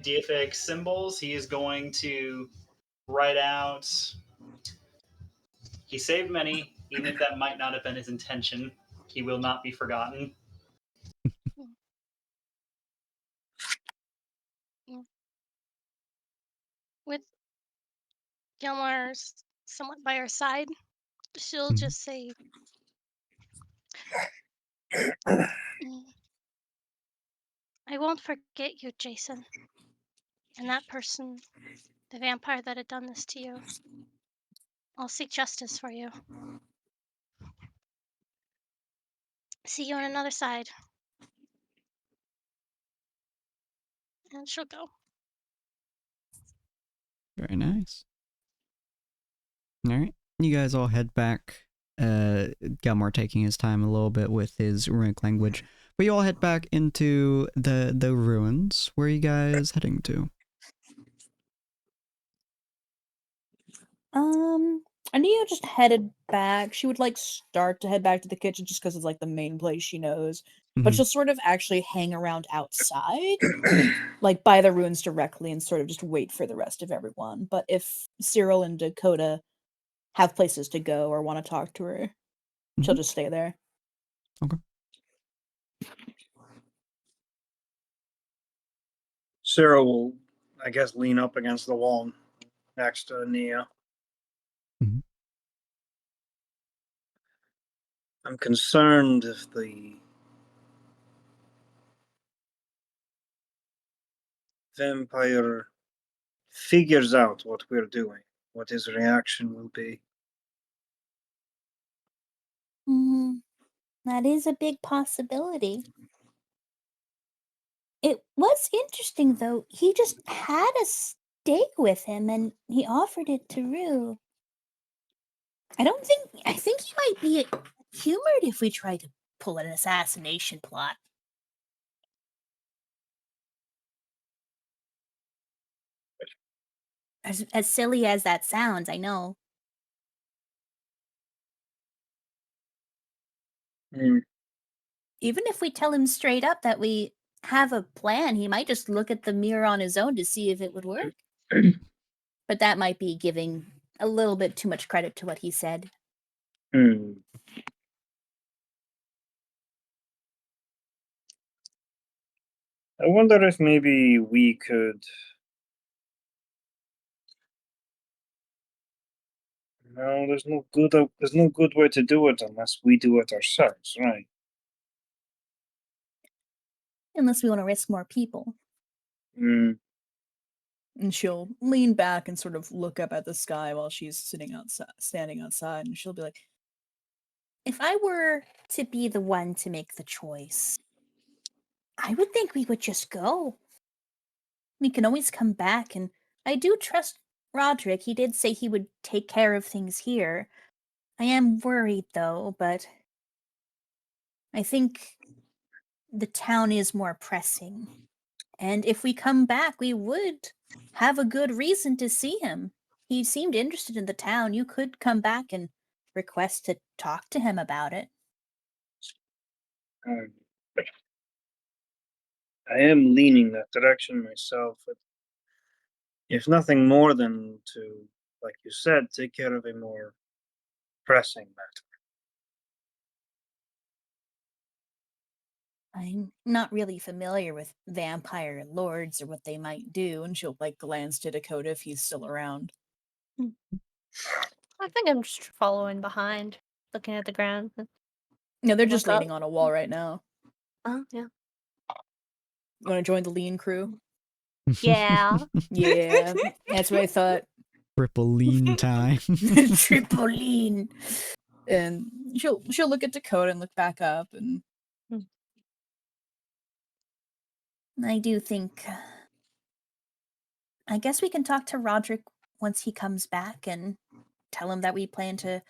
Speaker 3: deific symbols, he is going to write out, he saved many, even if that might not have been his intention. He will not be forgotten.
Speaker 6: With Gilmar's somewhat by her side, she'll
Speaker 1: Mhm.
Speaker 6: just say, I won't forget you, Jason. And that person, the vampire that had done this to you. I'll seek justice for you. See you on another side. And she'll go.
Speaker 1: Very nice. All right. You guys all head back. Gelmar taking his time a little bit with his runic language. But you all head back into the ruins. Where are you guys heading to?
Speaker 4: Ania just headed back. She would like start to head back to the kitchen just because it's like the main place she knows. But
Speaker 1: Mhm.
Speaker 4: she'll sort of actually hang around outside, like by the ruins directly, and sort of just wait for the rest of everyone. But if Cyril and Dakota have places to go or want to talk to her, she'll
Speaker 1: Mhm.
Speaker 4: just stay there.
Speaker 1: Okay.
Speaker 5: Sarah will, I guess, lean up against the wall next to Nia.
Speaker 1: Mhm.
Speaker 5: I'm concerned if the vampire figures out what we're doing, what his reaction will be.
Speaker 7: That is a big possibility. It was interesting, though. He just had a steak with him, and he offered it to Rue. I think he might be humored if we try to pull an assassination plot. As silly as that sounds, I know. Even if we tell him straight up that we have a plan, he might just look at the mirror on his own to see if it would work. But that might be giving a little bit too much credit to what he said.
Speaker 5: I wonder if maybe we could. No, there's no good way to do it unless we do it ourselves, right?
Speaker 7: Unless we want to risk more people.
Speaker 4: And she'll lean back and sort of look up at the sky while she's standing outside, and she'll be like,
Speaker 7: If I were to be the one to make the choice, I would think we would just go. We can always come back, and I do trust Roderick. He did say he would take care of things here. I am worried, though, but I think the town is more pressing. And if we come back, we would have a good reason to see him. He seemed interested in the town. You could come back and request to talk to him about it.
Speaker 5: I am leaning that direction myself. But if nothing more than to, like you said, take care of a more pressing matter.
Speaker 7: I'm not really familiar with vampire lords or what they might do.
Speaker 4: and she'll like glance to Dakota if he's still around.
Speaker 2: I think I'm just following behind, looking at the ground.
Speaker 4: No, they're
Speaker 2: Look
Speaker 4: just
Speaker 2: up.
Speaker 4: leaning on a wall right now.
Speaker 2: Oh, yeah.
Speaker 4: You want to join the lean crew?
Speaker 2: Yeah.
Speaker 4: Yeah, that's what I thought.
Speaker 1: Triple lean time.
Speaker 4: Triple lean. And she'll look at Dakota and look back up, and
Speaker 7: I do think I guess we can talk to Roderick once he comes back and tell him that we plan to,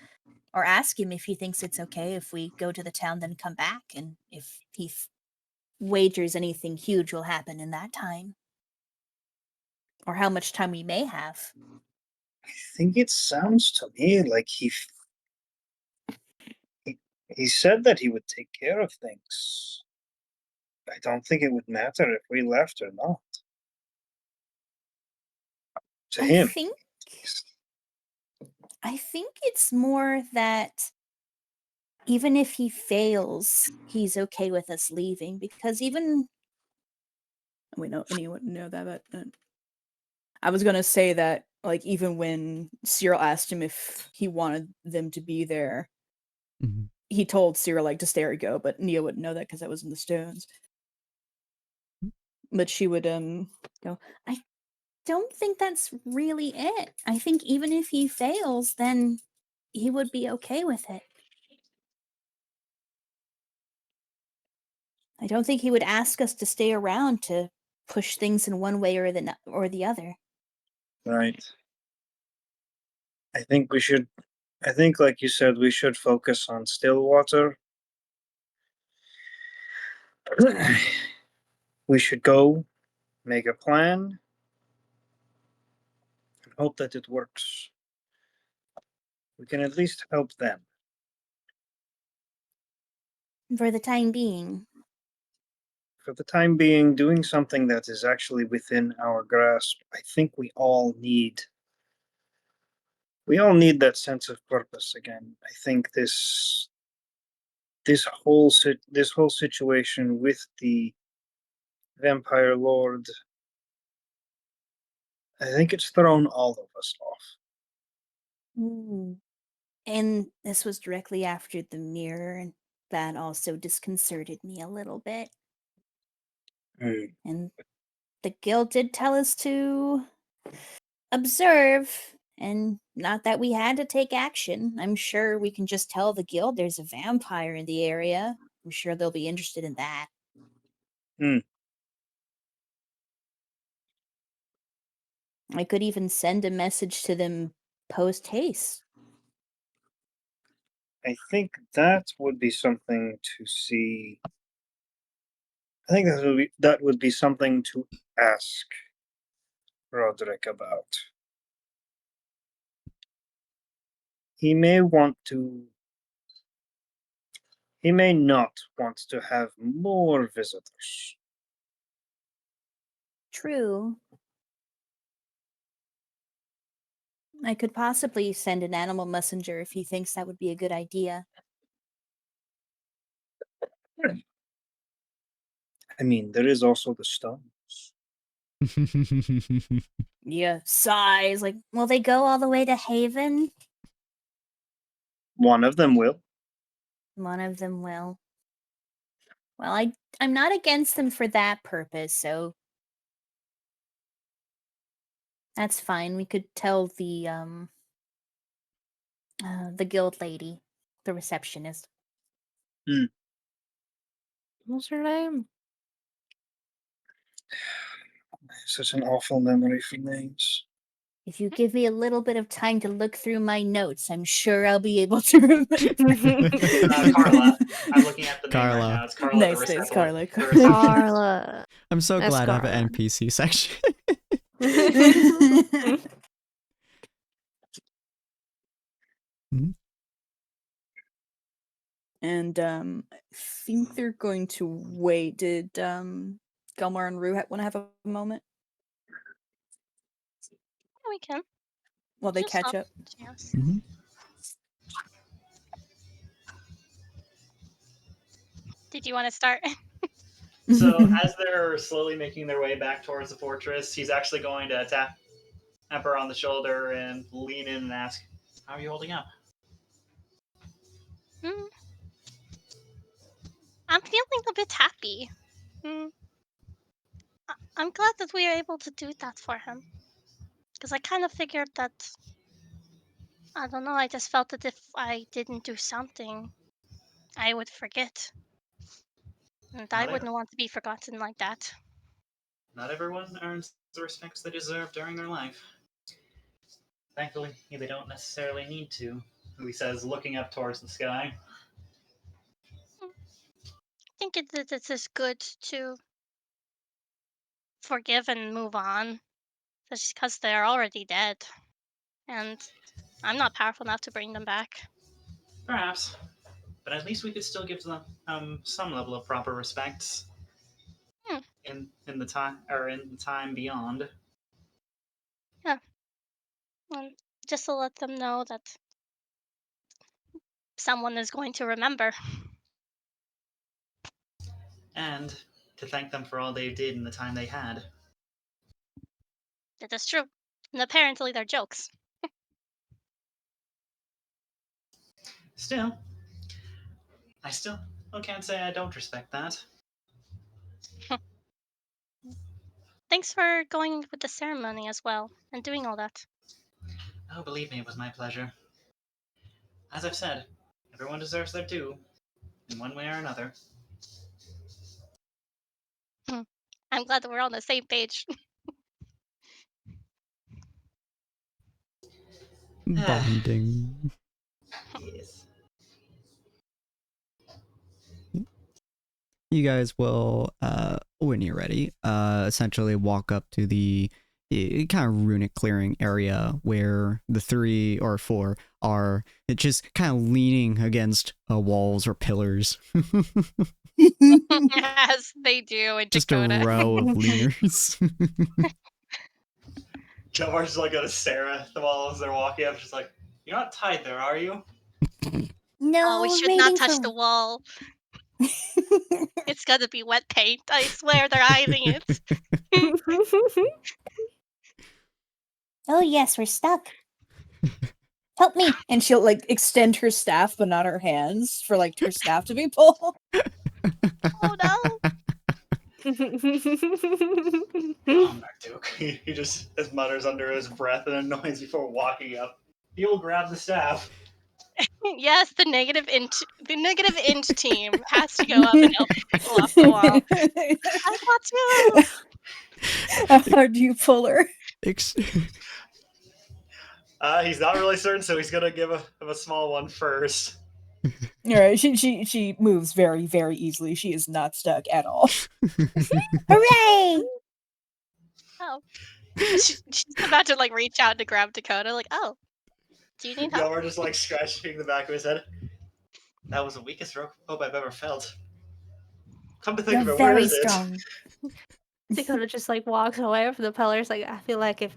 Speaker 7: or ask him if he thinks it's okay if we go to the town then come back, and if he wagers anything huge will happen in that time. Or how much time we may have.
Speaker 5: I think it sounds to me like he said that he would take care of things. I don't think it would matter if we left or not. To
Speaker 7: I
Speaker 5: him.
Speaker 7: think it's more that even if he fails, he's okay with us leaving, because even
Speaker 4: We know anyone know that, but I was gonna say that, like, even when Cyril asked him if he wanted them to be there,
Speaker 1: Mhm.
Speaker 4: he told Cyril like to stay or go, but Nia wouldn't know that because that was in the stones. But she would go,
Speaker 7: I don't think that's really it. I think even if he fails, then he would be okay with it. I don't think he would ask us to stay around to push things in one way or the other.
Speaker 5: Right. I think, like you said, we should focus on Stillwater. We should go, make a plan, and hope that it works. We can at least help them.
Speaker 7: For the time being.
Speaker 5: For the time being, doing something that is actually within our grasp. I think we all need that sense of purpose again. I think this whole situation with the Vampire Lord, I think it's thrown all of us off.
Speaker 7: And this was directly after the mirror, and that also disconcerted me a little bit. And the guild did tell us to observe, and not that we had to take action. I'm sure we can just tell the guild there's a vampire in the area. I'm sure they'll be interested in that. I could even send a message to them post haste.
Speaker 5: I think that would be something to see. I think that would be something to ask Roderick about. He may not want to have more visitors.
Speaker 7: True. I could possibly send an animal messenger if he thinks that would be a good idea.
Speaker 5: I mean, there is also the stones.
Speaker 7: Yeah, sighs. Like, will they go all the way to Haven?
Speaker 5: One of them will.
Speaker 7: One of them will. Well, I'm not against them for that purpose, so that's fine. We could tell the guild lady, the receptionist.
Speaker 2: What's her name?
Speaker 5: Such an awful memory for names.
Speaker 7: If you give me a little bit of time to look through my notes, I'm sure I'll be able to remember.
Speaker 3: Carla. I'm looking at the name right now. It's Carla.
Speaker 4: Nice,
Speaker 3: the
Speaker 4: nice,
Speaker 3: receptionist.
Speaker 4: Carla.
Speaker 3: The receptionist.
Speaker 2: Carla.
Speaker 1: I'm so
Speaker 2: That's
Speaker 1: glad I have
Speaker 2: Carla.
Speaker 1: an NPC section.
Speaker 4: And I think they're going to wait. Did Gelmar and Rue want to have a moment?
Speaker 6: Yeah, we can.
Speaker 4: While they
Speaker 6: Just
Speaker 4: catch
Speaker 6: stop.
Speaker 4: up?
Speaker 6: Yes.
Speaker 1: Mhm.
Speaker 6: Did you want to start?
Speaker 3: So as they're slowly making their way back towards the fortress, he's actually going to tap her on the shoulder and lean in and ask, "How are you holding up?"
Speaker 6: I'm feeling a bit happy. I'm glad that we are able to do that for him. Because I kind of figured that, I don't know, I just felt that if I didn't do something, I would forget. And I wouldn't want to be forgotten like that.
Speaker 3: Not everyone earns the respects they deserve during their life. Thankfully, they don't necessarily need to, he says, looking up towards the sky.
Speaker 6: I think it is good to forgive and move on, just because they're already dead, and I'm not powerful enough to bring them back.
Speaker 3: Perhaps, but at least we could still give them some level of proper respects in the time beyond.
Speaker 6: Yeah, and just to let them know that someone is going to remember.
Speaker 3: And to thank them for all they did in the time they had.
Speaker 6: That is true, and apparently they're jokes.
Speaker 3: Still, I still can't say I don't respect that.
Speaker 6: Thanks for going with the ceremony as well, and doing all that.
Speaker 3: Oh, believe me, it was my pleasure. As I've said, everyone deserves their due, in one way or another.
Speaker 6: I'm glad that we're on the same page.
Speaker 1: Bonding.
Speaker 3: Yes.
Speaker 1: You guys will, when you're ready, essentially walk up to the kind of runic clearing area where the 3 or 4 are just kind of leaning against walls or pillars.
Speaker 6: As they do in
Speaker 1: Just
Speaker 6: Dakota.
Speaker 1: a row of leaners.
Speaker 3: Jomar's just like gonna stare at them all as they're walking up, just like, you're not tied there, are you?
Speaker 7: No,
Speaker 6: Oh, we should not touch the wall. It's gonna be wet paint. I swear they're hiding it.
Speaker 7: Oh yes, we're stuck. Help me.
Speaker 4: And she'll like extend her staff, but not her hands, for like her staff to be pulled.
Speaker 6: Oh no!
Speaker 3: Oh, Marduk. He just mutters under his breath and annoys before walking up. He'll grab the staff.
Speaker 6: Yes, the negative int team has to go up and help people off the wall. I got you.
Speaker 4: How do you pull her?
Speaker 1: Ex-
Speaker 3: He's not really certain, so he's gonna give him a small one first.
Speaker 4: All right, she moves very, very easily. She is not stuck at all.
Speaker 7: Hooray!
Speaker 6: Oh, she's about to like reach out to grab Dakota. Like, oh, do you need help?
Speaker 3: Yomar just like scratching the back of his head. That was the weakest rope I've ever felt. Come to think of
Speaker 7: You're
Speaker 3: it, where
Speaker 7: very
Speaker 3: is it?
Speaker 7: strong.
Speaker 2: Dakota just like walks away from the pillars. Like I feel like if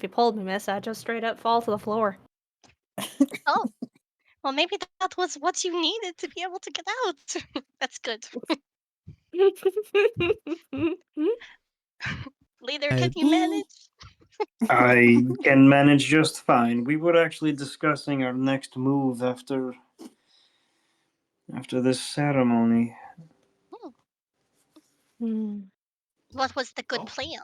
Speaker 2: you pulled me, miss, I'd just straight up fall to the floor.
Speaker 6: Oh, well, maybe that was what you needed to be able to get out. That's good. Leader, can you manage?
Speaker 5: I can manage just fine. We were actually discussing our next move after this ceremony.
Speaker 2: Hmm.
Speaker 6: What was the good
Speaker 3: Oh.
Speaker 6: plan?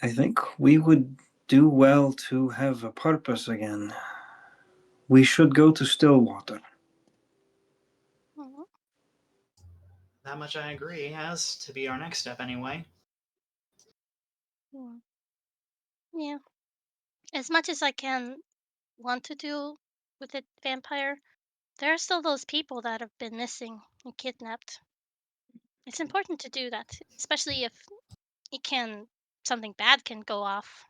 Speaker 5: I think we would do well to have a purpose again. We should go to Stillwater.
Speaker 6: Mhm.
Speaker 3: That much I agree. Has to be our next step anyway.
Speaker 6: Hmm. Yeah. As much as I can want to do with the vampire, there are still those people that have been missing and kidnapped. It's important to do that, especially if something bad can go off.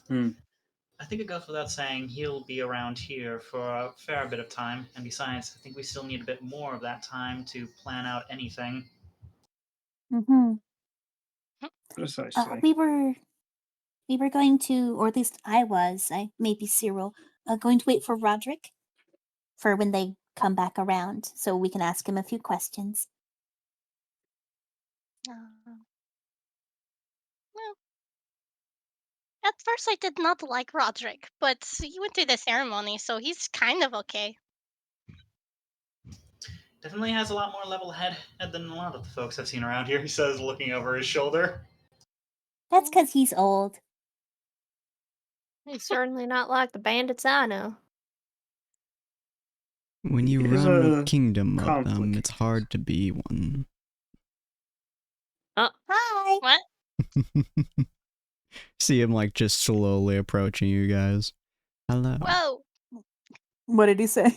Speaker 3: I think it goes without saying he'll be around here for a fair bit of time, and besides, I think we still need a bit more of that time to plan out anything.
Speaker 7: Mm-hmm.
Speaker 5: Precisely.
Speaker 7: We were going to, or at least I maybe Cyril, going to wait for Roderick for when they come back around, so we can ask him a few questions.
Speaker 6: Well, at first I did not like Roderick, but he went through the ceremony, so he's kind of okay.
Speaker 3: Definitely has a lot more level head than a lot of the folks I've seen around here, he says, looking over his shoulder.
Speaker 7: That's because he's old.
Speaker 2: He's certainly not like the bandits I know.
Speaker 1: When you
Speaker 5: It is
Speaker 1: run a
Speaker 5: a
Speaker 1: kingdom of them,
Speaker 5: complicated-
Speaker 1: it's hard to be one.
Speaker 7: Hi.
Speaker 6: What?
Speaker 1: See him like just slowly approaching you guys. Hello.
Speaker 6: Whoa.
Speaker 4: What did he say?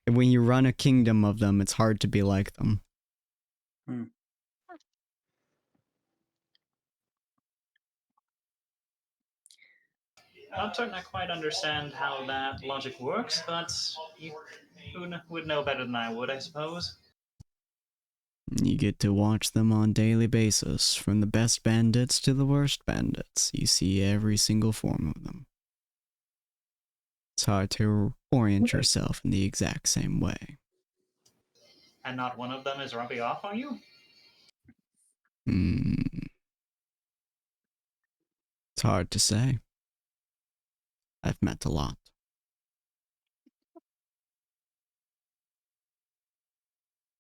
Speaker 1: And when you run a kingdom of them, it's hard to be like them.
Speaker 3: I'm starting to quite understand how that logic works, but who would know better than I would, I suppose.
Speaker 1: You get to watch them on a daily basis, from the best bandits to the worst bandits. You see every single form of them. It's hard to orient yourself in the exact same way.
Speaker 3: And not one of them is rubbing off on you?
Speaker 1: It's hard to say. I've met a lot.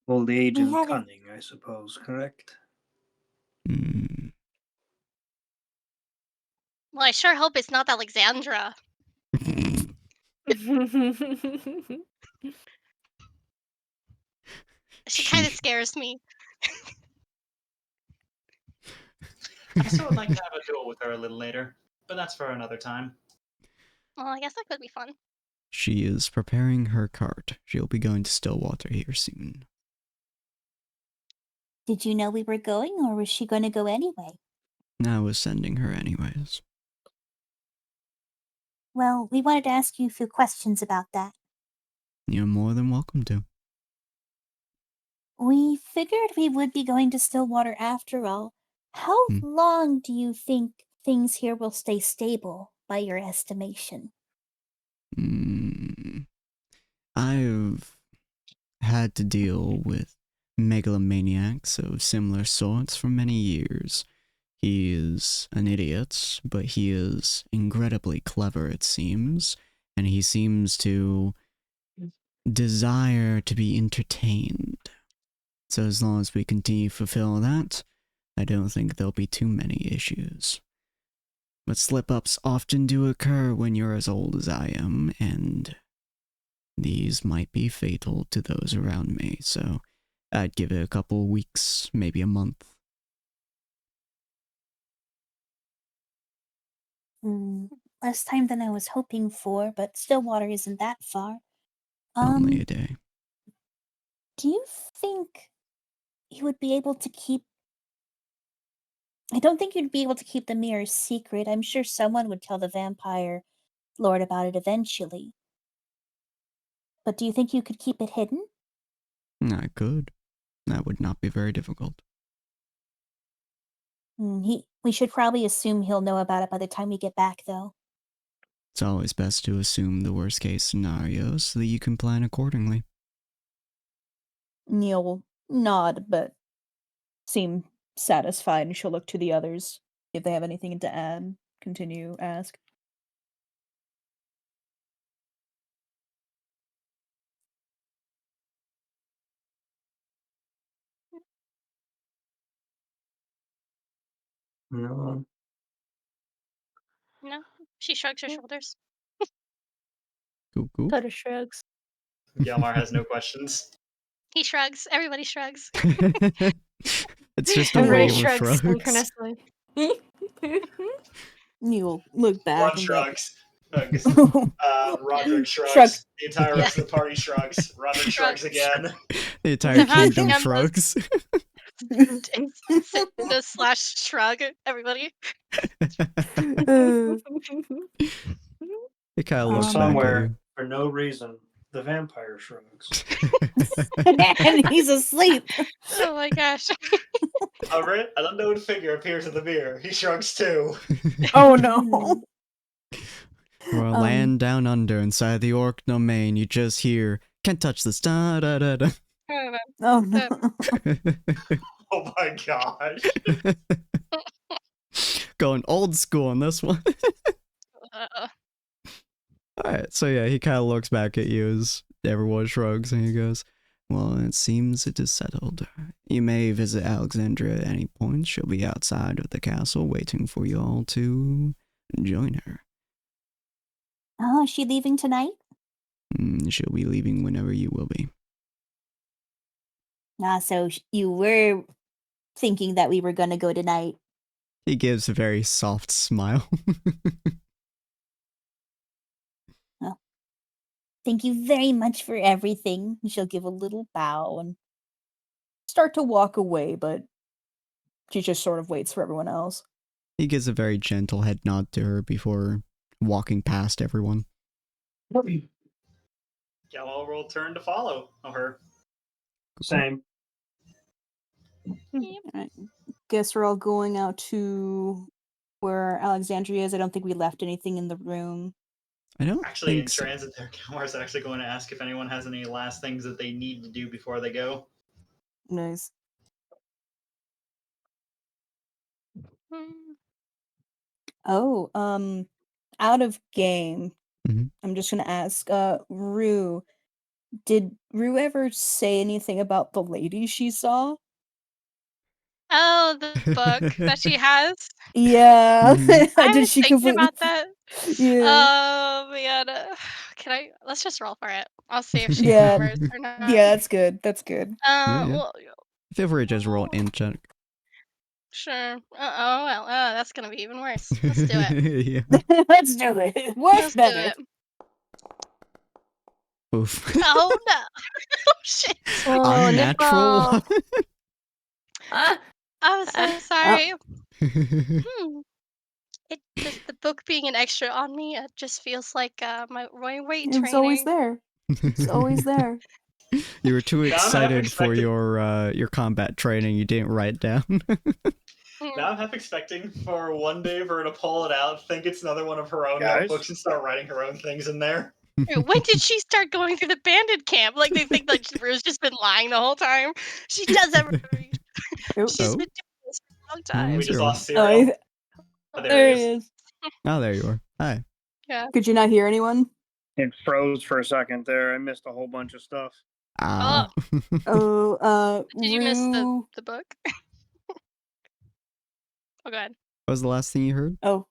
Speaker 5: Old age
Speaker 7: We
Speaker 5: and
Speaker 7: haven't-
Speaker 5: cunning, I suppose, correct?
Speaker 6: Well, I sure hope it's not Alexandra. She kind of scares me.
Speaker 3: I still would like to have a duel with her a little later, but that's for another time.
Speaker 6: Well, I guess that could be fun.
Speaker 1: She is preparing her cart. She'll be going to Stillwater here soon.
Speaker 7: Did you know we were going, or was she going to go anyway?
Speaker 1: I was sending her anyways.
Speaker 7: Well, we wanted to ask you a few questions about that.
Speaker 1: You're more than welcome to.
Speaker 7: We figured we would be going to Stillwater after all. How long do you think things here will stay stable, by your estimation?
Speaker 1: I've had to deal with megalomaniacs of similar sorts for many years. He is an idiot, but he is incredibly clever, it seems, and he seems to desire to be entertained. So as long as we continue to fulfill that, I don't think there'll be too many issues. But slip-ups often do occur when you're as old as I am, and these might be fatal to those around me, so I'd give it a couple weeks, maybe a month.
Speaker 7: Less time than I was hoping for, but Stillwater isn't that far.
Speaker 1: Only a day.
Speaker 7: Do you think you would be able to keep... I don't think you'd be able to keep the mirror secret. I'm sure someone would tell the vampire lord about it eventually. But do you think you could keep it hidden?
Speaker 1: I could. That would not be very difficult.
Speaker 7: We should probably assume he'll know about it by the time we get back, though.
Speaker 1: It's always best to assume the worst case scenario so that you can plan accordingly.
Speaker 4: Neil will nod, but seem satisfied, and she'll look to the others if they have anything to add. Continue, ask.
Speaker 5: No.
Speaker 6: No, she shrugs her shoulders.
Speaker 1: Cool.
Speaker 2: Toto shrugs.
Speaker 3: Gelmar has no questions.
Speaker 6: He shrugs. Everybody shrugs.
Speaker 1: It's just a
Speaker 2: Everybody
Speaker 1: wave of
Speaker 2: shrugs
Speaker 1: shrugs.
Speaker 2: synchronously.
Speaker 4: Neil look back
Speaker 3: Ron
Speaker 4: and
Speaker 3: shrugs. Roderick shrugs.
Speaker 4: Shrugs.
Speaker 3: The entire rest of the party shrugs. Roderick shrugs again.
Speaker 1: The entire kingdom
Speaker 6: Kingdom
Speaker 1: shrugs.
Speaker 6: The slash shrug. Everybody.
Speaker 1: It kind of
Speaker 5: From
Speaker 1: looks back
Speaker 5: somewhere,
Speaker 1: at
Speaker 5: for no reason, the vampire shrugs.
Speaker 1: you.
Speaker 4: and he's asleep.
Speaker 6: Oh my gosh.
Speaker 3: An unknown figure appears in the mirror. He shrugs too.
Speaker 4: Oh no.
Speaker 1: Or land down under inside the orc domain, you just hear, can't touch this. Da, da, da, da.
Speaker 4: Oh no.
Speaker 3: Oh my gosh.
Speaker 1: Going old school on this one. Alright, so yeah, he kind of looks back at you as everyone shrugs and he goes, well, it seems it is settled. You may visit Alexandria at any point. She'll be outside of the castle waiting for you all to join her.
Speaker 7: Oh, is she leaving tonight?
Speaker 1: She'll be leaving whenever you will be.
Speaker 7: So you were thinking that we were gonna go tonight.
Speaker 1: He gives a very soft smile.
Speaker 7: Thank you very much for everything. And she'll give a little bow and start to walk away, but she just sort of waits for everyone else.
Speaker 1: He gives a very gentle head nod to her before walking past everyone.
Speaker 3: Yellow will turn to follow her.
Speaker 5: Same.
Speaker 4: Alright. Guess we're all going out to where Alexandria is. I don't think we left anything in the room.
Speaker 1: I don't
Speaker 3: Actually, in
Speaker 1: think so.
Speaker 3: transit there, Kalmar's actually going to ask if anyone has any last things that they need to do before they go.
Speaker 4: Nice. Oh, out of game.
Speaker 1: Mhm.
Speaker 4: I'm just gonna ask, Rue, did Rue ever say anything about the lady she saw?
Speaker 6: Oh, the book that she has.
Speaker 4: Yeah.
Speaker 1: Mhm.
Speaker 6: I
Speaker 4: Did
Speaker 6: was
Speaker 4: she
Speaker 6: thinking
Speaker 4: completely?
Speaker 6: about that.
Speaker 4: Yeah.
Speaker 6: Oh man, can I? Let's just roll for it. I'll see if she
Speaker 4: Yeah.
Speaker 6: remembers or not.
Speaker 4: Yeah, that's good. That's good.
Speaker 1: Yeah.
Speaker 6: Well,
Speaker 1: Feel free to just roll an int check.
Speaker 6: sure. Oh well, that's gonna be even worse. Let's do it.
Speaker 1: Yeah.
Speaker 4: Let's do it. Worse
Speaker 6: Let's do
Speaker 4: better.
Speaker 6: it.
Speaker 1: Oof.
Speaker 6: Oh no! Oh shit!
Speaker 2: Oh,
Speaker 1: Unnatural.
Speaker 2: nipple. Ah,
Speaker 6: I'm so
Speaker 2: Ah.
Speaker 6: sorry. The book being an extra on me, it just feels like my weight
Speaker 4: It was always
Speaker 6: training.
Speaker 4: there. It's always there.
Speaker 1: You were too
Speaker 3: Now I'm half
Speaker 1: excited for
Speaker 3: expecting-
Speaker 1: your combat training. You didn't write down.
Speaker 3: Now I'm half expecting for one day for her to pull it out, think it's another one of her own
Speaker 5: Guys?
Speaker 3: notebooks, and start writing her own things in there.
Speaker 6: When did she start going through the bandit camp? Like they think like Rue's just been lying the whole time. She does everything.
Speaker 4: Oh,
Speaker 6: She's
Speaker 1: Oh.
Speaker 6: been doing this for a long
Speaker 1: Yeah,
Speaker 6: time.
Speaker 3: We
Speaker 1: Yes,
Speaker 3: just
Speaker 1: sir.
Speaker 3: lost
Speaker 4: oh,
Speaker 3: Serial. Oh,
Speaker 4: there
Speaker 3: he
Speaker 4: he
Speaker 3: is.
Speaker 4: is.
Speaker 1: Oh, there you are. Hi.
Speaker 6: Yeah.
Speaker 4: Could you not hear anyone?
Speaker 5: It froze for a second there. I missed a whole bunch of stuff.
Speaker 1: Ah.
Speaker 4: Oh,
Speaker 6: Did you miss
Speaker 4: Rue.
Speaker 6: the book? Oh god.
Speaker 1: What was the last thing you heard?
Speaker 4: Oh,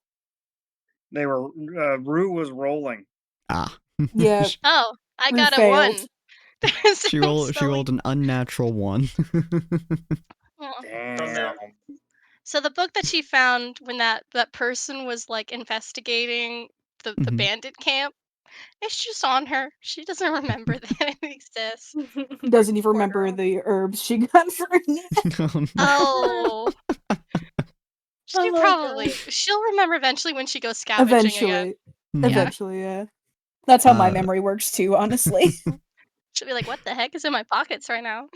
Speaker 5: They were Rue was rolling.
Speaker 1: Ah.
Speaker 4: yeah.
Speaker 6: Oh, I
Speaker 4: Rue
Speaker 6: got a
Speaker 4: failed.
Speaker 6: 1.
Speaker 1: She rolled an unnatural 1.
Speaker 6: Oh.
Speaker 5: Damn.
Speaker 6: So the book that she found when that person was like investigating the
Speaker 1: Mhm.
Speaker 6: bandit camp, it's just on her. She doesn't remember that it exists.
Speaker 4: Doesn't even
Speaker 6: Poor
Speaker 4: remember
Speaker 6: girl.
Speaker 4: the herbs she got for her nap.
Speaker 1: Oh, no.
Speaker 6: Oh.
Speaker 4: Oh my
Speaker 6: She'll remember eventually when she goes scavenging again.
Speaker 1: Mhm.
Speaker 4: Eventually, yeah. That's how my
Speaker 1: Uh,
Speaker 4: memory works too, honestly.
Speaker 6: She'll be like, "What the heck is in my pockets right now?"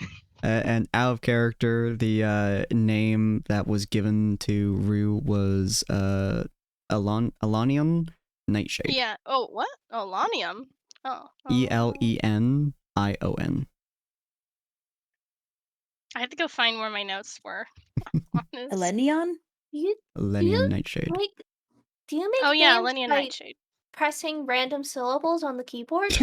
Speaker 1: And out of character, the name that was given to Rue was Elanion Nightshade.
Speaker 6: Yeah. Oh, what? Oh, Lanium. Oh.
Speaker 1: Elenion.
Speaker 6: I had to go find where my notes were. on this.
Speaker 4: Elenion?
Speaker 2: You
Speaker 1: Elenion Nightshade.
Speaker 2: like? Do you make
Speaker 6: Oh yeah,
Speaker 2: names
Speaker 6: Lenny and
Speaker 2: by
Speaker 6: Nightshade.
Speaker 2: pressing random syllables on the keyboard?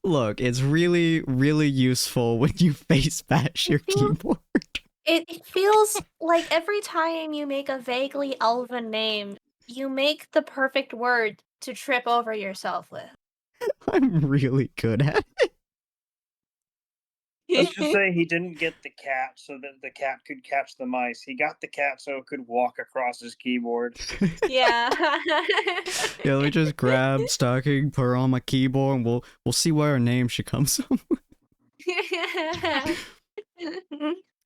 Speaker 1: Look, it's really, really useful when you face bash your
Speaker 2: feels-
Speaker 1: keyboard.
Speaker 2: It feels like every time you make a vaguely elven name, you make the perfect word to trip over yourself with.
Speaker 1: I'm really good at it.
Speaker 5: Let's just say he didn't get the cat so that the cat could catch the mice. He got the cat so it could walk across his keyboard.
Speaker 2: Yeah.
Speaker 1: Yeah, let me just grab Stocking, put her on my keyboard, and we'll see where her name should come from.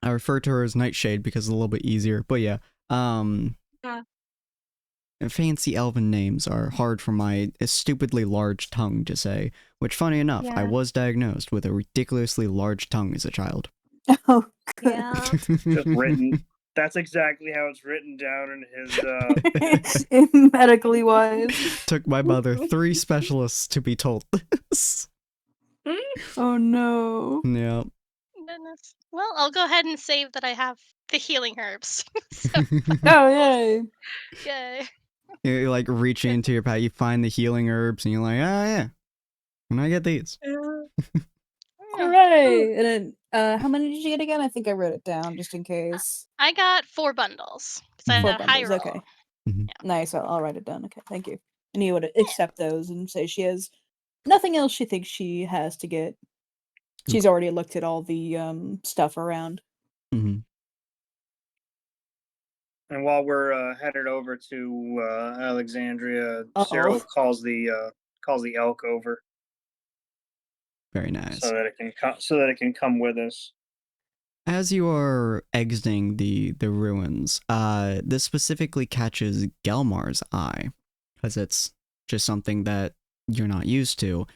Speaker 1: I refer to her as Nightshade because it's a little bit easier, but yeah.
Speaker 2: Yeah.
Speaker 1: Fancy elven names are hard for my stupidly large tongue to say, which, funny enough, I
Speaker 2: Yeah.
Speaker 1: was diagnosed with a ridiculously large tongue as a child.
Speaker 4: Oh,
Speaker 2: Yeah.
Speaker 5: Just written. That's exactly how it's written down in his.
Speaker 4: medically wise.
Speaker 1: Took my mother 3 specialists to be told this.
Speaker 4: Oh no.
Speaker 1: Yeah.
Speaker 6: Goodness. Well, I'll go ahead and save that I have the healing herbs. So,
Speaker 4: Oh yay.
Speaker 6: yay.
Speaker 1: You like reach into your pack, you find the healing herbs, and you're like, ah, yeah. Can I get these?
Speaker 4: Hooray! And then, how many did you get again? I think I wrote it down just in case.
Speaker 6: I got 4 bundles because I
Speaker 4: 4
Speaker 6: had a high
Speaker 4: bundles,
Speaker 6: roll.
Speaker 4: okay.
Speaker 1: Mhm.
Speaker 4: Nice, I'll write it down. Okay, thank you. And you would accept those and say she has nothing else she thinks she has to get. She's already looked at all the stuff around.
Speaker 1: Hmm.
Speaker 5: And while we're headed over to Alexandria, Cyril
Speaker 4: Uh-oh.
Speaker 5: calls the elk over
Speaker 1: Very nice.
Speaker 5: so that it can come with us.
Speaker 1: As you are exiting the ruins, this specifically catches Gelmar's eye, because it's just something that you're not used to.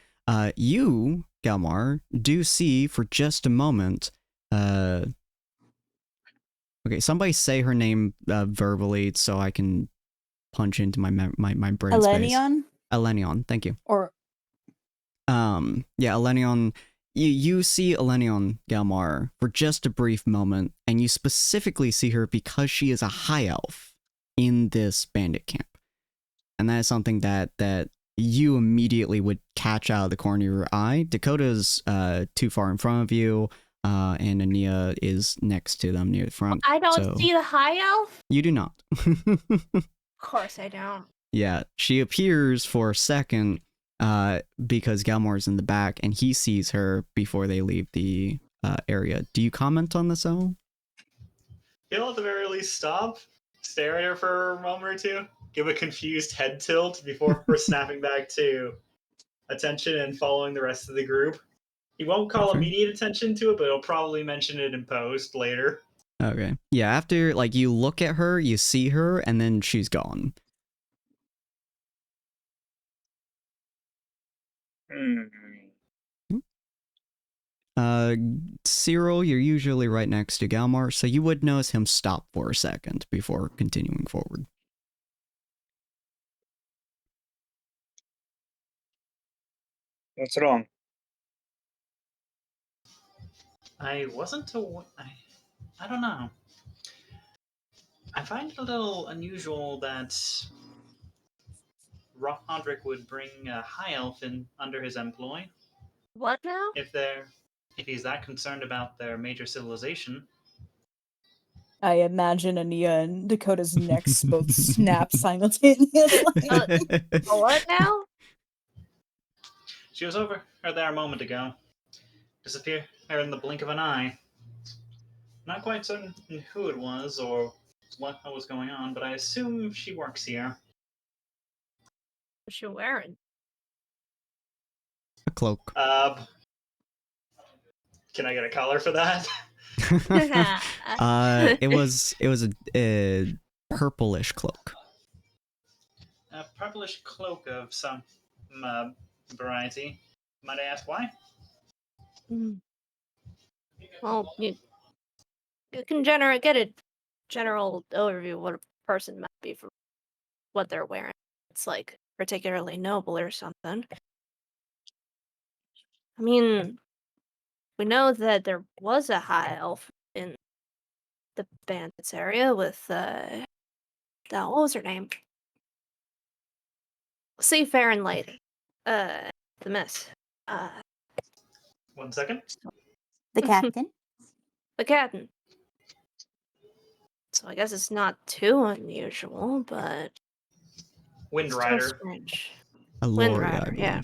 Speaker 1: You, Gelmar, do see for just a moment. Okay, somebody say her name verbally so I can punch into my brain space.
Speaker 4: Elenion?
Speaker 1: Elenion, thank you.
Speaker 4: Or
Speaker 1: Yeah, Elenion. You see Elenion Galmar for just a brief moment, and you specifically see her because she is a high elf in this bandit camp. And that is something that you immediately would catch out of the corner of your eye. Dakota's too far in front of you, and Ania is next to them near the front.
Speaker 2: I don't
Speaker 1: so
Speaker 2: see the high elf.
Speaker 1: You do not.
Speaker 2: Of course I don't.
Speaker 1: Yeah, she appears for a second, because Galmar's in the back, and he sees her before they leave the area. Do you comment on this, all?
Speaker 3: He'll at the very least stop, stare at her for a moment or two, give a confused head tilt before we're snapping back to attention and following the rest of the group. He won't call
Speaker 1: Okay.
Speaker 3: immediate attention to it, but he'll probably mention it in post later.
Speaker 1: Okay. Yeah, after, like, you look at her, you see her, and then she's gone. Cyril, you're usually right next to Galmar, so you would notice him stop for a second before continuing forward.
Speaker 5: What's wrong?
Speaker 3: I wasn't I don't know. I find it a little unusual that Roderick would bring a high elf in under his employ.
Speaker 2: What now?
Speaker 3: If he's that concerned about their major civilization.
Speaker 4: I imagine Ania and Dakota's necks both snap simultaneously.
Speaker 2: What now?
Speaker 3: She was over there a moment ago. Disappeared in the blink of an eye. Not quite certain who it was or what was going on, but I assume she works here.
Speaker 2: What's she wearing?
Speaker 1: A cloak.
Speaker 3: Can I get a color for that?
Speaker 1: It was a purplish cloak.
Speaker 3: A purplish cloak of some variety. Might I ask why?
Speaker 2: Well, you can get a general overview of what a person might be from what they're wearing. It's like particularly noble or something. I mean, we know that there was a high elf in the bandits area with what was her name? Seafaring lady. The miss.
Speaker 3: 1 second.
Speaker 7: The captain.
Speaker 2: The captain. So I guess it's not too unusual, but
Speaker 3: Wind
Speaker 2: still
Speaker 3: Rider.
Speaker 2: strange.
Speaker 1: A
Speaker 2: Wind
Speaker 1: Lori, I
Speaker 2: Rider,
Speaker 1: believe.
Speaker 2: yeah.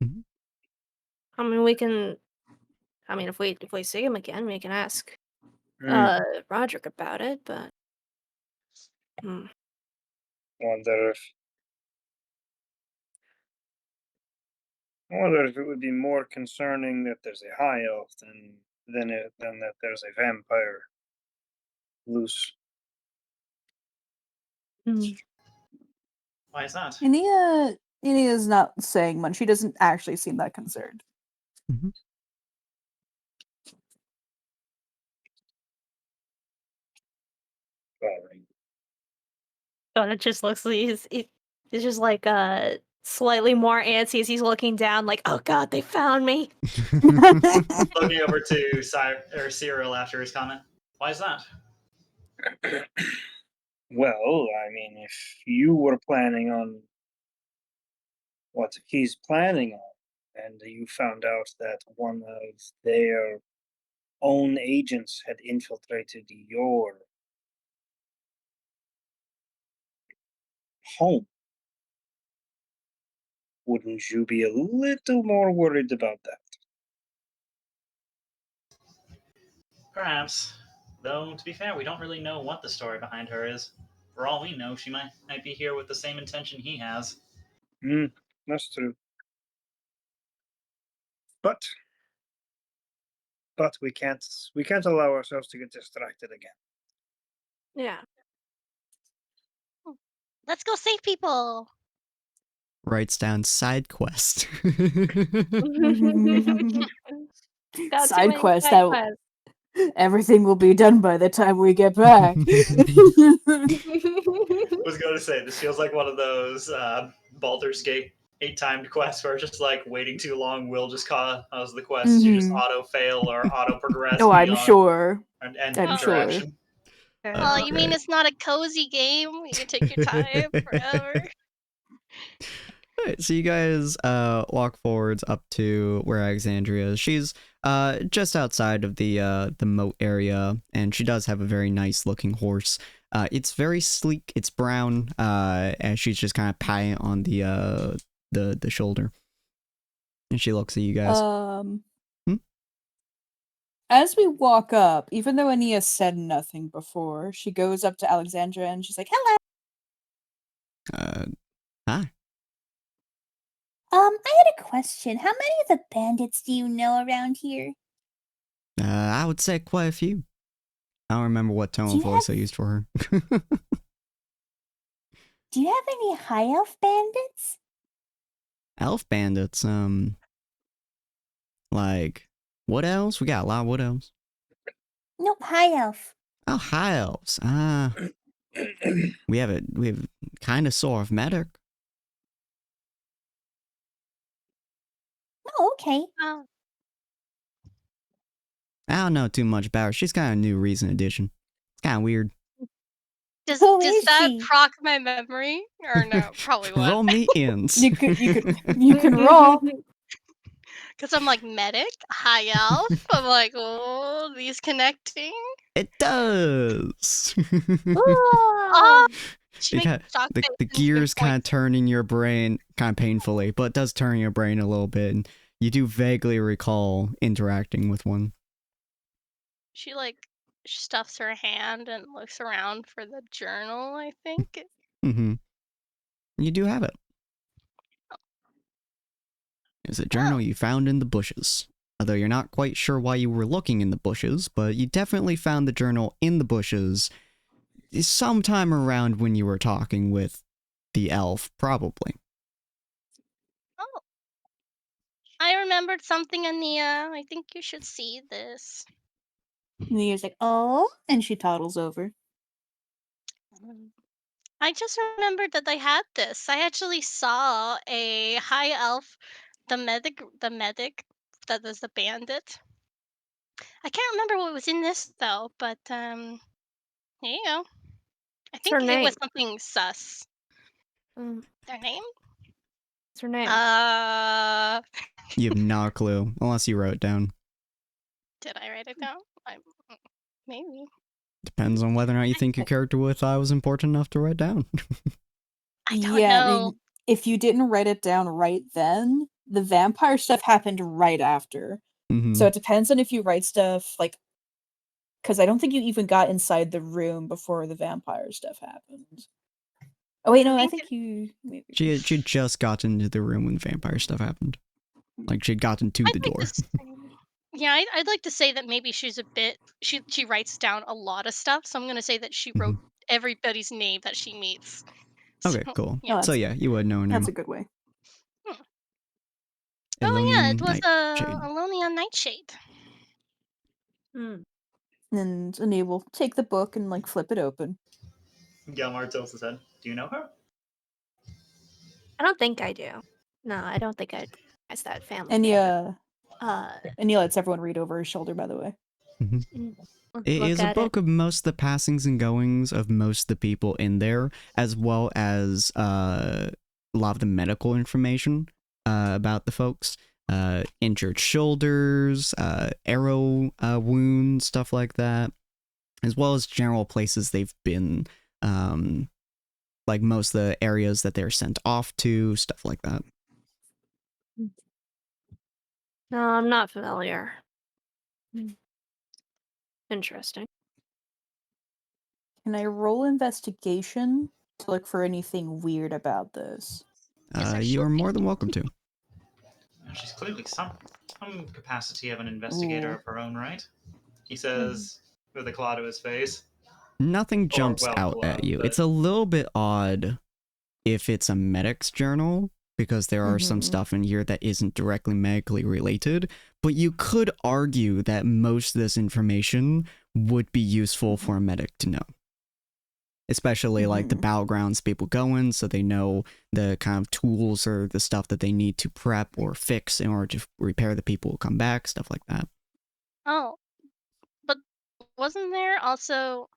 Speaker 1: Mm-hmm.
Speaker 2: I mean, if we see him again, we can ask Roderick about it, but
Speaker 5: Wonder if it would be more concerning that there's a high elf than that there's a vampire loose.
Speaker 3: Why is that?
Speaker 4: Inia's not saying much. She doesn't actually seem that concerned.
Speaker 1: Mm-hmm.
Speaker 2: God, it just looks like it's just like slightly more antsy as he's looking down, like, oh god, they found me.
Speaker 3: Looking over to Cyril after his comment. Why is that?
Speaker 5: Well, I mean, if you were planning on what he's planning on, and you found out that one of their own agents had infiltrated your home, Wouldn't you be a little more worried about that?
Speaker 3: Perhaps. Though, to be fair, we don't really know what the story behind her is. For all we know, she might be here with the same intention he has.
Speaker 5: That's true. But we can't allow ourselves to get distracted again.
Speaker 2: Yeah.
Speaker 6: Let's go save people.
Speaker 1: Writes down side quest.
Speaker 2: Got too
Speaker 4: Side
Speaker 2: many
Speaker 4: quest,
Speaker 2: side quests.
Speaker 4: Everything will be done by the time we get back.
Speaker 3: I was going to say, this feels like one of those Baldur's Gate 8-timed quests where it's just like waiting too long will just cause the quest to just
Speaker 4: Mhm.
Speaker 3: auto fail or auto progress
Speaker 4: Oh, I'm
Speaker 3: beyond
Speaker 4: sure.
Speaker 3: an end
Speaker 4: I'm sure.
Speaker 3: interaction.
Speaker 6: Oh, you mean
Speaker 1: Okay.
Speaker 6: it's not a cozy game? You can take your time forever.
Speaker 1: Alright, so you guys walk forwards up to where Alexandria is. She's just outside of the moat area, and she does have a very nice looking horse. It's very sleek, it's brown, and she's just kind of patting it on the shoulder. And she looks at you guys.
Speaker 4: As we walk up, even though Ania said nothing before, she goes up to Alexandra and she's like, "Hello."
Speaker 1: Hi.
Speaker 7: I had a question. How many of the bandits do you know around here?
Speaker 1: I would say quite a few. I don't remember what tone
Speaker 7: Do
Speaker 1: of
Speaker 7: you
Speaker 1: voice
Speaker 7: have-
Speaker 1: I used for her.
Speaker 7: Do you have any high elf bandits?
Speaker 1: Elf bandits, like, what else? We got a lot of what else?
Speaker 7: Nope, high elf.
Speaker 1: Oh, high elves. We have kind of sort of medic.
Speaker 7: Oh, okay.
Speaker 6: Oh,
Speaker 1: I don't know too much about her. She's kind of a new recent addition. It's kind of weird.
Speaker 6: does
Speaker 7: Who
Speaker 6: does
Speaker 7: is
Speaker 6: that
Speaker 7: she?
Speaker 6: proc my memory or no? Probably
Speaker 1: Roll
Speaker 6: won't.
Speaker 1: me ins.
Speaker 4: You can roll.
Speaker 6: Because I'm like medic, high elf. I'm like, oh, these connecting.
Speaker 1: It does.
Speaker 6: Oh, she
Speaker 1: You
Speaker 6: makes
Speaker 1: got
Speaker 6: stock
Speaker 1: the
Speaker 6: faces, good
Speaker 1: gears kind of
Speaker 6: point.
Speaker 1: turn in your brain, kind of painfully, but it does turn your brain a little bit, and you do vaguely recall interacting with one.
Speaker 6: She like stuffs her hand and looks around for the journal. I think.
Speaker 1: Mm-hmm. You do have it. It's a journal
Speaker 6: Oh,
Speaker 1: you found in the bushes. Although you're not quite sure why you were looking in the bushes, but you definitely found the journal in the bushes sometime around when you were talking with the elf, probably.
Speaker 6: oh. I remembered something, Ania. I think you should see this.
Speaker 4: Nia's like, "Oh," and she toddles over.
Speaker 6: I just remembered that I had this. I actually saw a high elf, the medic that was the bandit. I can't remember what was in this though, but here you go. I
Speaker 2: What's her
Speaker 6: think it was
Speaker 2: name?
Speaker 6: something sus.
Speaker 2: Mm,
Speaker 6: Their name?
Speaker 2: What's her name?
Speaker 1: You have no clue, unless you wrote it down.
Speaker 6: Did I write it down? Maybe.
Speaker 1: Depends on whether or not you think your character with was important enough to write down.
Speaker 6: I don't
Speaker 4: Yeah,
Speaker 6: know.
Speaker 4: and if you didn't write it down right then, the vampire stuff happened right after.
Speaker 1: Mm-hmm.
Speaker 4: So it depends on if you write stuff like, because I don't think you even got inside the room before the vampire stuff happened. Oh wait, no, I think you. Maybe.
Speaker 1: She'd just gotten into the room when the vampire stuff happened. Like, she'd gotten to the
Speaker 6: I'd like
Speaker 1: door.
Speaker 6: to say, yeah, I'd like to say that maybe she's a bit. She writes down a lot of stuff, so I'm gonna say that she wrote everybody's name that she meets.
Speaker 1: Okay,
Speaker 6: So,
Speaker 1: cool.
Speaker 6: yeah.
Speaker 1: So yeah, you would know her
Speaker 4: That's
Speaker 1: name.
Speaker 4: a good way.
Speaker 6: Oh yeah,
Speaker 1: Elonian
Speaker 6: it was
Speaker 1: Nightshade.
Speaker 6: a Alonian Nightshade.
Speaker 4: And Ania will take the book and like flip it open.
Speaker 3: Gelmar tilts his head. Do you know her?
Speaker 2: I don't think I do. No, I don't think I recognize that family name.
Speaker 4: Ania
Speaker 2: Uh,
Speaker 4: lets everyone read over his shoulder, by the way.
Speaker 1: It is a book of most of the passings and goings of most of the people in there, as well as a lot of the medical information about the folks. Injured shoulders, arrow wounds, stuff like that, as well as general places they've been, like most of the areas that they're sent off to, stuff like that.
Speaker 2: No, I'm not familiar. Interesting.
Speaker 4: Can I roll investigation to look for anything weird about this?
Speaker 1: You are more than welcome to.
Speaker 3: She's clearly some capacity of an investigator
Speaker 4: Ooh.
Speaker 3: of her own right. He says with a claw to his face.
Speaker 1: Nothing
Speaker 3: Or,
Speaker 1: jumps
Speaker 3: well,
Speaker 1: out
Speaker 3: claw,
Speaker 1: at you.
Speaker 3: but-
Speaker 1: It's a little bit odd if it's a medic's journal, because there are some stuff in here that isn't directly medically related, but you could argue that most of this information would be useful for a medic to know. Especially like the battlegrounds people go in, so they know the kind of tools or the stuff that they need to prep or fix in order to repair the people who come back, stuff like that.
Speaker 6: Oh, but wasn't there also...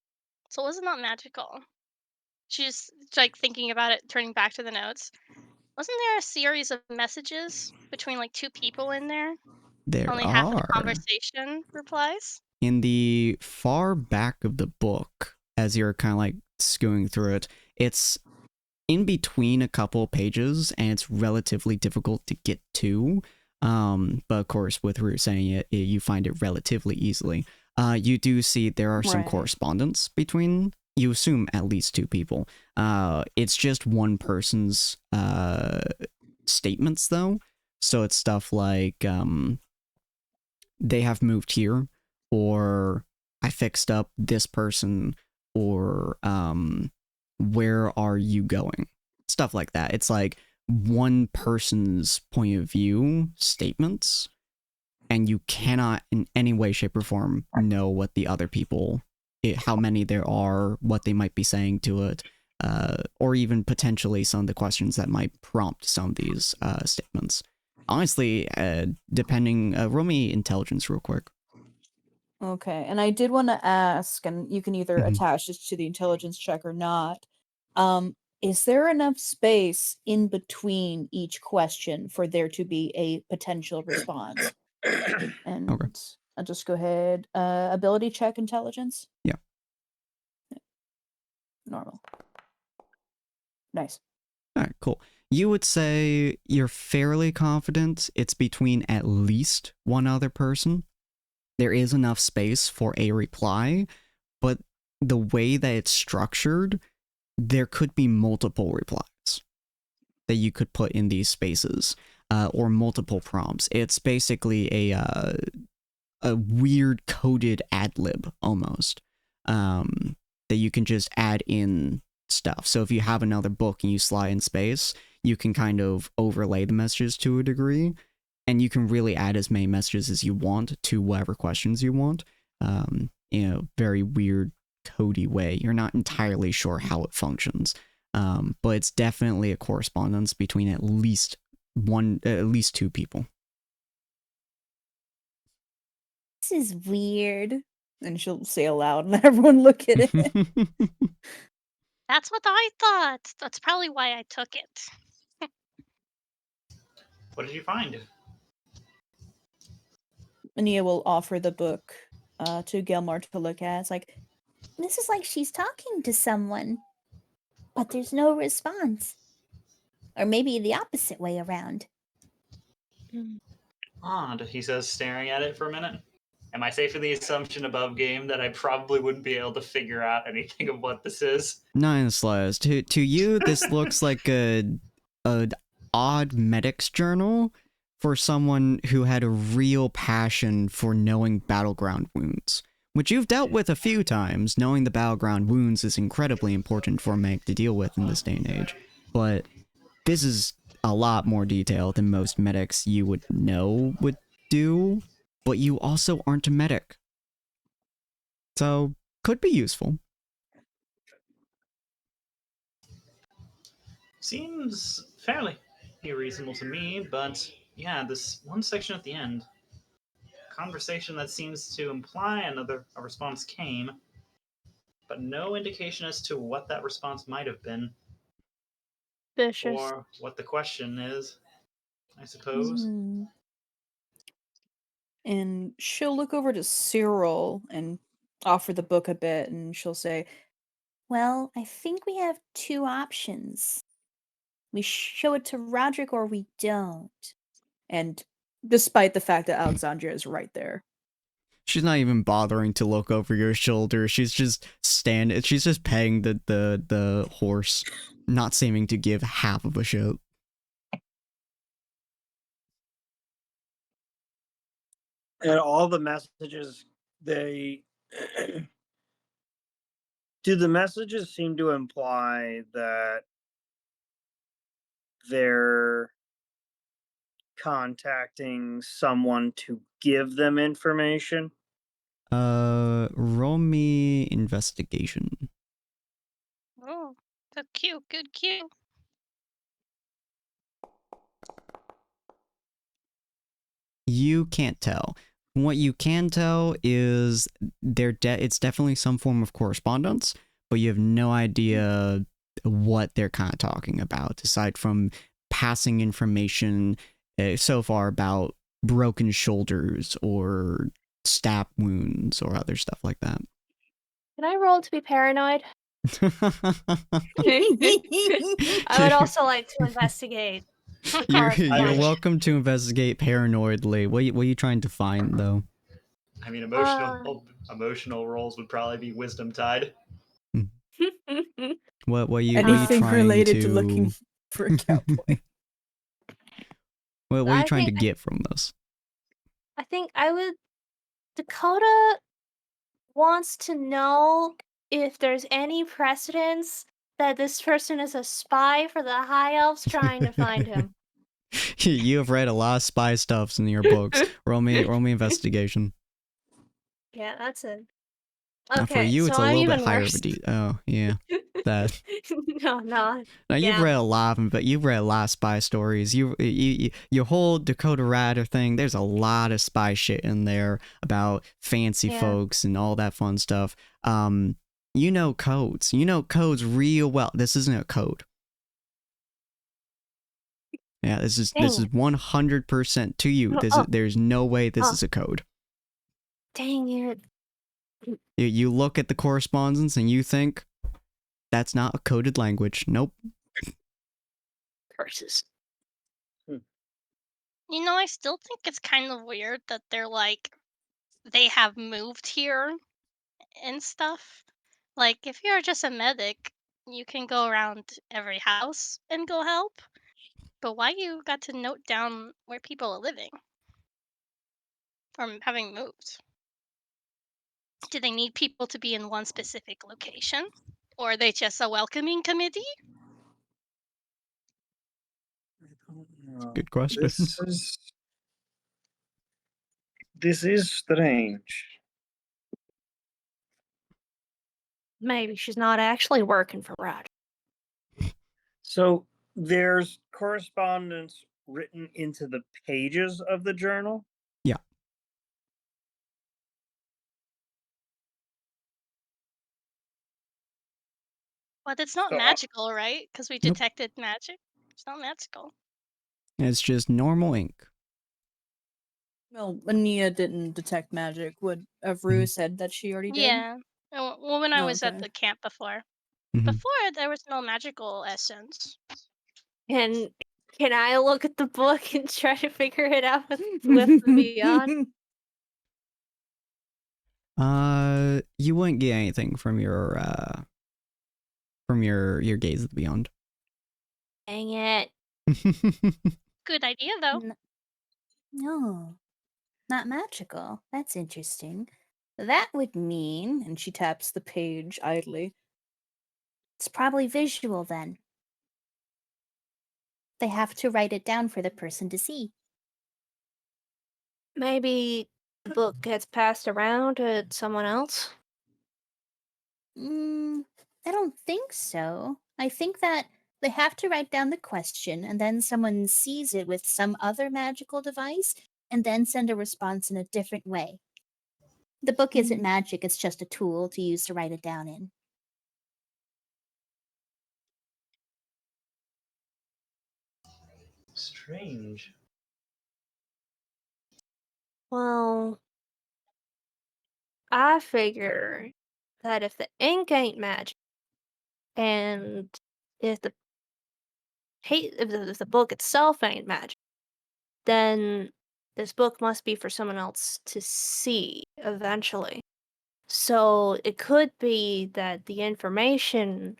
Speaker 6: So wasn't that magical? She's like thinking about it, turning back to the notes. Wasn't there a series of messages between like two people in there?
Speaker 1: There
Speaker 6: Only half of the
Speaker 1: are.
Speaker 6: conversation replies?
Speaker 1: In the far back of the book, as you're kind of like skewing through it, it's in between a couple pages and it's relatively difficult to get to. But of course, with Root saying it, you find it relatively easily. You do see there are some correspondence between, you assume, at least two people. It's just one person's statements though. So it's stuff like they have moved here, or I fixed up this person, or where are you going? Stuff like that. It's like one person's point of view statements, and you cannot in any way, shape, or form know what the other people, how many there are, what they might be saying to it, or even potentially some of the questions that might prompt some of these statements. Honestly, depending, roll me intelligence real quick.
Speaker 4: Okay, and I did want to ask, and you can either attach this to the intelligence check or not. Is there enough space in between each question for there to be a potential response? And
Speaker 1: Okay.
Speaker 4: I'll just go ahead. Ability check intelligence?
Speaker 1: Yeah.
Speaker 4: Normal. Nice.
Speaker 1: All right, cool. You would say you're fairly confident it's between at least one other person. There is enough space for a reply, but the way that it's structured, there could be multiple replies that you could put in these spaces, or multiple prompts. It's basically a weird coded ad lib almost, that you can just add in stuff. So if you have another book and you slide in space, you can kind of overlay the messages to a degree, and you can really add as many messages as you want to whatever questions you want, in a very weird codey way. You're not entirely sure how it functions, but it's definitely a correspondence between at least two people.
Speaker 7: This is weird.
Speaker 4: And she'll say aloud and let everyone look at it.
Speaker 6: That's what I thought. That's probably why I took it.
Speaker 3: What did you find?
Speaker 4: Ania will offer the book to Gelmar to look at. It's like,
Speaker 7: This is like she's talking to someone, but there's no response. Or maybe the opposite way around.
Speaker 3: Odd, he says, staring at it for a minute. Am I safe in the assumption above game that I probably wouldn't be able to figure out anything of what this is?
Speaker 1: Not in the slightest. To you, this looks like a odd medic's journal for someone who had a real passion for knowing battleground wounds, which you've dealt with a few times. Knowing the battleground wounds is incredibly important for a medic to deal with in this day and age, but this is a lot more detail than most medics you would know would do, but you also aren't a medic, so could be useful.
Speaker 3: Seems fairly reasonable to me, but yeah, this one section at the end, conversation that seems to imply a response came, but no indication as to what that response might have been.
Speaker 2: Vicious.
Speaker 3: Or what the question is, I suppose.
Speaker 4: And she'll look over to Cyril and offer the book a bit, and she'll say,
Speaker 7: Well, I think we have two options. We show it to Roderick or we don't.
Speaker 4: and Despite the fact that Alexandria is right there.
Speaker 1: She's not even bothering to look over your shoulder. She's just she's just paying the horse, not seeming to give half of a shit.
Speaker 5: And all the messages, they do the messages seem to imply that they're contacting someone to give them information?
Speaker 1: Roll me investigation.
Speaker 6: Oh, good cue, good cue.
Speaker 1: You can't tell. What you can tell is it's definitely some form of correspondence, but you have no idea what they're kind of talking about, aside from passing information so far about broken shoulders or stab wounds or other stuff like that.
Speaker 2: Can I roll to be paranoid? I would also like to investigate.
Speaker 1: You're welcome to investigate paranoidly. What are you trying to find, though?
Speaker 3: I mean, emotional rolls would probably be wisdom tied.
Speaker 1: What are you
Speaker 4: Anything
Speaker 1: trying
Speaker 4: related to looking for a cowboy?
Speaker 1: What are you trying to get from this?
Speaker 2: I think Dakota wants to know if there's any precedence that this person is a spy for the High Elves trying to find him.
Speaker 1: You have read a lot of spy stuffs in your books. roll me investigation.
Speaker 2: Yeah, that's it.
Speaker 1: Okay, for you, it's
Speaker 2: so
Speaker 1: a
Speaker 2: I'm
Speaker 1: little bit
Speaker 2: even
Speaker 1: higher
Speaker 2: worse.
Speaker 1: of a Oh, yeah. That.
Speaker 2: No.
Speaker 1: Now you've
Speaker 2: Yeah.
Speaker 1: read a lot of them, but you've read a lot of spy stories. Your whole Dakota Rider thing. There's a lot of spy shit in there about fancy folks and all that fun stuff. You know codes. You know codes real well. This isn't a code. Yeah, this is 100% to you. There's no way this is a code.
Speaker 2: Dang it.
Speaker 1: You look at the correspondence and you think that's not a coded language. Nope.
Speaker 2: Curses.
Speaker 6: You know, I still think it's kind of weird that they're like, they have moved here and stuff. Like, if you're just a medic, you can go around every house and go help. But why you got to note down where people are living from having moved? Do they need people to be in one specific location? Or are they just a welcoming committee?
Speaker 5: I don't know.
Speaker 1: Good question.
Speaker 5: This is strange.
Speaker 2: Maybe she's not actually working for Roger.
Speaker 5: So there's correspondence written into the pages of the journal?
Speaker 1: Yeah.
Speaker 6: But it's not magical, right? Because we detected magic. It's not magical.
Speaker 1: It's just normal ink.
Speaker 4: Well, Ania didn't detect magic. Would Avru said that she already did?
Speaker 6: Yeah. Well, when I was at the camp before. Before, there was no magical essence.
Speaker 2: And can I look at the book and try to figure it out with and Beyond?
Speaker 1: You wouldn't get anything from your gaze of the beyond.
Speaker 2: Dang it.
Speaker 6: Good idea, though.
Speaker 7: No, not magical. That's interesting. That would mean,
Speaker 4: and she taps the page idly,
Speaker 7: it's probably visual then. They have to write it down for the person to see.
Speaker 2: Maybe the book gets passed around to someone else?
Speaker 7: I don't think so. I think that they have to write down the question, and then someone sees it with some other magical device, and then send a response in a different way. The book isn't magic, it's just a tool to use to write it down in.
Speaker 3: Strange.
Speaker 2: Well, I figure that if the ink ain't magic, and if the book itself ain't magic, then this book must be for someone else to see eventually. So it could be that the information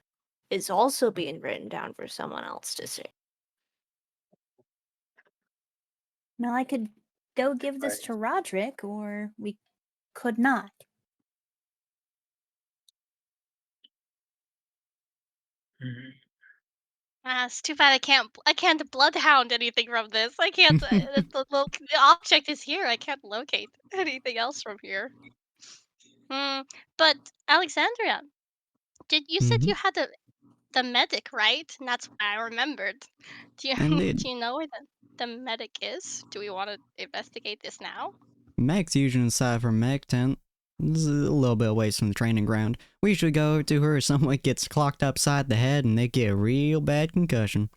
Speaker 2: is also being written down for someone else to see.
Speaker 7: Now I could go give this
Speaker 5: Right.
Speaker 7: to Roderick, or we could not.
Speaker 6: It's too bad I can't bloodhound anything from this. I can't. The object is here. I can't locate anything else from here. But Alexandria, you said
Speaker 1: Mhm.
Speaker 6: you had the medic, right? And that's why I remembered. Do you
Speaker 1: Indeed.
Speaker 6: do you know where the medic is? Do we want to investigate this now?
Speaker 1: Meg's usually inside her Meg tent. This is a little bit away from the training ground. We usually go over to her if someone gets clocked upside the head and they get a real bad concussion.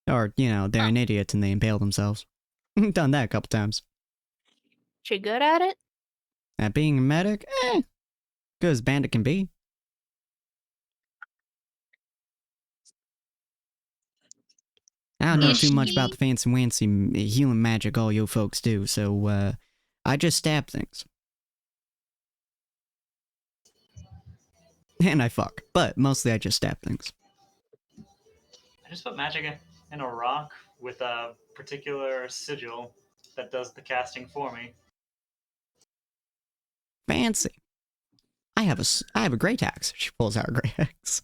Speaker 1: Or, they're
Speaker 6: Huh.
Speaker 1: an idiot and they impale themselves. Done that a couple times.
Speaker 2: She good at it?
Speaker 1: At being a medic, good as bandit can be. I don't know
Speaker 6: Is
Speaker 1: too much about
Speaker 6: she?
Speaker 1: the fancy healing magic all you folks do, so, I just stab things. And I fuck, but mostly I just stab things.
Speaker 3: I just put magic in a rock with a particular sigil that does the casting for me.
Speaker 1: Fancy. I have a great axe. She pulls out a great axe.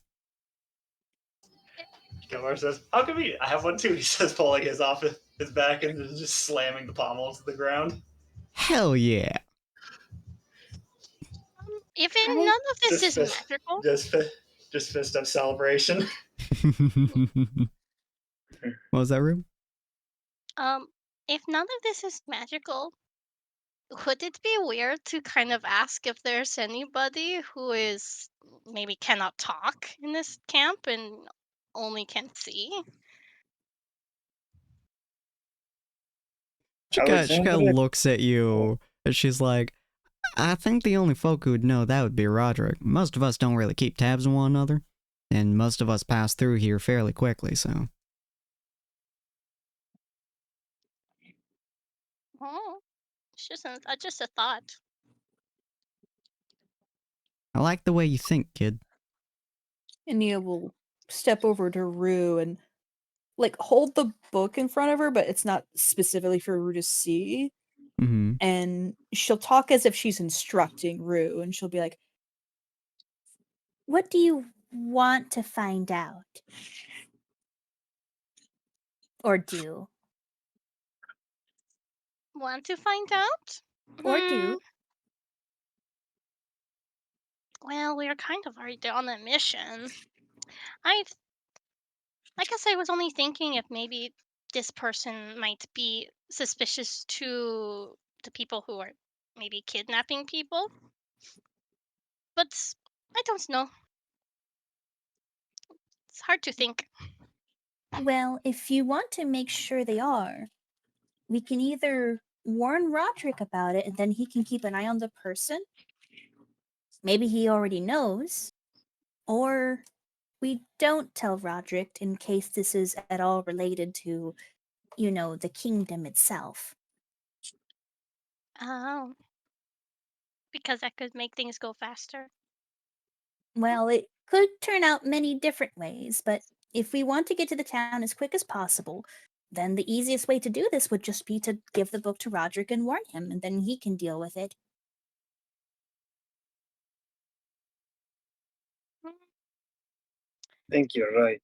Speaker 3: Gilmore says, "How come I have one too?" He says, pulling his off his back and just slamming the pommel to the ground.
Speaker 1: Hell yeah.
Speaker 6: If
Speaker 7: I
Speaker 6: none of this
Speaker 3: Just
Speaker 6: is
Speaker 3: fist,
Speaker 6: magical,
Speaker 3: just fist of celebration.
Speaker 1: What was that, Rube?
Speaker 6: if none of this is magical, would it be weird to kind of ask if there's anybody who is maybe cannot talk in this camp and only can see?
Speaker 1: She kind of
Speaker 5: Alexandria.
Speaker 1: looks at you and she's like, I think the only folk who would know that would be Roderick. Most of us don't really keep tabs on one another, and most of us pass through here fairly quickly, so.
Speaker 6: Oh, it's just a thought.
Speaker 1: I like the way you think, kid.
Speaker 4: And Nia will step over to Rue and hold the book in front of her, but it's not specifically for Rue to see.
Speaker 1: Mm-hmm.
Speaker 4: And she'll talk as if she's instructing Rue, and she'll be like,
Speaker 7: What do you want to find out? Or do?
Speaker 6: Want to find out?
Speaker 7: Or do?
Speaker 6: Well, we're kind of already on a mission. I guess I was only thinking if maybe this person might be suspicious to the people who are maybe kidnapping people. But I don't know. It's hard to think.
Speaker 7: Well, if you want to make sure they are, we can either warn Roderick about it and then he can keep an eye on the person. Maybe he already knows. Or we don't tell Roderick in case this is at all related to, the kingdom itself.
Speaker 6: Oh. Because that could make things go faster.
Speaker 7: Well, it could turn out many different ways, but if we want to get to the town as quick as possible, then the easiest way to do this would just be to give the book to Roderick and warn him, and then he can deal with it.
Speaker 5: I think you're right.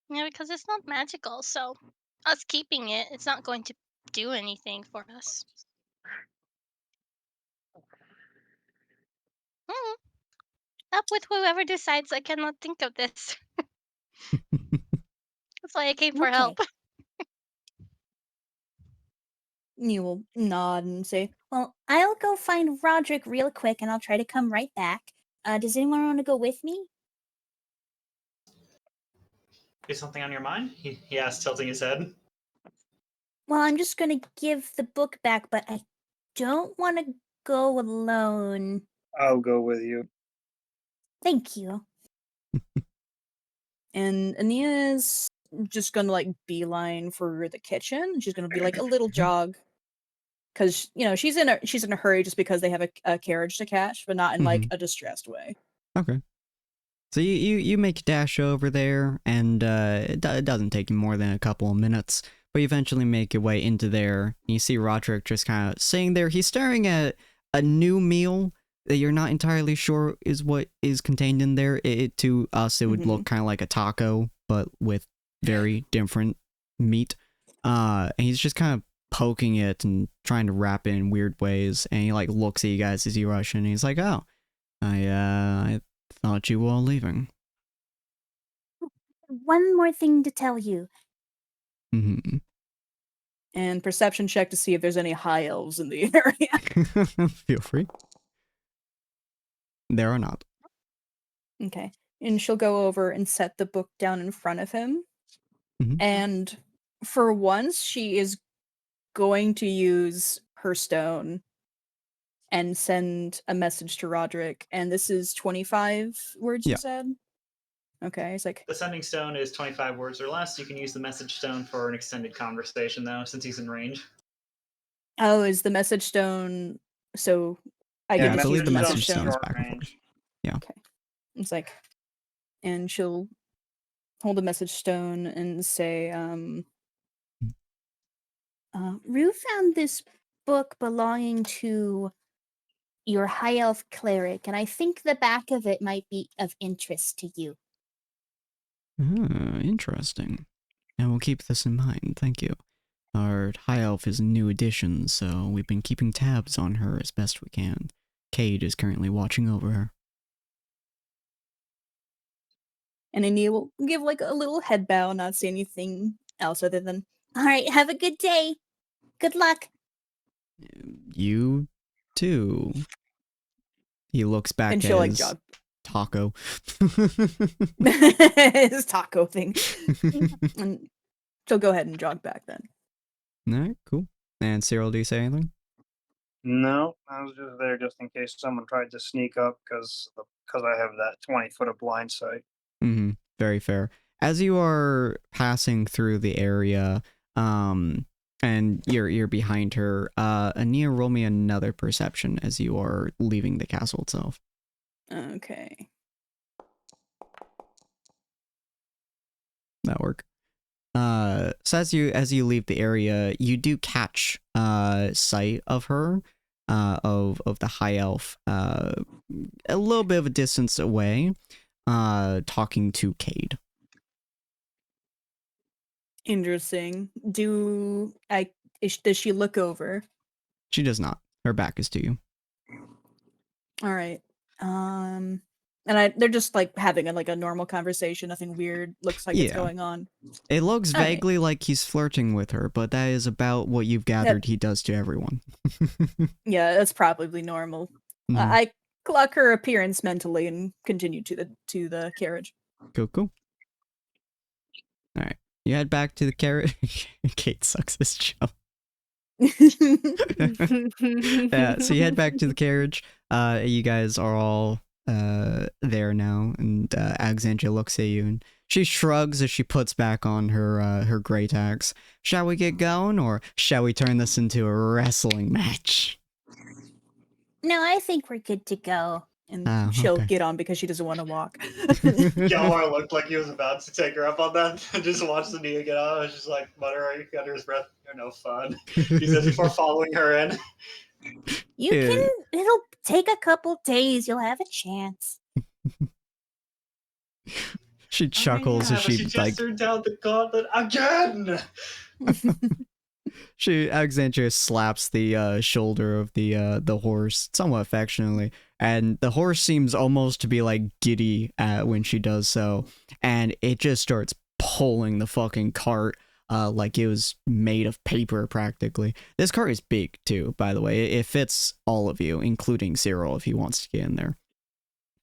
Speaker 6: Yeah, because it's not magical, so us keeping it's not going to do anything for us. Up with whoever decides. I cannot think of this. That's why I came for
Speaker 7: Okay.
Speaker 6: help.
Speaker 4: Nia will nod and say,
Speaker 7: Well, I'll go find Roderick real quick and I'll try to come right back. Does anyone want to go with me?
Speaker 3: Is something on your mind? He asked, tilting his head.
Speaker 7: Well, I'm just going to give the book back, but I don't want to go alone.
Speaker 5: I'll go with you.
Speaker 7: Thank you.
Speaker 4: And Ania is just gonna like beeline for the kitchen. She's gonna be like a little jog, because she's in a hurry just because they have a carriage to catch, but not in like a distressed way.
Speaker 1: Okay. So you make a dash over there, and it doesn't take you more than a couple of minutes, but you eventually make your way into there. And you see Roderick just kind of sitting there. He's staring at a new meal that you're not entirely sure is what is contained in there. To us, it would look kind of like a taco, but with very different meat. And he's just kind of poking it and trying to wrap it in weird ways. And he like looks at you guys as you rush in. And he's like, "Oh, I thought you were all leaving."
Speaker 7: One more thing to tell you.
Speaker 1: Mm-hmm.
Speaker 4: And perception check to see if there's any high elves in the area.
Speaker 1: Feel free. There are not.
Speaker 4: Okay. And she'll go over and set the book down in front of him. And for once, she is going to use her stone and send a message to Roderick. And this is 25 words, you said? Okay. It's like,
Speaker 3: the sending stone is 25 words or less. You can use the message stone for an extended conversation, though, since he's in range.
Speaker 4: oh, is the message stone... So I
Speaker 1: Yeah,
Speaker 4: get
Speaker 1: I
Speaker 4: to
Speaker 1: believe
Speaker 4: use
Speaker 1: the message
Speaker 4: stone.
Speaker 1: stone's back and forth. Yeah.
Speaker 4: Okay. It's like... And she'll hold a message stone and say,
Speaker 7: Rue found this book belonging to your high elf cleric, and I think the back of it might be of interest to you.
Speaker 1: Interesting. And we'll keep this in mind, thank you. Our high elf is a new addition, so we've been keeping tabs on her as best we can. Cade is currently watching over her.
Speaker 4: and Ania will give like a little head bow and not say anything else other than,
Speaker 7: All right, have a good day. Good luck.
Speaker 1: You too. He looks back
Speaker 4: and
Speaker 1: at
Speaker 4: she'll like
Speaker 1: his
Speaker 4: jog.
Speaker 1: taco.
Speaker 4: His taco thing. And she'll go ahead and jog back then.
Speaker 1: Alright, cool. And Cyril, do you say anything?
Speaker 5: No, I was just there just in case someone tried to sneak up because I have that 20 foot of blind sight.
Speaker 1: Very fair. As you are passing through the area, and you're behind her, Ania, roll me another perception as you are leaving the castle itself.
Speaker 4: Okay.
Speaker 1: That work. So as you leave the area, you do catch sight of her, of the high elf, a little bit of a distance away, talking to Cade.
Speaker 4: Interesting. Does she look over?
Speaker 1: She does not. Her back is to you.
Speaker 4: All right. And they're just like having a normal conversation. Nothing weird looks like it's going on.
Speaker 1: It looks
Speaker 4: All right.
Speaker 1: vaguely like he's flirting with her, but that is about what you've gathered he does to everyone.
Speaker 4: Yeah, that's probably normal. I clock her appearance mentally and continue to the carriage.
Speaker 1: Cool. All right, you head back to the carriage. Kate sucks this job. Yeah, so you head back to the carriage. You guys are all there now, and Alexandria looks at you and she shrugs as she puts back on her great axe. Shall we get going, or shall we turn this into a wrestling match?
Speaker 7: No, I think we're good to go.
Speaker 4: And she'll get on because she doesn't want to walk.
Speaker 3: Galmar looked like he was about to take her up on that and just watched the Nia get out. I was just like muttering under his breath, "You're no fun." He said before following her in.
Speaker 7: It'll take a couple days. You'll have a chance.
Speaker 1: She chuckles as she
Speaker 3: just
Speaker 1: like
Speaker 3: threw down the gauntlet again.
Speaker 1: Alexandria slaps the shoulder of the horse somewhat affectionately, and the horse seems almost to be like giddy when she does so, and it just starts pulling the fucking cart like it was made of paper practically. This cart is big too, by the way. It fits all of you, including Cyril if he wants to get in there.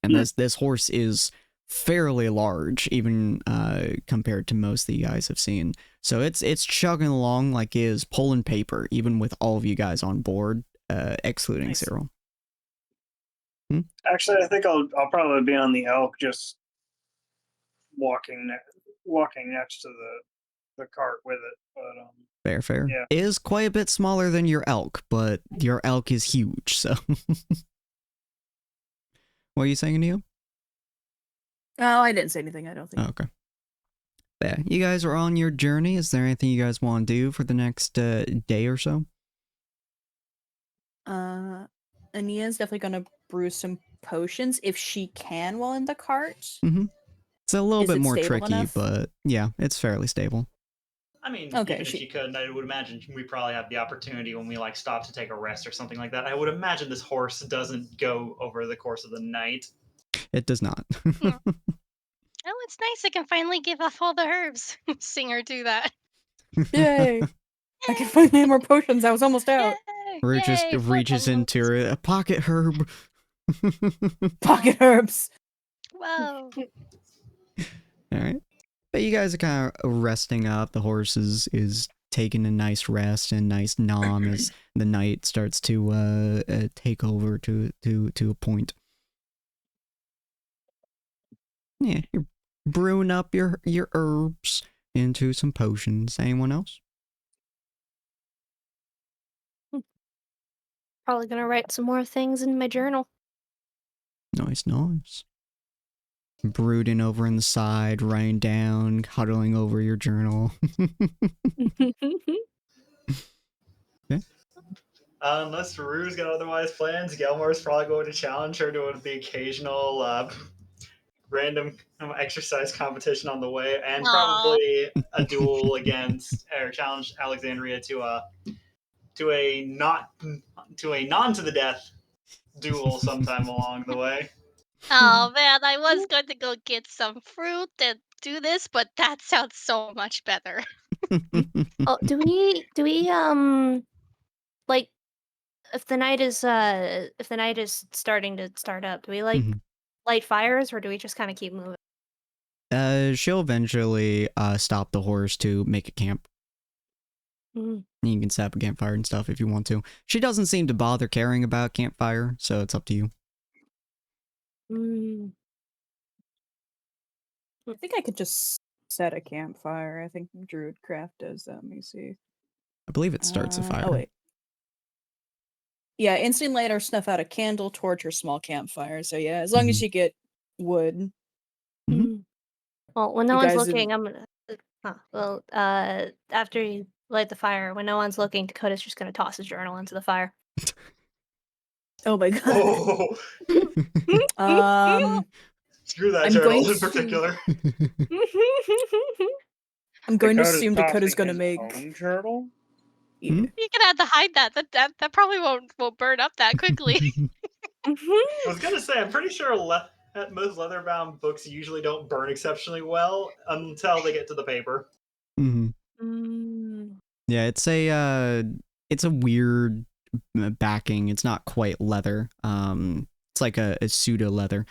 Speaker 1: And this horse is fairly large, even compared to most that you guys have seen. So it's chugging along like it is pulling paper, even with all of you guys on board, excluding Cyril.
Speaker 5: Actually, I think I'll probably be on the elk, just walking next to the cart with it. But
Speaker 1: Fair.
Speaker 5: Yeah.
Speaker 1: It is quite a bit smaller than your elk, but your elk is huge, so. What are you saying, Neo?
Speaker 4: Oh, I didn't say anything. I don't think.
Speaker 1: Oh, okay. Yeah, you guys are on your journey. Is there anything you guys want to do for the next day or so?
Speaker 4: Ania's definitely gonna brew some potions if she can while in the cart.
Speaker 1: It's a little
Speaker 4: Is
Speaker 1: bit
Speaker 4: it
Speaker 1: more
Speaker 4: stable
Speaker 1: tricky,
Speaker 4: enough?
Speaker 1: but yeah, it's fairly stable.
Speaker 3: I mean,
Speaker 4: Okay,
Speaker 3: even if you could, I would imagine we probably have the opportunity when we like stop to take a rest or something like that. I would imagine this horse doesn't go over the course of the night.
Speaker 1: It does not.
Speaker 6: Oh, it's nice. I can finally give off all the herbs. Sing her do that.
Speaker 4: Yay! I can finally more potions. I was almost out.
Speaker 1: Rue just
Speaker 6: Yay,
Speaker 1: reaches
Speaker 6: potions.
Speaker 1: into a pocket herb.
Speaker 4: Pocket herbs.
Speaker 6: Whoa.
Speaker 1: Alright. But you guys are kind of resting up. The horse is taking a nice rest and nice nom as the night starts to take over to a point. Yeah, you're brewing up your herbs into some potions. Anyone else?
Speaker 2: Probably gonna write some more things in my journal.
Speaker 1: Nice. Brooding over in the side, writing down, huddling over your journal.
Speaker 3: Unless Rue's got otherwise plans, Gelmar's probably going to challenge her to the occasional random exercise competition on the way, and probably a duel against or challenge Alexandria to a non to the death duel sometime along the way.
Speaker 6: Oh man, I was going to go get some fruit and do this, but that sounds so much better.
Speaker 2: Oh, do we like if the night is starting to start up, do we like light fires or do we just kind of keep moving?
Speaker 1: She'll eventually stop the horse to make a camp. You can set up a campfire and stuff if you want to. She doesn't seem to bother caring about campfire, so it's up to you.
Speaker 4: I think I could just set a campfire. I think Druidcraft does that. Let me see.
Speaker 1: I believe it starts a fire.
Speaker 4: Oh, wait. Yeah, instant light or snuff out a candle, torch, or small campfire. So yeah, as long as you get wood.
Speaker 2: Well, when no
Speaker 4: You
Speaker 2: one's
Speaker 4: guys
Speaker 2: looking, I'm gonna. After you light the fire, when no one's looking, Dakota's just gonna toss his journal into the fire.
Speaker 4: Oh my god.
Speaker 3: Oh. Screw that
Speaker 4: I'm
Speaker 3: journal
Speaker 4: going
Speaker 3: in
Speaker 4: to-
Speaker 3: particular.
Speaker 4: I'm going to
Speaker 5: Dakota's
Speaker 4: assume Dakota's
Speaker 5: tossing
Speaker 4: gonna
Speaker 5: his
Speaker 4: make.
Speaker 5: own journal?
Speaker 4: Yeah.
Speaker 6: You can have to hide that. That probably won't burn up that quickly.
Speaker 3: I was gonna say, I'm pretty sure most leather-bound books usually don't burn exceptionally well until they get to the paper.
Speaker 1: Yeah, it's a weird backing. It's not quite leather. It's like a pseudo leather.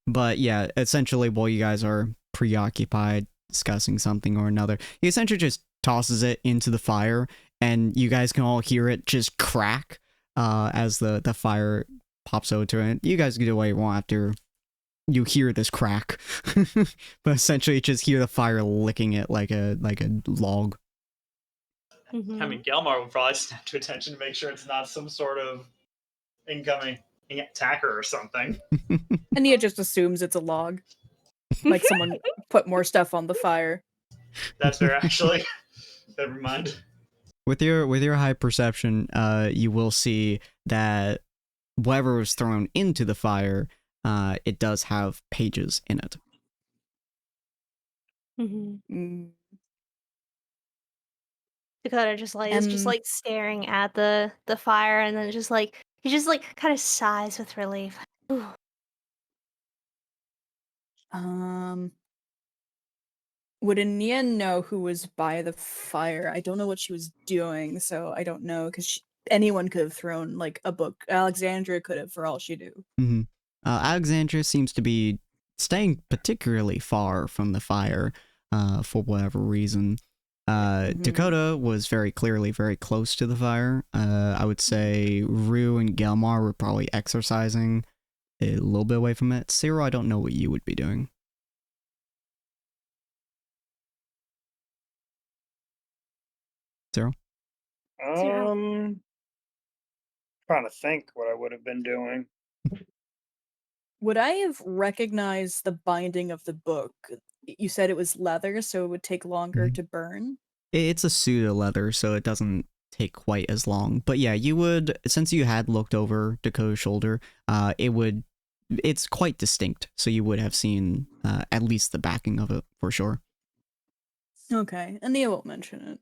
Speaker 1: But yeah, essentially while you guys are preoccupied discussing something or another, he essentially just tosses it into the fire, and you guys can all hear it just crack as the fire pops over to it. You guys can do what you want after you hear this crack, but essentially just hear the fire licking it like a log.
Speaker 3: I mean, Gelmar would probably snap to attention to make sure it's not some sort of incoming attacker or something.
Speaker 4: Ania just assumes it's a log. Like someone put more stuff on the fire.
Speaker 3: That's fair, actually. Never mind.
Speaker 1: With your high perception, you will see that whatever was thrown into the fire, it does have pages in it.
Speaker 2: Dakota just is just like staring at the fire, and then he just kind of sighs with relief.
Speaker 4: Would Ania know who was by the fire? I don't know what she was doing, so I don't know, because anyone could have thrown like a book. Alexandria could have, for all she knew.
Speaker 1: Alexandria seems to be staying particularly far from the fire for whatever reason. Dakota was very clearly very close to the fire. I would say Rue and Gelmar were probably exercising a little bit away from it. Cyril, I don't know what you would be doing. Zero?
Speaker 5: Trying to think what I would have been doing.
Speaker 4: Would I have recognized the binding of the book? You said it was leather, so it would take longer
Speaker 1: Mhm.
Speaker 4: to burn.
Speaker 1: It's a pseudo leather, so it doesn't take quite as long. But yeah, you would, since you had looked over Dakota's shoulder, it's quite distinct. So you would have seen at least the backing of it for sure.
Speaker 4: Okay, and Nia won't mention it.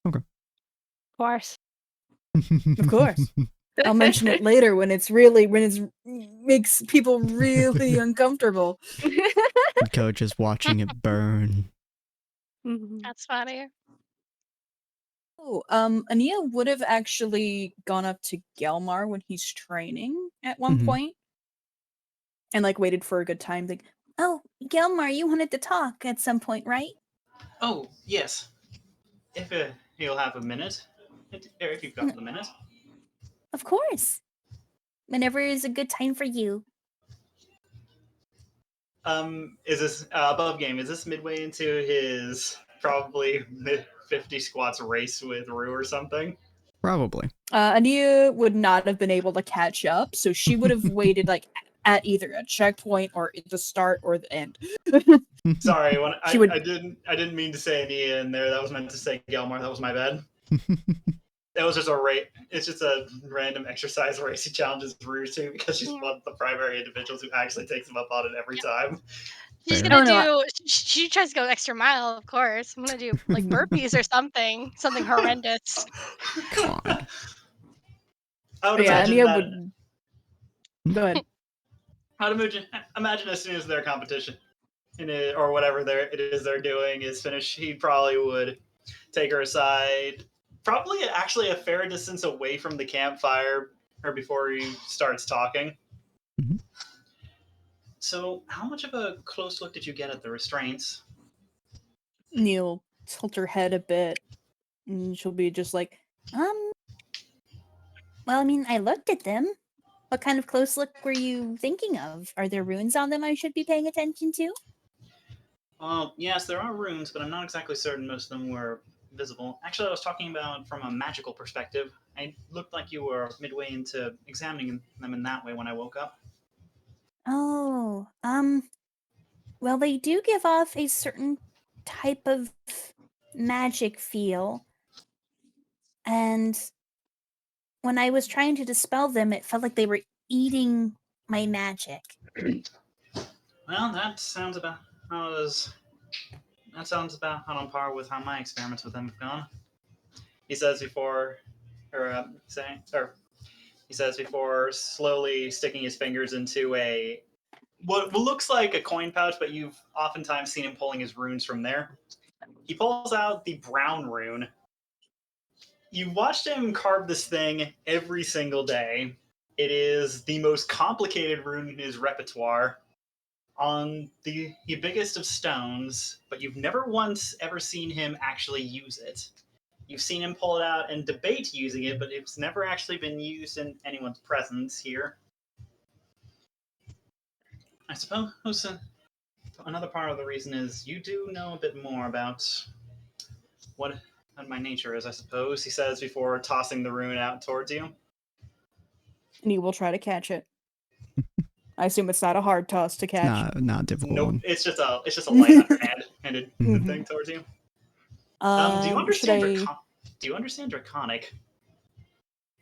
Speaker 2: Of course.
Speaker 4: Of course. I'll mention it later when it's makes people really uncomfortable.
Speaker 1: Coach is watching it burn.
Speaker 2: Mhm.
Speaker 6: That's funny.
Speaker 4: Oh, Ania would have actually gone up to Gelmar when he's training at one
Speaker 1: Mhm.
Speaker 4: point, and like waited for a good time. Like, oh, Gelmar, you wanted to talk at some point, right?
Speaker 3: Oh, yes. If you'll have a minute. Or if you've got the minute.
Speaker 7: Of course. Whenever is a good time for you.
Speaker 3: Is this above game? Is this midway into his probably mid 50 squats race with Rue or something?
Speaker 1: Probably.
Speaker 4: Ania would not have been able to catch up, so she would have waited like at either a checkpoint or at the start or the end.
Speaker 3: Sorry, when
Speaker 4: She would-
Speaker 3: I didn't mean to say Nia in there. That was meant to say Gelmar. That was my bad. That was just a rate. It's just a random exercise race he challenges Rue to because she's one of the primary individuals who actually takes him up on it every time.
Speaker 6: She's
Speaker 1: Fair.
Speaker 6: gonna
Speaker 4: Oh, no,
Speaker 6: do. She tries to go extra mile, of course. I'm gonna do like burpees or something horrendous.
Speaker 1: God.
Speaker 3: I would
Speaker 4: yeah,
Speaker 3: imagine
Speaker 4: Ania
Speaker 3: that.
Speaker 4: would. Go ahead.
Speaker 3: I'd imagine as soon as their competition or whatever it is they're doing is finished, he probably would take her aside, probably actually a fair distance away from the campfire, or before he starts talking.
Speaker 1: Mhm.
Speaker 3: So, how much of a close look did you get at the restraints?
Speaker 4: Nia will tilt her head a bit, and she'll be just like,
Speaker 7: Well, I mean, I looked at them. What kind of close look were you thinking of? Are there runes on them I should be paying attention to?
Speaker 3: Well, yes, there are runes, but I'm not exactly certain most of them were visible. Actually, I was talking about from a magical perspective. It looked like you were midway into examining them in that way when I woke up.
Speaker 7: Oh, well, they do give off a certain type of magic feel. And when I was trying to dispel them, it felt like they were eating my magic.
Speaker 3: Well, that sounds about on par with how my experiments with them have gone. He says before, he says before slowly sticking his fingers into what looks like a coin pouch, but you've oftentimes seen him pulling his runes from there. He pulls out the brown rune. You watched him carve this thing every single day. It is the most complicated rune in his repertoire, on the biggest of stones, but you've never once ever seen him actually use it. You've seen him pull it out and debate using it, but it's never actually been used in anyone's presence here. I suppose another part of the reason is you do know a bit more about what my nature is, I suppose, he says before tossing the rune out towards you.
Speaker 4: Nia will try to catch it. I assume it's not a hard toss to catch.
Speaker 1: Not a difficult
Speaker 3: Nope,
Speaker 1: one.
Speaker 3: it's just a light underhanded
Speaker 4: Mhm.
Speaker 3: thing towards you. Do you
Speaker 4: Should
Speaker 3: understand
Speaker 4: I?
Speaker 3: Do you understand Draconic?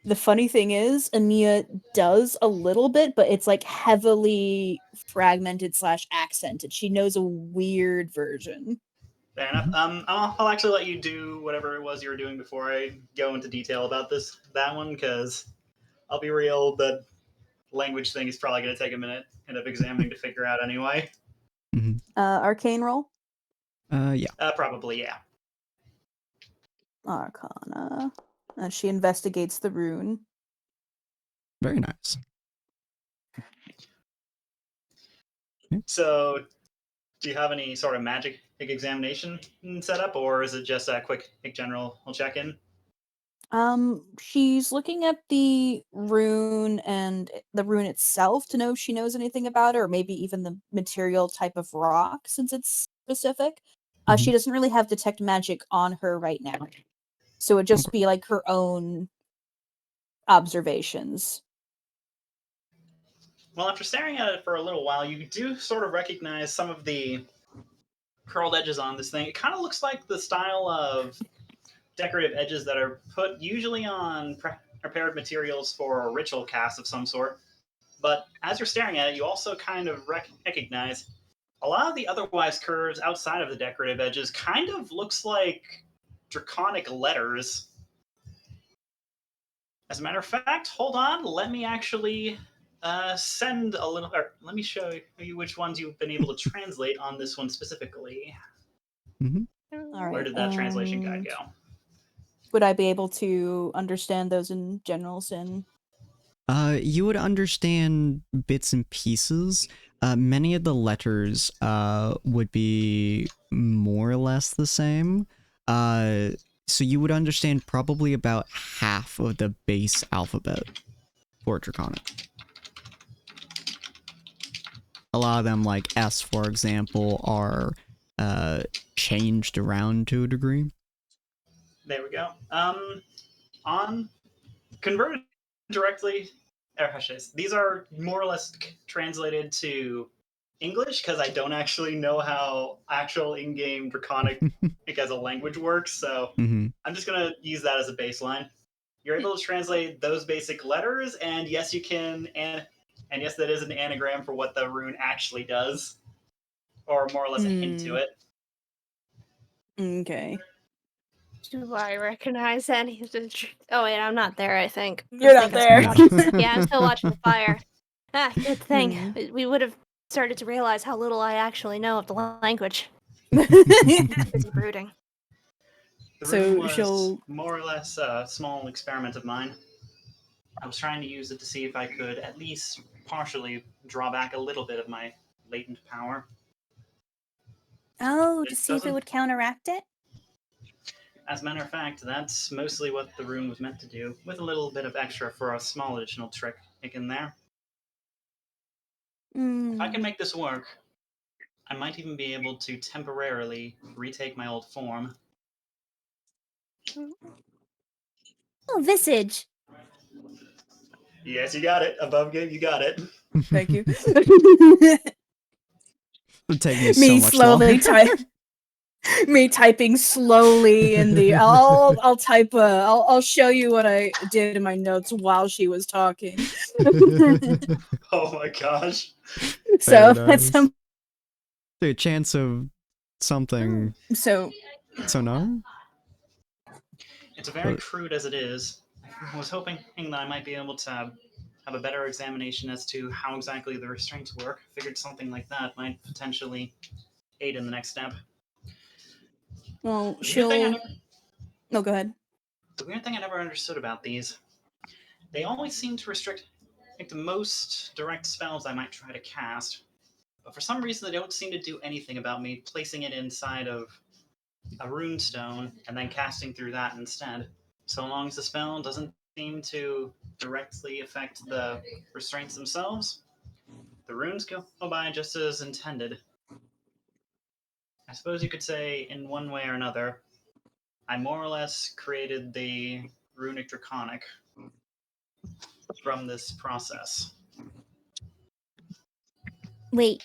Speaker 4: The funny thing is, Ania does a little bit, but it's like heavily fragmented / accented. She knows a weird version.
Speaker 3: Fair enough. I'll actually let you do whatever it was you were doing before I go into detail about that one, because I'll be real, the language thing is probably going to take a minute of examining to figure out anyway.
Speaker 1: Mhm.
Speaker 4: Arcane roll?
Speaker 1: Yeah.
Speaker 3: Probably, yeah.
Speaker 4: Arcana. She investigates the rune.
Speaker 1: Very nice.
Speaker 3: So, do you have any sort of magic examination set up, or is it just a quick general check-in?
Speaker 4: She's looking at the rune and the rune itself to know if she knows anything about it, or maybe even the material type of rock, since it's specific. She
Speaker 1: Mhm.
Speaker 4: doesn't really have detect magic on her right now. So it'd just be like her own observations.
Speaker 3: Well, after staring at it for a little while, you do sort of recognize some of the curled edges on this thing. It kind of looks like the style of decorative edges that are put usually on prepared materials for a ritual cast of some sort. But as you're staring at it, you also kind of recognize a lot of the otherwise curves outside of the decorative edges kind of looks like draconic letters. As a matter of fact, hold on, let me actually send a little, or let me show you which ones you've been able to translate on this one specifically.
Speaker 4: All right.
Speaker 3: Where did that translation guide go?
Speaker 4: Would I be able to understand those in generals in?
Speaker 1: You would understand bits and pieces. Many of the letters would be more or less the same. So you would understand probably about half of the base alphabet for Draconic. A lot of them, like S, for example, are changed around to a degree.
Speaker 3: There we go. On converted directly, these are more or less translated to English because I don't actually know how actual in-game Draconic as a language works. So I'm just gonna use that as a baseline. You're able to translate those basic letters, and yes, you can, and yes, that is an anagram for what the rune actually does, or more or less a hint to it.
Speaker 4: Okay.
Speaker 2: Do I recognize any of the... Oh, wait, I'm not there, I think.
Speaker 4: You're not there.
Speaker 2: Yeah, I'm still watching the fire. Ah, good thing. We would have started to realize how little I actually know of the language. Busy brooding.
Speaker 3: The
Speaker 4: So
Speaker 3: rune was
Speaker 4: she'll-
Speaker 3: more or less a small experiment of mine. I was trying to use it to see if I could at least partially draw back a little bit of my latent power.
Speaker 7: Oh,
Speaker 3: It
Speaker 7: to see if it
Speaker 3: doesn't-
Speaker 7: would counteract it?
Speaker 3: As a matter of fact, that's mostly what the rune was meant to do, with a little bit of extra for a small additional trick in there. If I can make this work, I might even be able to temporarily retake my old form.
Speaker 7: Oh, visage.
Speaker 3: Yes, you got it. Above game, you got it.
Speaker 4: Thank you.
Speaker 1: It'd take me so
Speaker 4: Me
Speaker 1: much
Speaker 4: slowly
Speaker 1: longer.
Speaker 4: me typing slowly in the I'll type I'll show you what I did in my notes while she was talking.
Speaker 3: Oh my gosh.
Speaker 4: So
Speaker 1: There it
Speaker 4: at
Speaker 1: is.
Speaker 4: some
Speaker 1: The chance of something.
Speaker 4: so
Speaker 1: So no?
Speaker 3: It's very
Speaker 1: But-
Speaker 3: crude as it is. I was hoping that I might be able to have a better examination as to how exactly the restraints work. Figured something like that might potentially aid in the next step.
Speaker 4: well
Speaker 3: The weird thing I
Speaker 4: she'll
Speaker 3: never-
Speaker 4: no go ahead.
Speaker 3: The weird thing I never understood about these, they always seem to restrict the most direct spells I might try to cast. But for some reason, they don't seem to do anything about me placing it inside of a runestone and then casting through that instead. So long as the spell doesn't seem to directly affect the restraints themselves, the runes go by just as intended. I suppose you could say, in one way or another, I more or less created the runic draconic from this process.
Speaker 7: Wait,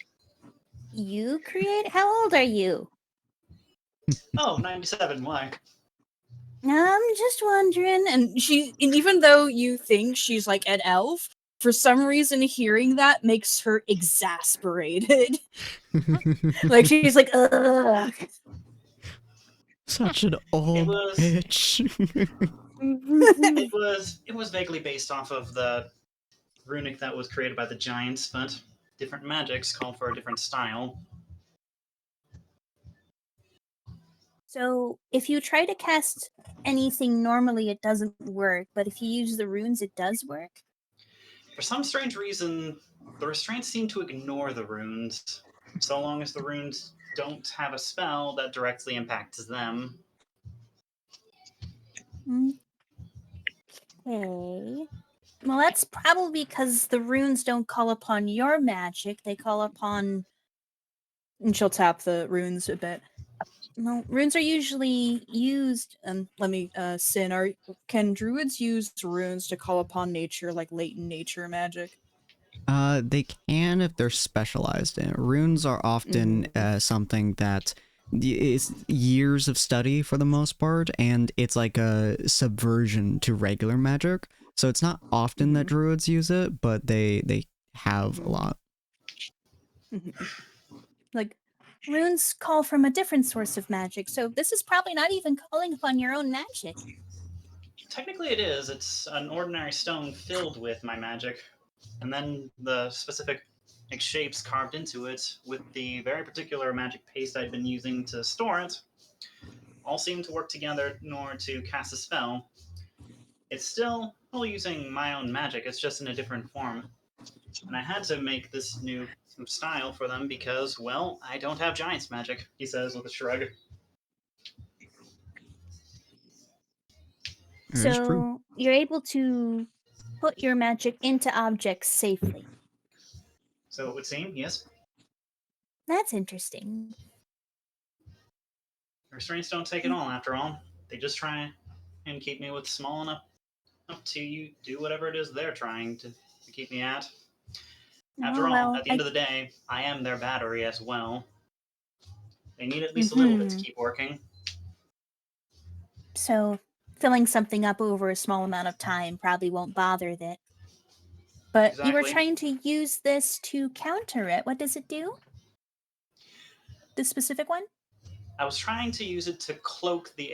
Speaker 7: you create? How old are you?
Speaker 3: Oh, 97, why?
Speaker 7: I'm just wondering.
Speaker 4: And even though you think she's like an elf, for some reason hearing that makes her exasperated. Like she's like, ugh.
Speaker 1: Such an old
Speaker 3: was-
Speaker 1: bitch.
Speaker 3: It was vaguely based off of the runic that was created by the giants, but different magics call for a different style.
Speaker 7: So if you try to cast anything normally, it doesn't work. But if you use the runes, it does work.
Speaker 3: For some strange reason, the restraints seem to ignore the runes, so long as the runes don't have a spell that directly impacts them.
Speaker 7: Okay. Well, that's probably because the runes don't call upon your magic; they call upon.
Speaker 4: And she'll tap the runes a bit. Well, runes are usually used. Let me Sin. Can druids use runes to call upon nature, like latent nature magic?
Speaker 1: They can if they're specialized in it. Runes are often something that is years of study for the most part, and it's like a subversion to regular magic. So it's not often that druids use it, but they have a lot.
Speaker 7: Like, runes call from a different source of magic, so this is probably not even calling upon your own magic.
Speaker 3: Technically, it is. It's an ordinary stone filled with my magic, and then the specific shapes carved into it with the very particular magic paste I'd been using to store it all seem to work together in order to cast a spell. It's still using my own magic, it's just in a different form. And I had to make this new style for them because, well, I don't have giant's magic, he says with a shrug.
Speaker 1: It's true.
Speaker 7: So you're able to put your magic into objects safely.
Speaker 3: So it would seem, yes.
Speaker 7: That's interesting.
Speaker 3: Restraints don't take it all, after all. They just try and keep me with small enough to you do whatever it is they're trying to keep me at. After all, at the end of the day, I am their battery as well. They need at least a little bit to keep working.
Speaker 7: So filling something up over a small amount of time probably won't bother that. But you were
Speaker 3: Exactly.
Speaker 7: trying to use this to counter it. What does it do? This specific one?
Speaker 3: I was trying to use it to cloak the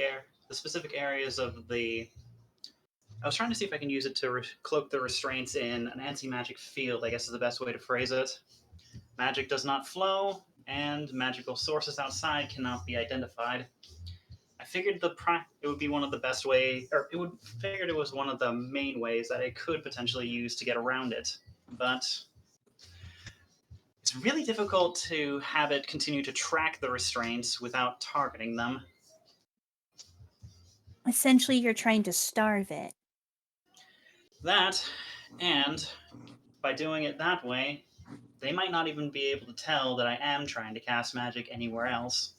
Speaker 3: specific areas of the. I was trying to see if I can use it to cloak the restraints in an anti-magic field, I guess is the best way to phrase it. Magic does not flow, and magical sources outside cannot be identified. I figured it would be one of the best way, or figured it was one of the main ways that I could potentially use to get around it. But it's really difficult to have it continue to track the restraints without targeting them.
Speaker 7: Essentially, you're trying to starve it.
Speaker 3: That, and by doing it that way, they might not even be able to tell that I am trying to cast magic anywhere else.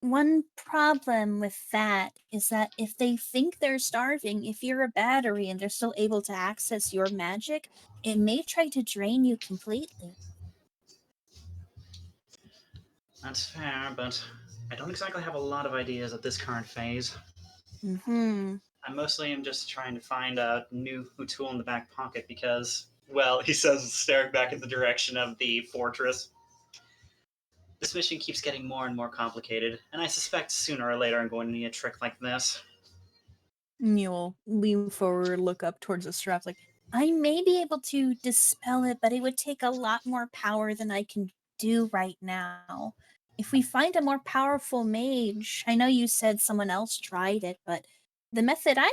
Speaker 7: One problem with that is that if they think they're starving, if you're a battery and they're still able to access your magic, it may try to drain you completely.
Speaker 3: That's fair, but I don't exactly have a lot of ideas at this current phase. I mostly am just trying to find a new tool in the back pocket because, well, he says, staring back in the direction of the fortress. This mission keeps getting more and more complicated, and I suspect sooner or later I'm going to need a trick like this.
Speaker 4: You'll lean forward, look up towards the straps, like,
Speaker 7: I may be able to dispel it, but it would take a lot more power than I can do right now. If we find a more powerful mage, I know you said someone else tried it, but the method I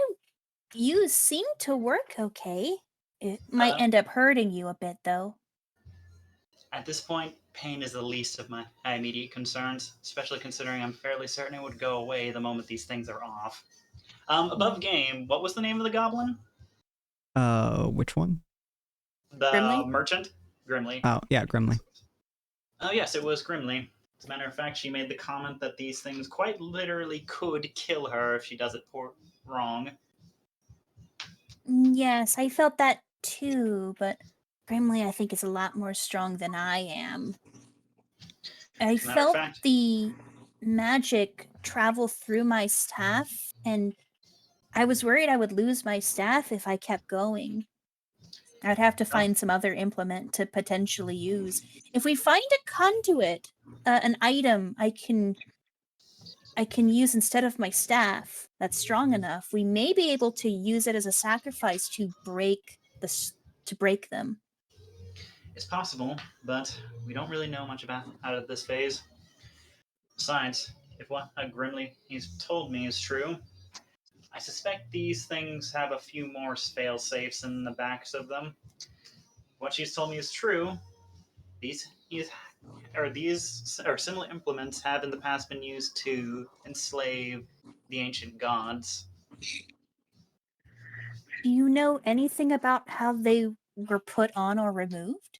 Speaker 7: use seemed to work okay. It might end up hurting you a bit, though.
Speaker 3: At this point, pain is the least of my immediate concerns, especially considering I'm fairly certain it would go away the moment these things are off. Above game, what was the name of the goblin?
Speaker 1: Which one?
Speaker 3: The
Speaker 4: Grimly?
Speaker 3: merchant? Grimly.
Speaker 1: Oh, yeah, Grimly.
Speaker 3: Oh, yes, it was Grimly. As a matter of fact, she made the comment that these things quite literally could kill her if she does it wrong.
Speaker 7: Yes, I felt that too, but Grimly, I think, is a lot more strong than I am. I felt the magic travel through my staff, and I was worried I would lose my staff if I kept going. I'd have to find some other implement to potentially use. If we find a conduit, an item I can use instead of my staff that's strong enough, we may be able to use it as a sacrifice to break them.
Speaker 3: It's possible, but we don't really know much about out of this phase. Besides, if what Grimly he's told me is true, I suspect these things have a few more fail-safes in the backs of them. What she's told me is true. These similar implements have in the past been used to enslave the ancient gods.
Speaker 7: Do you know anything about how they were put on or removed?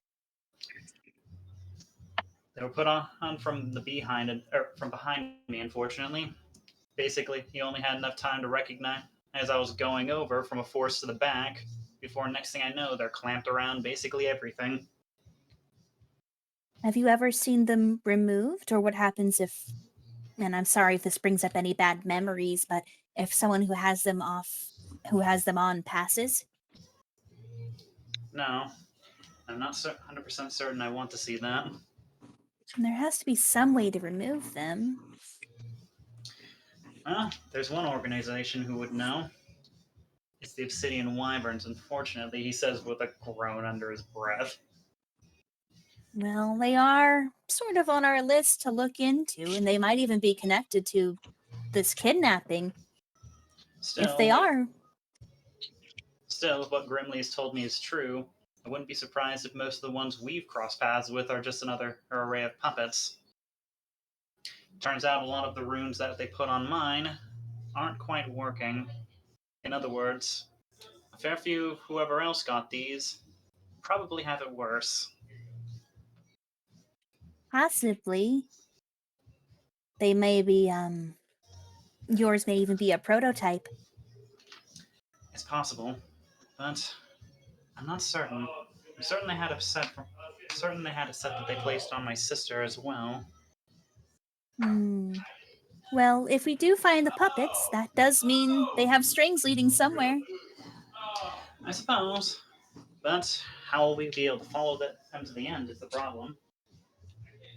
Speaker 3: They were put on from from behind me, unfortunately. Basically, he only had enough time to recognize as I was going over from a force to the back. Before next thing I know, they're clamped around basically everything.
Speaker 7: Have you ever seen them removed, or what happens if? And I'm sorry if this brings up any bad memories, but if someone who has them on, passes.
Speaker 3: No, I'm not 100% certain I want to see that.
Speaker 7: There has to be some way to remove them.
Speaker 3: Well, there's one organization who would know. It's the Obsidian Wyverns, unfortunately, he says with a groan under his breath.
Speaker 7: Well, they are sort of on our list to look into, and they might even be connected to this kidnapping. If they are.
Speaker 3: Still, if what Grimley has told me is true, I wouldn't be surprised if most of the ones we've crossed paths with are just another array of puppets. Turns out a lot of the runes that they put on mine aren't quite working. In other words, a fair few whoever else got these probably have it worse.
Speaker 7: Possibly. They may be, yours may even be a prototype.
Speaker 3: It's possible, but I'm not certain. I'm certain they had a set that they placed on my sister as well.
Speaker 7: Well, if we do find the puppets, that does mean they have strings leading somewhere.
Speaker 3: I suppose. But how will we be able to follow them to the end is the problem.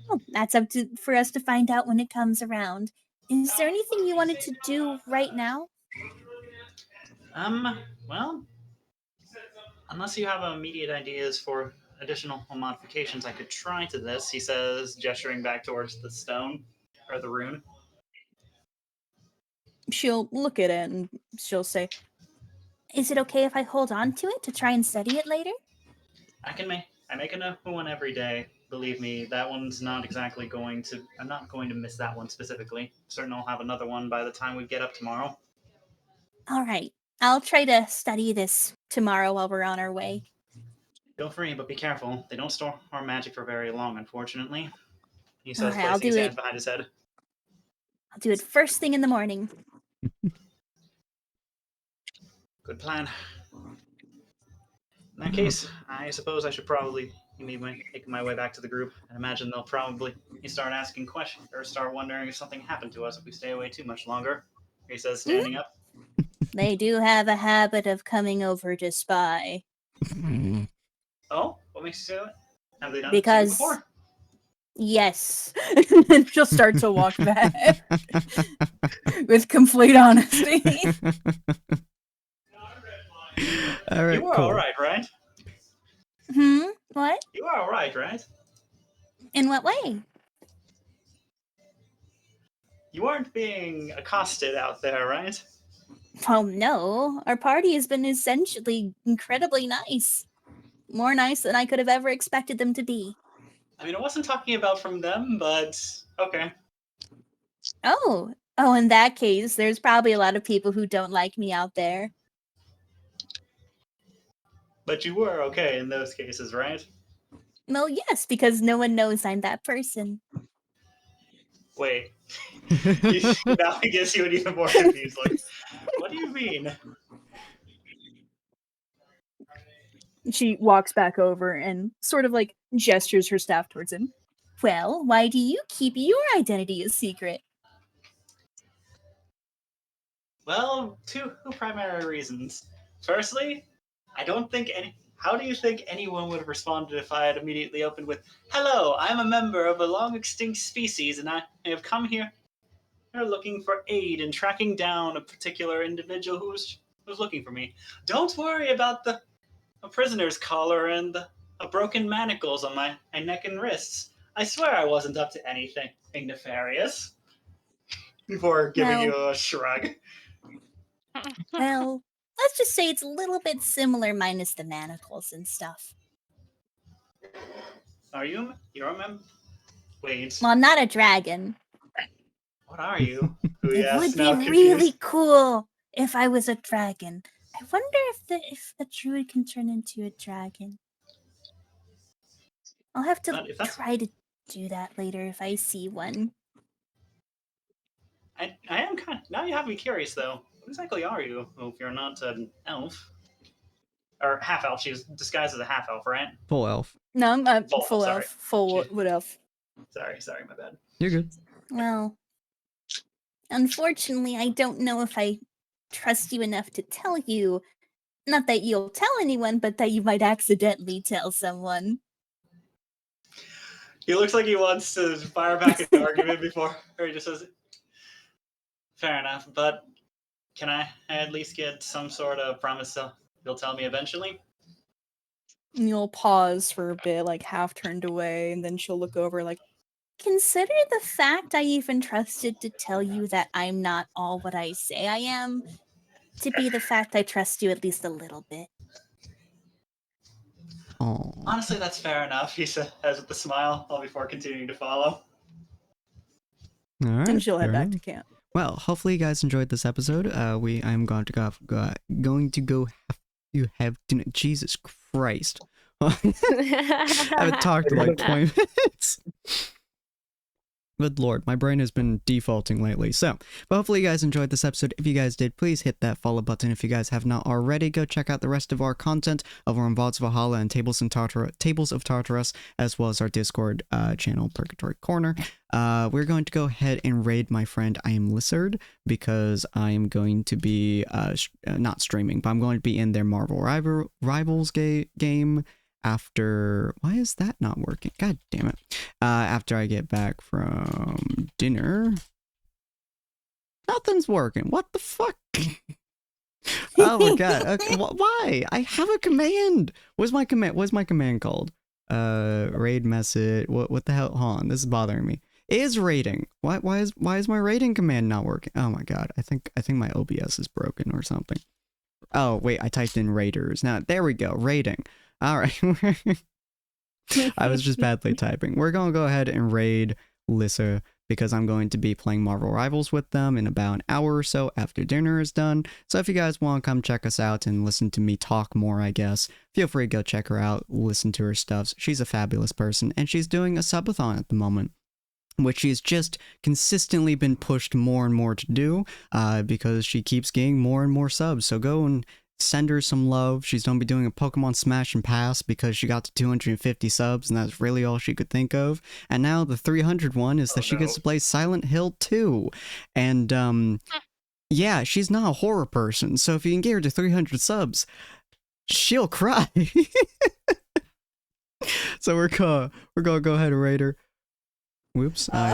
Speaker 7: Oh, that's up for us to find out when it comes around. Is there anything you wanted to do right now?
Speaker 3: Well, unless you have immediate ideas for additional modifications I could try to this, he says, gesturing back towards the stone, or the rune.
Speaker 4: She'll look at it and she'll say,
Speaker 7: Is it okay if I hold on to it to try and study it later?
Speaker 3: I make a new one every day. Believe me, that one's not exactly going to. I'm not going to miss that one specifically. Certain I'll have another one by the time we get up tomorrow.
Speaker 7: All right. I'll try to study this tomorrow while we're on our way.
Speaker 3: Feel free, but be careful. They don't store our magic for very long, unfortunately. He says,
Speaker 7: All right, I'll
Speaker 3: placing his
Speaker 7: do
Speaker 3: hands
Speaker 7: it.
Speaker 3: behind his head.
Speaker 7: I'll do it first thing in the morning.
Speaker 3: Good plan. In that case, I suppose I should probably make my way back to the group. I imagine they'll probably start asking questions or start wondering if something happened to us if we stay away too much longer. He says, standing up.
Speaker 7: They do have a habit of coming over to spy.
Speaker 3: Oh, what makes you say that? Have they done
Speaker 7: Because-
Speaker 3: it to you before?
Speaker 7: Yes.
Speaker 4: and she'll start to walk back with complete honesty.
Speaker 1: All right,
Speaker 3: You are
Speaker 1: cool.
Speaker 3: alright, right?
Speaker 7: What?
Speaker 3: You are alright, right?
Speaker 7: In what way?
Speaker 3: You aren't being accosted out there, right?
Speaker 7: Well, no. Our party has been essentially incredibly nice. More nice than I could have ever expected them to be.
Speaker 3: I mean, I wasn't talking about from them, but okay.
Speaker 7: Oh, in that case, there's probably a lot of people who don't like me out there.
Speaker 3: But you were okay in those cases, right?
Speaker 7: Well, yes, because no one knows I'm that person.
Speaker 3: Wait. Now he gives you an even more confused look. What do you mean?
Speaker 4: She walks back over and sort of like gestures her staff towards him.
Speaker 7: Well, why do you keep your identity a secret?
Speaker 3: Well, two primary reasons. Firstly, I don't think any. How do you think anyone would have responded if I had immediately opened with, "Hello, I'm a member of a long extinct species, and I have come here looking for aid in tracking down a particular individual who's looking for me. Don't worry about the prisoner's collar and the broken manacles on my neck and wrists. I swear I wasn't up to anything nefarious." Before giving
Speaker 7: Well-
Speaker 3: you a shrug.
Speaker 7: Well, let's just say it's a little bit similar minus the manacles and stuff.
Speaker 3: Are you? You're a member? Wait.
Speaker 7: Well, I'm not a dragon.
Speaker 3: What are you?
Speaker 7: It would be really cool if I was a dragon. I wonder if a druid can turn into a dragon. I'll have to
Speaker 3: If that's-
Speaker 7: try to do that later if I see one.
Speaker 3: I am kind of, now you have me curious though. What exactly are you? Well, if you're not an elf or half elf, she was disguised as a half elf, right?
Speaker 1: Full elf.
Speaker 4: No, I'm
Speaker 3: Full
Speaker 4: full
Speaker 3: elf,
Speaker 4: elf. Full
Speaker 3: She-
Speaker 4: wood elf.
Speaker 3: Sorry, my bad.
Speaker 1: You're good.
Speaker 7: Well, unfortunately, I don't know if I trust you enough to tell you. Not that you'll tell anyone, but that you might accidentally tell someone.
Speaker 3: He looks like he wants to fire back an argument before, or he just says, "Fair enough, but can I at least get some sort of promise you'll tell me eventually?"
Speaker 4: And you'll pause for a bit, like half turned away, and then she'll look over, like,
Speaker 7: Consider the fact I even trusted to tell you that I'm not all what I say I am, to be the fact I trust you at least a little bit.
Speaker 1: Oh.
Speaker 3: Honestly, that's fair enough, he says with a smile, all before continuing to follow.
Speaker 1: All right.
Speaker 4: and she'll head
Speaker 1: fair
Speaker 4: back
Speaker 1: enough.
Speaker 4: to camp.
Speaker 1: Well, hopefully you guys enjoyed this episode. I'm going to go. You have to. Jesus Christ! I haven't talked in like 20 minutes. Good lord, my brain has been defaulting lately. So, but hopefully you guys enjoyed this episode. If you guys did, please hit that follow button. If you guys have not already, go check out the rest of our content over on Vods of Valhalla and Tables of Tartarus, as well as our Discord channel, Purgatory Corner. We're going to go ahead and raid my friend I Am Lizard, because I am going to be, not streaming, but I'm going to be in their Marvel Rivals game. After, why is that not working? God damn it. After I get back from dinner. Nothing's working. What the fuck? Oh my god. Okay, why? I have a command. What's my command called? Raid message. What the hell? Hold on. This is bothering me. Is raiding. Why is my raiding command not working? Oh my god. I think my OBS is broken or something. Oh, wait, I typed in raiders. Now, there we go. Raiding. All right. I was just badly typing. We're going to go ahead and raid Lissa, because I'm going to be playing Marvel Rivals with them in about an hour or so after dinner is done. So if you guys want to come check us out and listen to me talk more, I guess, feel free to go check her out, listen to her stuff. She's a fabulous person, and she's doing a subathon at the moment, which she's just consistently been pushed more and more to do, because she keeps getting more and more subs. So go and send her some love. She's going to be doing a Pokemon Smash and Pass because she got to 250 subs, and that's really all she could think of. And now the 300 one is that she gets to play Silent Hill 2. And, yeah, she's not a horror person, so if you can get her to 300 subs, she'll cry. So we're gonna go ahead and raid her. Whoops, I